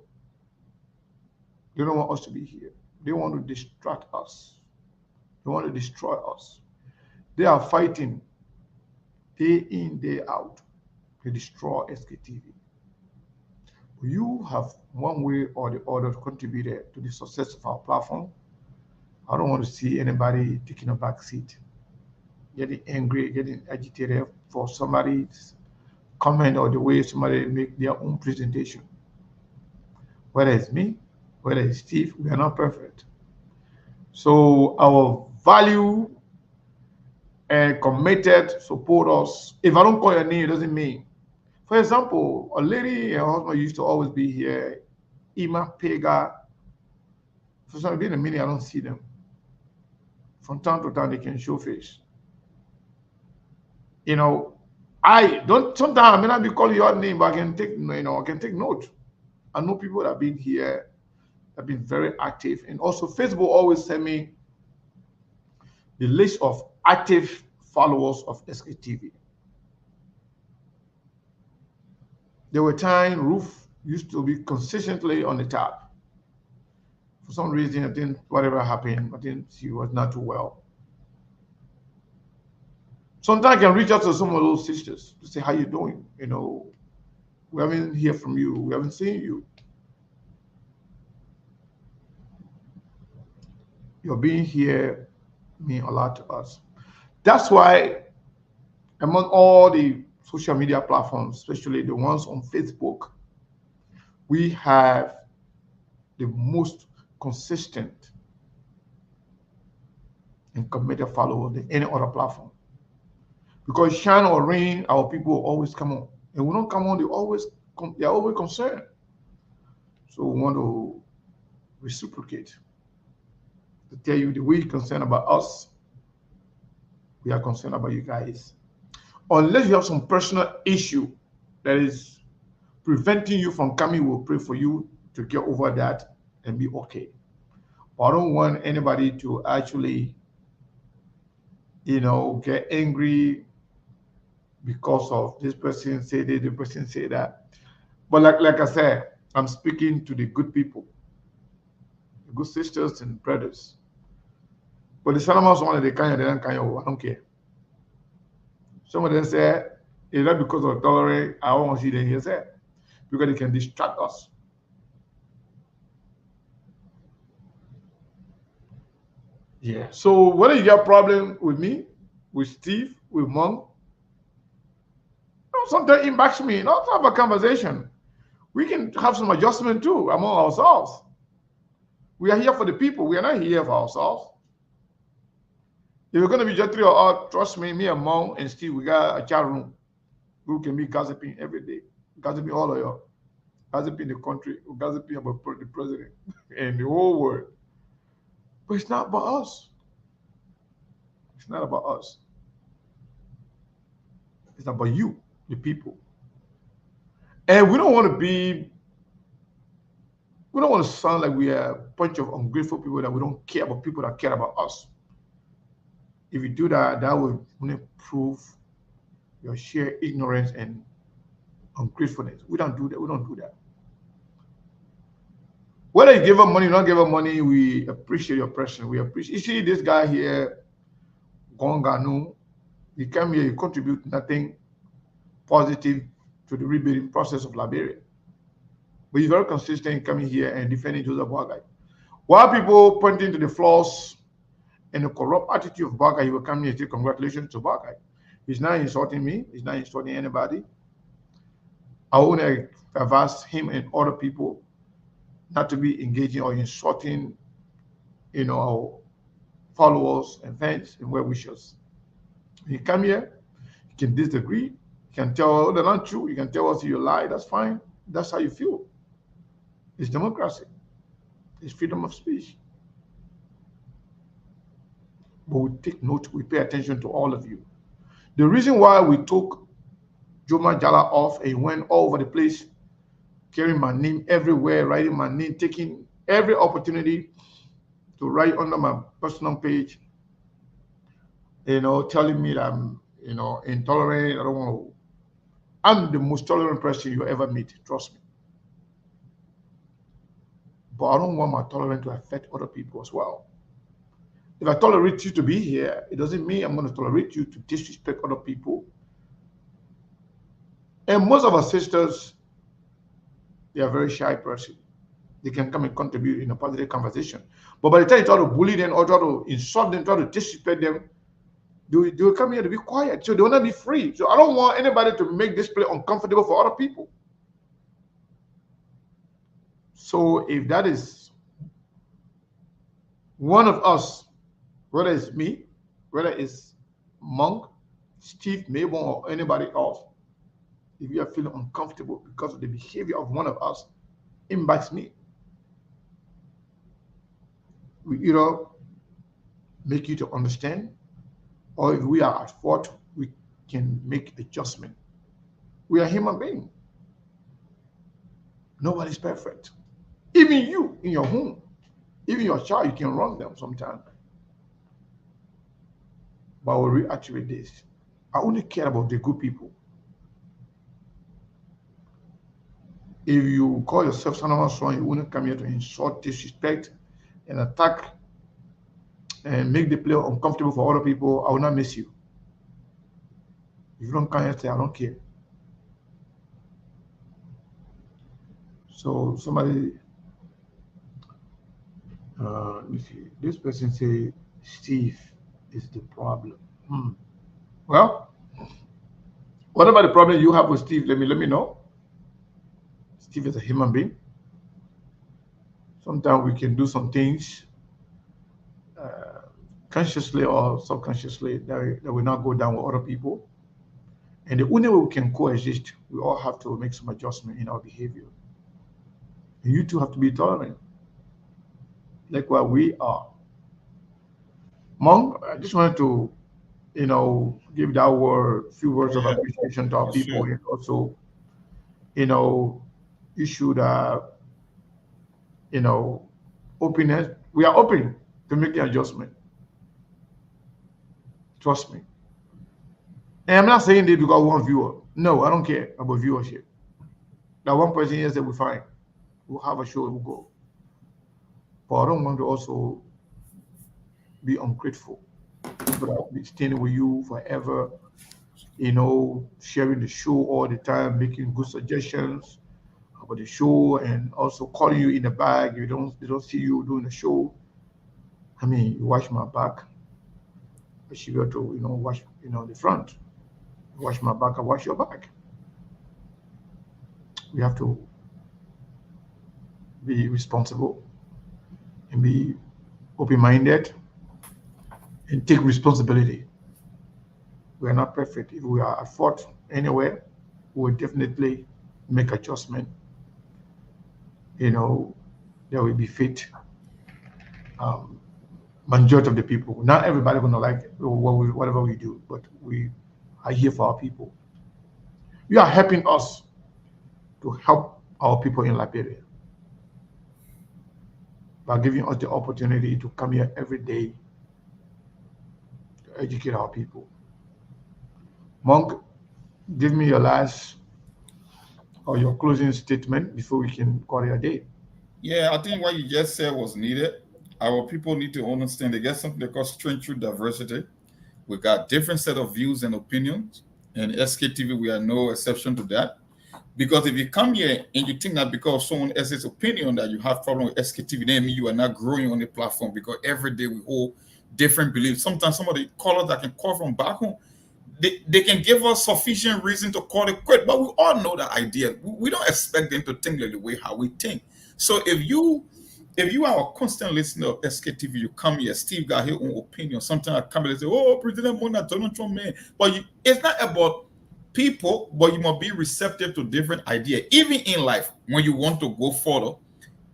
They don't want us to be here. They want to distract us. They want to destroy us. They are fighting day in, day out to destroy SKTV. You have one way or the other contributed to the success of our platform. I don't want to see anybody taking a back seat, getting angry, getting agitated for somebody's comment or the way somebody make their own presentation. Whether it's me, whether it's Steve, we are not perfect. So our value and committed support us. If I don't call your name, it doesn't mean. For example, a lady and her husband used to always be here, Ima Pega. For some reason, in a minute, I don't see them. From time to time, they can show face. Sometimes I may not be calling your name, but I can take note. I know people that have been here, have been very active. And also Facebook always send me the list of active followers of SKTV. There were times Ruth used to be consistently on the top. For some reason, I think whatever happened, I think she was not too well. Sometimes I can reach out to some of those sisters to say, how you doing? We haven't heard from you. We haven't seen you. Your being here means a lot to us. That's why among all the social media platforms, especially the ones on Facebook, we have the most consistent and committed followers than any other platform. Because shine or rain, our people will always come on. And we don't come on, they're always concerned. So we want to reciprocate to tell you the way you're concerned about us, we are concerned about you guys. Unless you have some personal issue that is preventing you from coming, we'll pray for you to get over that and be okay. But I don't want anybody to actually, get angry because of this person say this, the person say that. But like I said, I'm speaking to the good people, the good sisters and brothers. But the Salamas one, they kind of, I don't care. Some of them say, it's not because of tolerance, I won't see them here say, because they can distract us. Yeah. So whether you got a problem with me, with Steve, with Monk, sometimes inbox me, let's have a conversation. We can have some adjustment too among ourselves. We are here for the people. We are not here for ourselves. If we're going to be just three or us, trust me and Monk and Steve, we got a chat room. We can be gossiping every day, gossiping all of you, gossiping the country, gossiping about the president and the whole world. But it's not about us. It's not about us. It's about you, the people. And we don't want to sound like we are a bunch of ungrateful people that we don't care about people that care about us. If you do that, that will only prove your sheer ignorance and ungratefulness. We don't do that. We don't do that. Whether you give them money or not give them money, we appreciate your presence. We appreciate. You see this guy here, Gonganu, he came here, he contribute nothing positive to the rebuilding process of Liberia. But he's very consistent in coming here and defending Joseph Boakai. While people pointing to the flaws and the corrupt attitude of Boakai, he will come here and say congratulations to Boakai. He's not insulting me. He's not insulting anybody. I want to advise him and other people not to be engaging or insulting, our followers and fans and well-wishers. When you come here, you can disagree. You can tell, oh, they're not true. You can tell us you lie. That's fine. That's how you feel. It's democracy. It's freedom of speech. But we take note, we pay attention to all of you. The reason why we took Joma Jala off and he went all over the place, carrying my name everywhere, writing my name, taking every opportunity to write under my personal page, telling me that I'm, intolerant. I don't want to. I'm the most tolerant person you ever meet, trust me. But I don't want my tolerance to affect other people as well. If I tolerate you to be here, it doesn't mean I'm going to tolerate you to disrespect other people. And most of our sisters, they are very shy person. They can come and contribute in a positive conversation. But by the time you try to bully them or try to insult them, try to disrespect them, they will come here to be quiet. So they will not be free. So I don't want anybody to make this place uncomfortable for other people. So if that is one of us, whether it's me, whether it's Monk, Steve, Mabel, or anybody else, if you are feeling uncomfortable because of the behavior of one of us, inbox me. We either make you to understand, or if we are at fault, we can make adjustment. We are human beings. Nobody's perfect. Even you in your home, even your child, you can wrong them sometimes. But we reactivate this. I only care about the good people. If you call yourself Sanama Swan, you wouldn't come here to insult, disrespect, and attack and make the play uncomfortable for other people. I will not miss you. If you don't come here, say I don't care. So somebody, let me see. This person say Steve is the problem. Well, whatever the problem you have with Steve, let me know. Steve is a human being. Sometimes we can do some things consciously or subconsciously that will not go down with other people. And the only way we can coexist, we all have to make some adjustment in our behavior. And you too have to be tolerant, like what we are. Monk, I just wanted to, give that few words of appreciation to our people, and also, you should, openness. We are open to making adjustment. Trust me. And I'm not saying this because we want viewer. No, I don't care about viewership. That one person here said we fine. We'll have a show, we'll go. But I don't want to also be ungrateful. People that will be staying with you forever, sharing the show all the time, making good suggestions about the show, and also calling you in the back. They don't see you doing the show. I mean, you watch my back. I should be able to, watch, the front. You watch my back, I watch your back. We have to be responsible and be open-minded and take responsibility. We are not perfect. If we are at fault anywhere, we will definitely make adjustment. That will be fit. Majority of the people. Not everybody gonna like whatever we do, but we are here for our people. You are helping us to help our people in Liberia by giving us the opportunity to come here every day to educate our people. Monk, give me your last or your closing statement before we can call it a day. Yeah, I think what you just said was needed. Our people need to understand they get something they call strength through diversity. We got different set of views and opinions, and SKTV, we are no exception to that. Because if you come here and you think that because someone else's opinion that you have problem with SKTV, then you are not growing on the platform, because every day we hold different beliefs. Sometimes some of the callers that can call from back home, they can give us sufficient reason to call it quit, but we all know the idea. We don't expect them to think the way how we think. So if you are a constant listener of SKTV, you come here, Steve got his own opinion. Sometimes I come here and say, oh, President Mona, Donald Trump, man. But it's not about people, but you must be receptive to different ideas. Even in life, when you want to go further,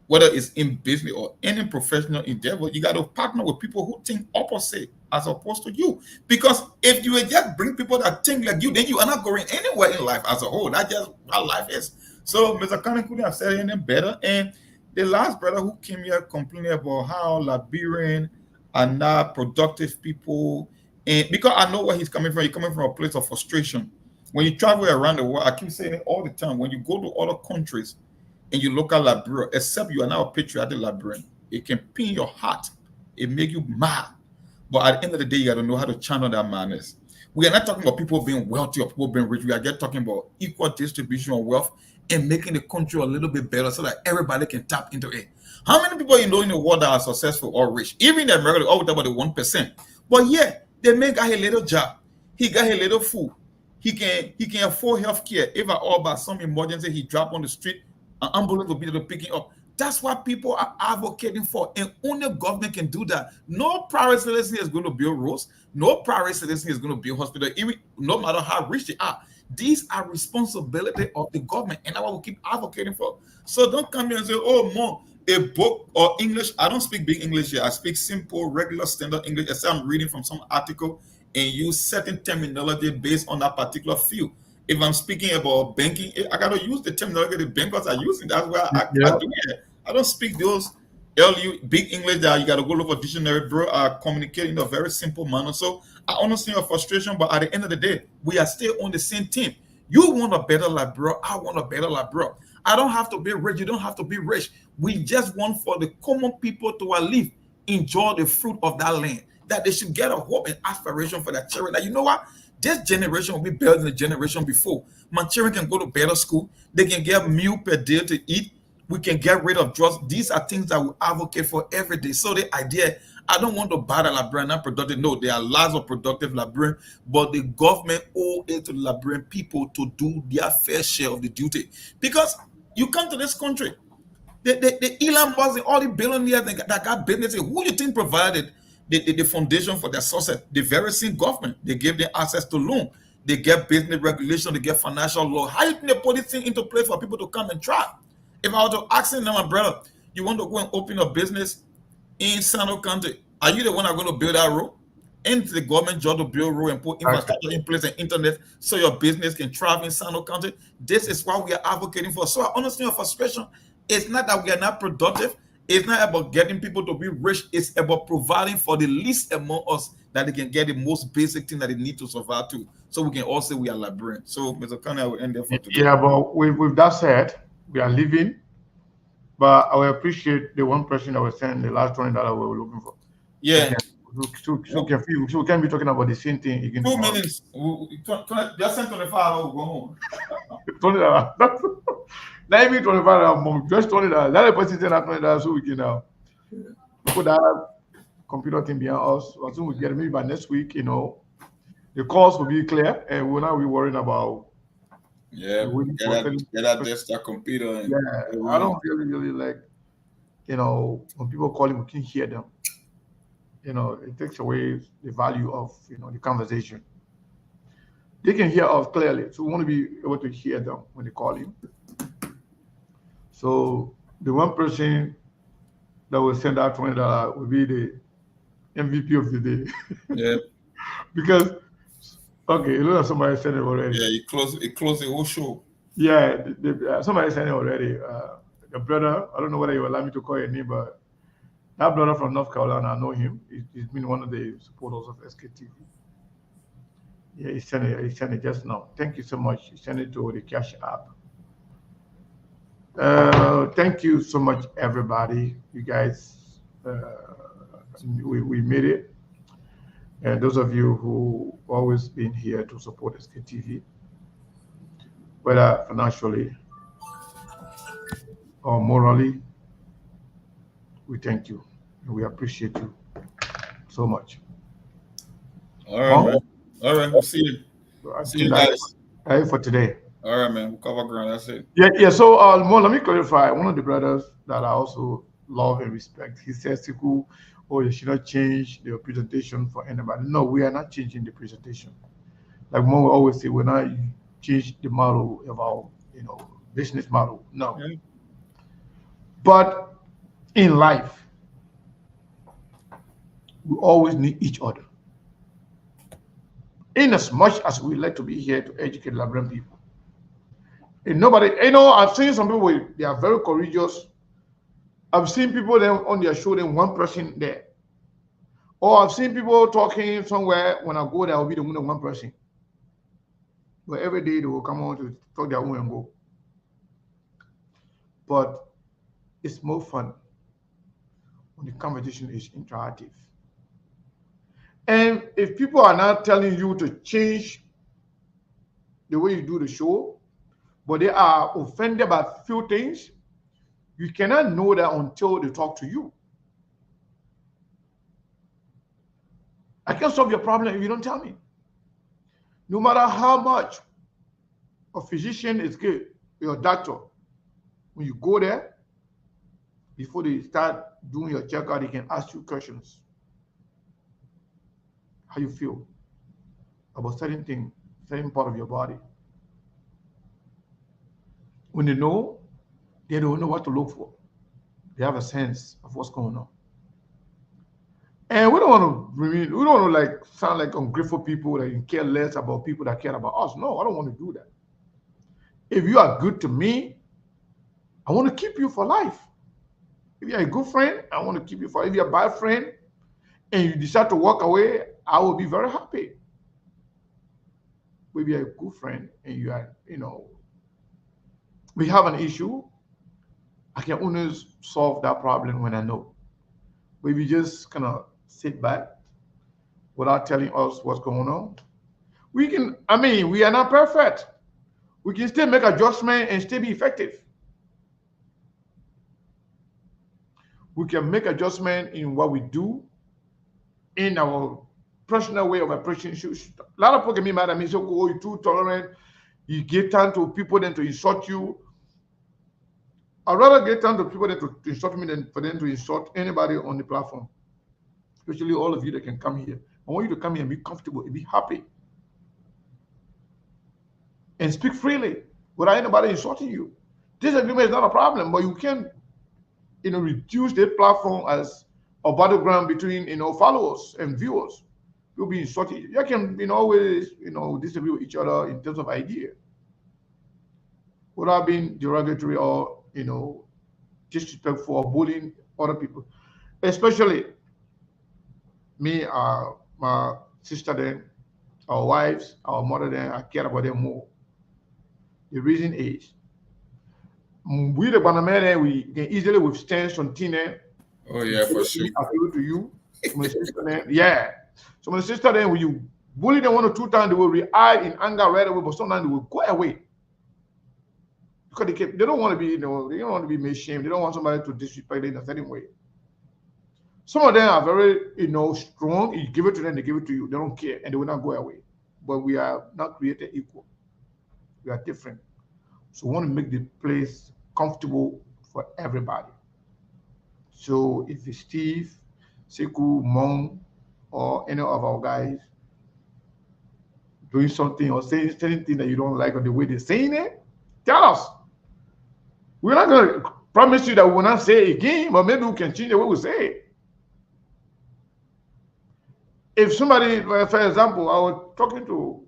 whether it's in business or any professional endeavor, you got to partner with people who think opposite as opposed to you. Because if you just bring people that think like you, then you are not going anywhere in life as a whole. That's just how life is. So Mr. Khan couldn't have said anything better. And the last brother who came here complaining about how Liberian are not productive people, and because I know where he's coming from, he's coming from a place of frustration. When you travel around the world, I keep saying it all the time, when you go to other countries and you look at Liberia, except you are now a patriotic Liberian, it can pin your heart. It make you mad. But at the end of the day, you got to know how to channel that madness. We are not talking about people being wealthy or people being rich. We are just talking about equal distribution of wealth and making the country a little bit better so that everybody can tap into it. How many people you know in the world that are successful or rich? Even in America, they always talk about the 1%. But yeah, the man got a little job. He got a little food. He can afford health care. If at all by some emergency he drop on the street, an ambulance will be there to pick him up. That's what people are advocating for, and only government can do that. No private citizen is going to build roads. No private citizen is going to build hospital, even no matter how rich they are. These are responsibility of the government, and that's what we keep advocating for. So don't come here and say, "Oh, Mom, a book or English." I don't speak big English here. I speak simple, regular, standard English. As I'm reading from some article and use certain terminology based on that particular field. If I'm speaking about banking, I got to use the terminology the bankers are using. That's why I do it. I don't speak those big English that you got to go look for dictionary, bro. I communicate in a very simple manner. So I understand your frustration, but at the end of the day, we are still on the same team. You want a better life, bro. I want a better life, bro. I don't have to be rich. You don't have to be rich. We just want for the common people to at least enjoy the fruit of that land, that they should get a hope and aspiration for their children. That you know what? This generation will be better than the generation before. My children can go to better school. They can get a meal per day to eat. We can get rid of drugs. These are things that we advocate for every day. So the idea, I don't want to buy the Liberian, not productive. No, there are lots of productive Liberian, but the government owe it to the Liberian people to do their fair share of the duty. Because you come to this country, the Elon Musk and all the billionaires that got businesses, who do you think provided the foundation for their success? The very same government. They gave them access to loan. They get business regulation. They get financial law. How do you think they put this thing into place for people to come and try? If I were to ask him now, my brother, you want to go and open a business in Sano County, are you the one that's going to build that road? Ain't the government job to build road and put infrastructure in place and internet so your business can thrive in Sano County? This is what we are advocating for. So I understand your frustration. It's not that we are not productive. It's not about getting people to be rich. It's about providing for the least among us that they can get the most basic thing that they need to survive too. So we can all say we are Liberian. So Mr. Kanye, I will end there for today. Yeah, but with that said, we are leaving. But I will appreciate the one person that was saying the last $20 we were looking for. Yeah. So we can be talking about the same thing again. 2 minutes. Just send 25, we'll go home. $20. Not even $25, just $20. That person said that $20 so we can put that computer thing behind us. As soon as we get it, maybe by next week, the cost will be clear and we'll not be worrying about. Yeah, get that desktop computer. And I don't really like, when people call him, we can hear them. It takes away the value of, the conversation. They can hear us clearly, so we want to be able to hear them when they call you. So the one person that will send out $20 will be the MVP of the day. Yeah. Because, okay, it looks like somebody sent it already. Yeah, it closed the whole show. Yeah, somebody sent it already. The brother, I don't know whether you allow me to call your name, but that brother from North Carolina, I know him. He's been one of the supporters of SKTV. Yeah, he sent it just now. Thank you so much. He sent it to the Cash App. Thank you so much, everybody. You guys, we made it. And those of you who always been here to support SKTV, whether financially or morally, we thank you and we appreciate you so much. All right, man. All right, we'll see you. See you guys. For today. All right, man. We'll cover ground. That's it. Yeah. So, let me clarify. One of the brothers that I also love and respect, he says, "Siku, you should not change the presentation for anybody." No, we are not changing the presentation. Like Mo will always say, we're not change the model of our, business model. No. Okay. But in life, we always need each other. In as much as we like to be here to educate Liberian people. And nobody, I've seen some people, they are very courageous. I've seen people then on their show, then one person there. Or I've seen people talking somewhere, when I go there, I'll be the one person. But every day they will come on to talk their own and go. But it's more fun when the conversation is interactive. And if people are not telling you to change the way you do the show, but they are offended by a few things, you cannot know that until they talk to you. I can't solve your problem if you don't tell me. No matter how much a physician is good, your doctor, when you go there, before they start doing your checkout, they can ask you questions. How you feel about certain thing, certain part of your body. When they know, they don't know what to look for. They have a sense of what's going on. And we don't want to sound like ungrateful people that care less about people that care about us. No, I don't want to do that. If you are good to me, I want to keep you for life. If you're a good friend, I want to keep you for life. If you're a bad friend and you decide to walk away, I will be very happy. If you're a good friend and you are, we have an issue, I can only solve that problem when I know. But if you just kind of sit back without telling us what's going on, we are not perfect. We can still make adjustments and still be effective. We can make adjustments in what we do, in our personal way of approaching issues. A lot of people can be mad at me, so you're too tolerant, you give time to people than to insult you. I'd rather get time to people than to insult me than for them to insult anybody on the platform. Especially all of you that can come here. I want you to come here and be comfortable and be happy. And speak freely without anybody insulting you. Disagreement is not a problem, but you can't, reduce the platform as a battleground between, followers and viewers. You'll be insulted. You can, always, disagree with each other in terms of idea, without being derogatory or, disrespectful or bullying other people. Especially me, my sister then, our wives, our mother then, I care about them more. The reason is, we the Banamere, we can easily withstand something. Oh yeah, for sure. To you, my sister then, yeah. So my sister then, when you bully them 1 or 2 times, they will react in anger right away, but sometimes they will go away. Because they don't want to be, they don't want to be made shame. They don't want somebody to disrespect them in a certain way. Some of them are very, strong. You give it to them, they give it to you. They don't care, and they will not go away. But we are not created equal. We are different. So we want to make the place comfortable for everybody. So if it's Steve, Sekou, Mong, or any of our guys doing something or saying anything that you don't like or the way they're saying it, tell us. We're not going to promise you that we will not say it again, but maybe we can change the way we say it. If somebody, for example, I was talking to,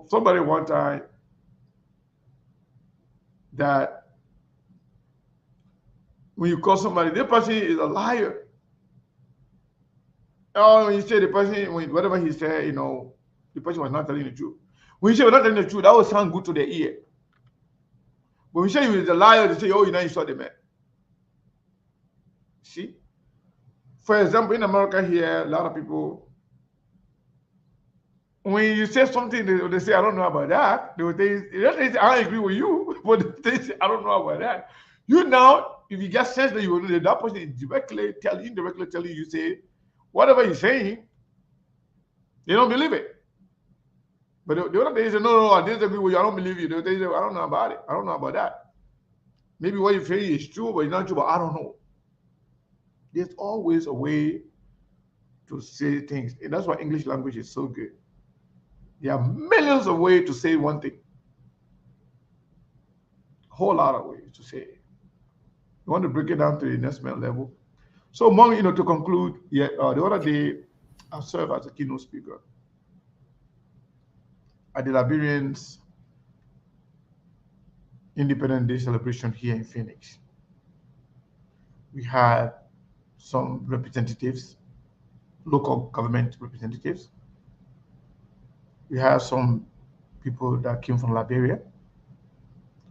somebody one time that when you call somebody, the person is a liar. Oh, when you say the person, whatever he said, the person was not telling the truth. When you say we're not telling the truth, that would sound good to their ear. But when you say he was a liar, they say, oh, you saw the man. See? For example, in America here, a lot of people, when you say something, they say, I don't know about that. They say, I agree with you, but they say, I don't know about that. You now, if you get sense that you will know that person is indirectly telling you, say, whatever you're saying, they don't believe it. But the other day, they say, no, I disagree with you, I don't believe you. They say, I don't know about it. I don't know about that. Maybe what you're saying is true, but it's not true, but I don't know. There's always a way to say things. And that's why English language is so good. There are millions of ways to say one thing. A whole lot of ways to say it. You want to break it down to the next level. So, Mong, to conclude, the other day, I served as a keynote speaker at the Liberians Independence Day celebration here in Phoenix. We had some representatives, local government representatives. We had some people that came from Liberia.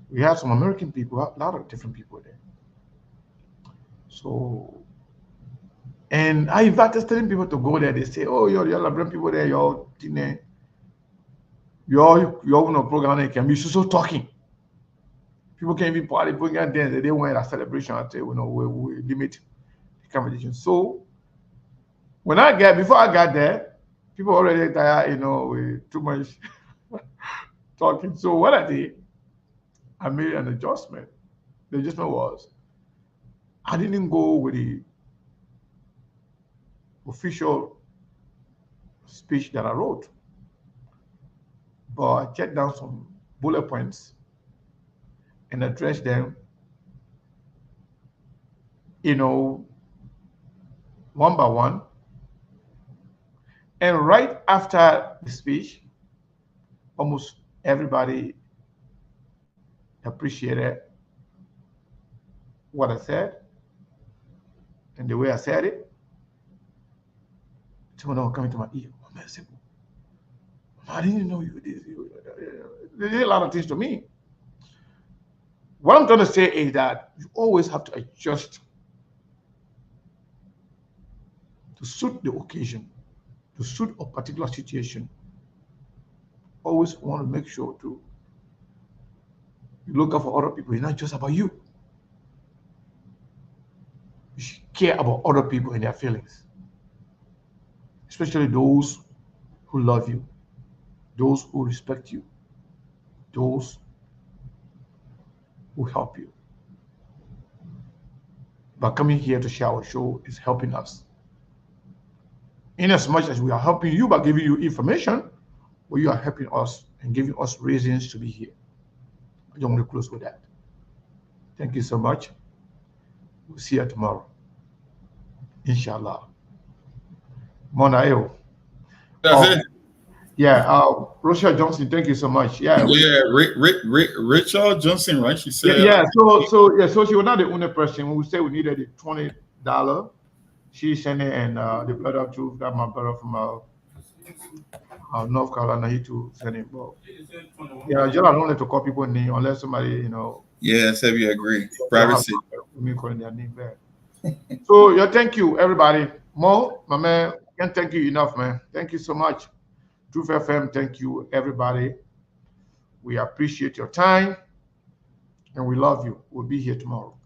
We had some American people, a lot of different people there. So, and I invited certain people to go there. They say, oh, you're Liberian people there, you're on a program that can be so talking. People can't even party, people can't dance. They want a celebration. I say, we limit the competition. So before I got there, people already tired, with too much talking. So what I did, I made an adjustment. The adjustment was, I didn't go with the official speech that I wrote, but I checked down some bullet points and addressed them, one by one. And right after the speech, almost everybody appreciated what I said and the way I said it. Someone coming to my ear, oh, man, I didn't know you did. They did a lot of things to me. What I'm trying to say is that you always have to adjust to suit the occasion, to suit a particular situation. Always want to make sure to look out for other people. It's not just about you. You should care about other people and their feelings, especially those who love you, those who respect you, those who help you. But coming here to share our show is helping us. In as much as we are helping you by giving you information, but you are helping us and giving us reasons to be here. I just want to close with that. Thank you so much. We'll see you tomorrow. Inshallah. Mona. That's it. Yeah, Rochelle Johnson, thank you so much. Yeah, Rachel Johnson, right? She said. So she was not the only person. When we said we needed the $20, she sent it, and the brother too, that my brother from North Carolina, he too sent it. But yeah, just don't let to call people name unless somebody, Yeah, I said we agree. Privacy. Me calling their name back. So yeah, thank you everybody. Mo, my man, can't thank you enough, man. Thank you so much. Truth FM, thank you everybody. We appreciate your time and we love you. We'll be here tomorrow.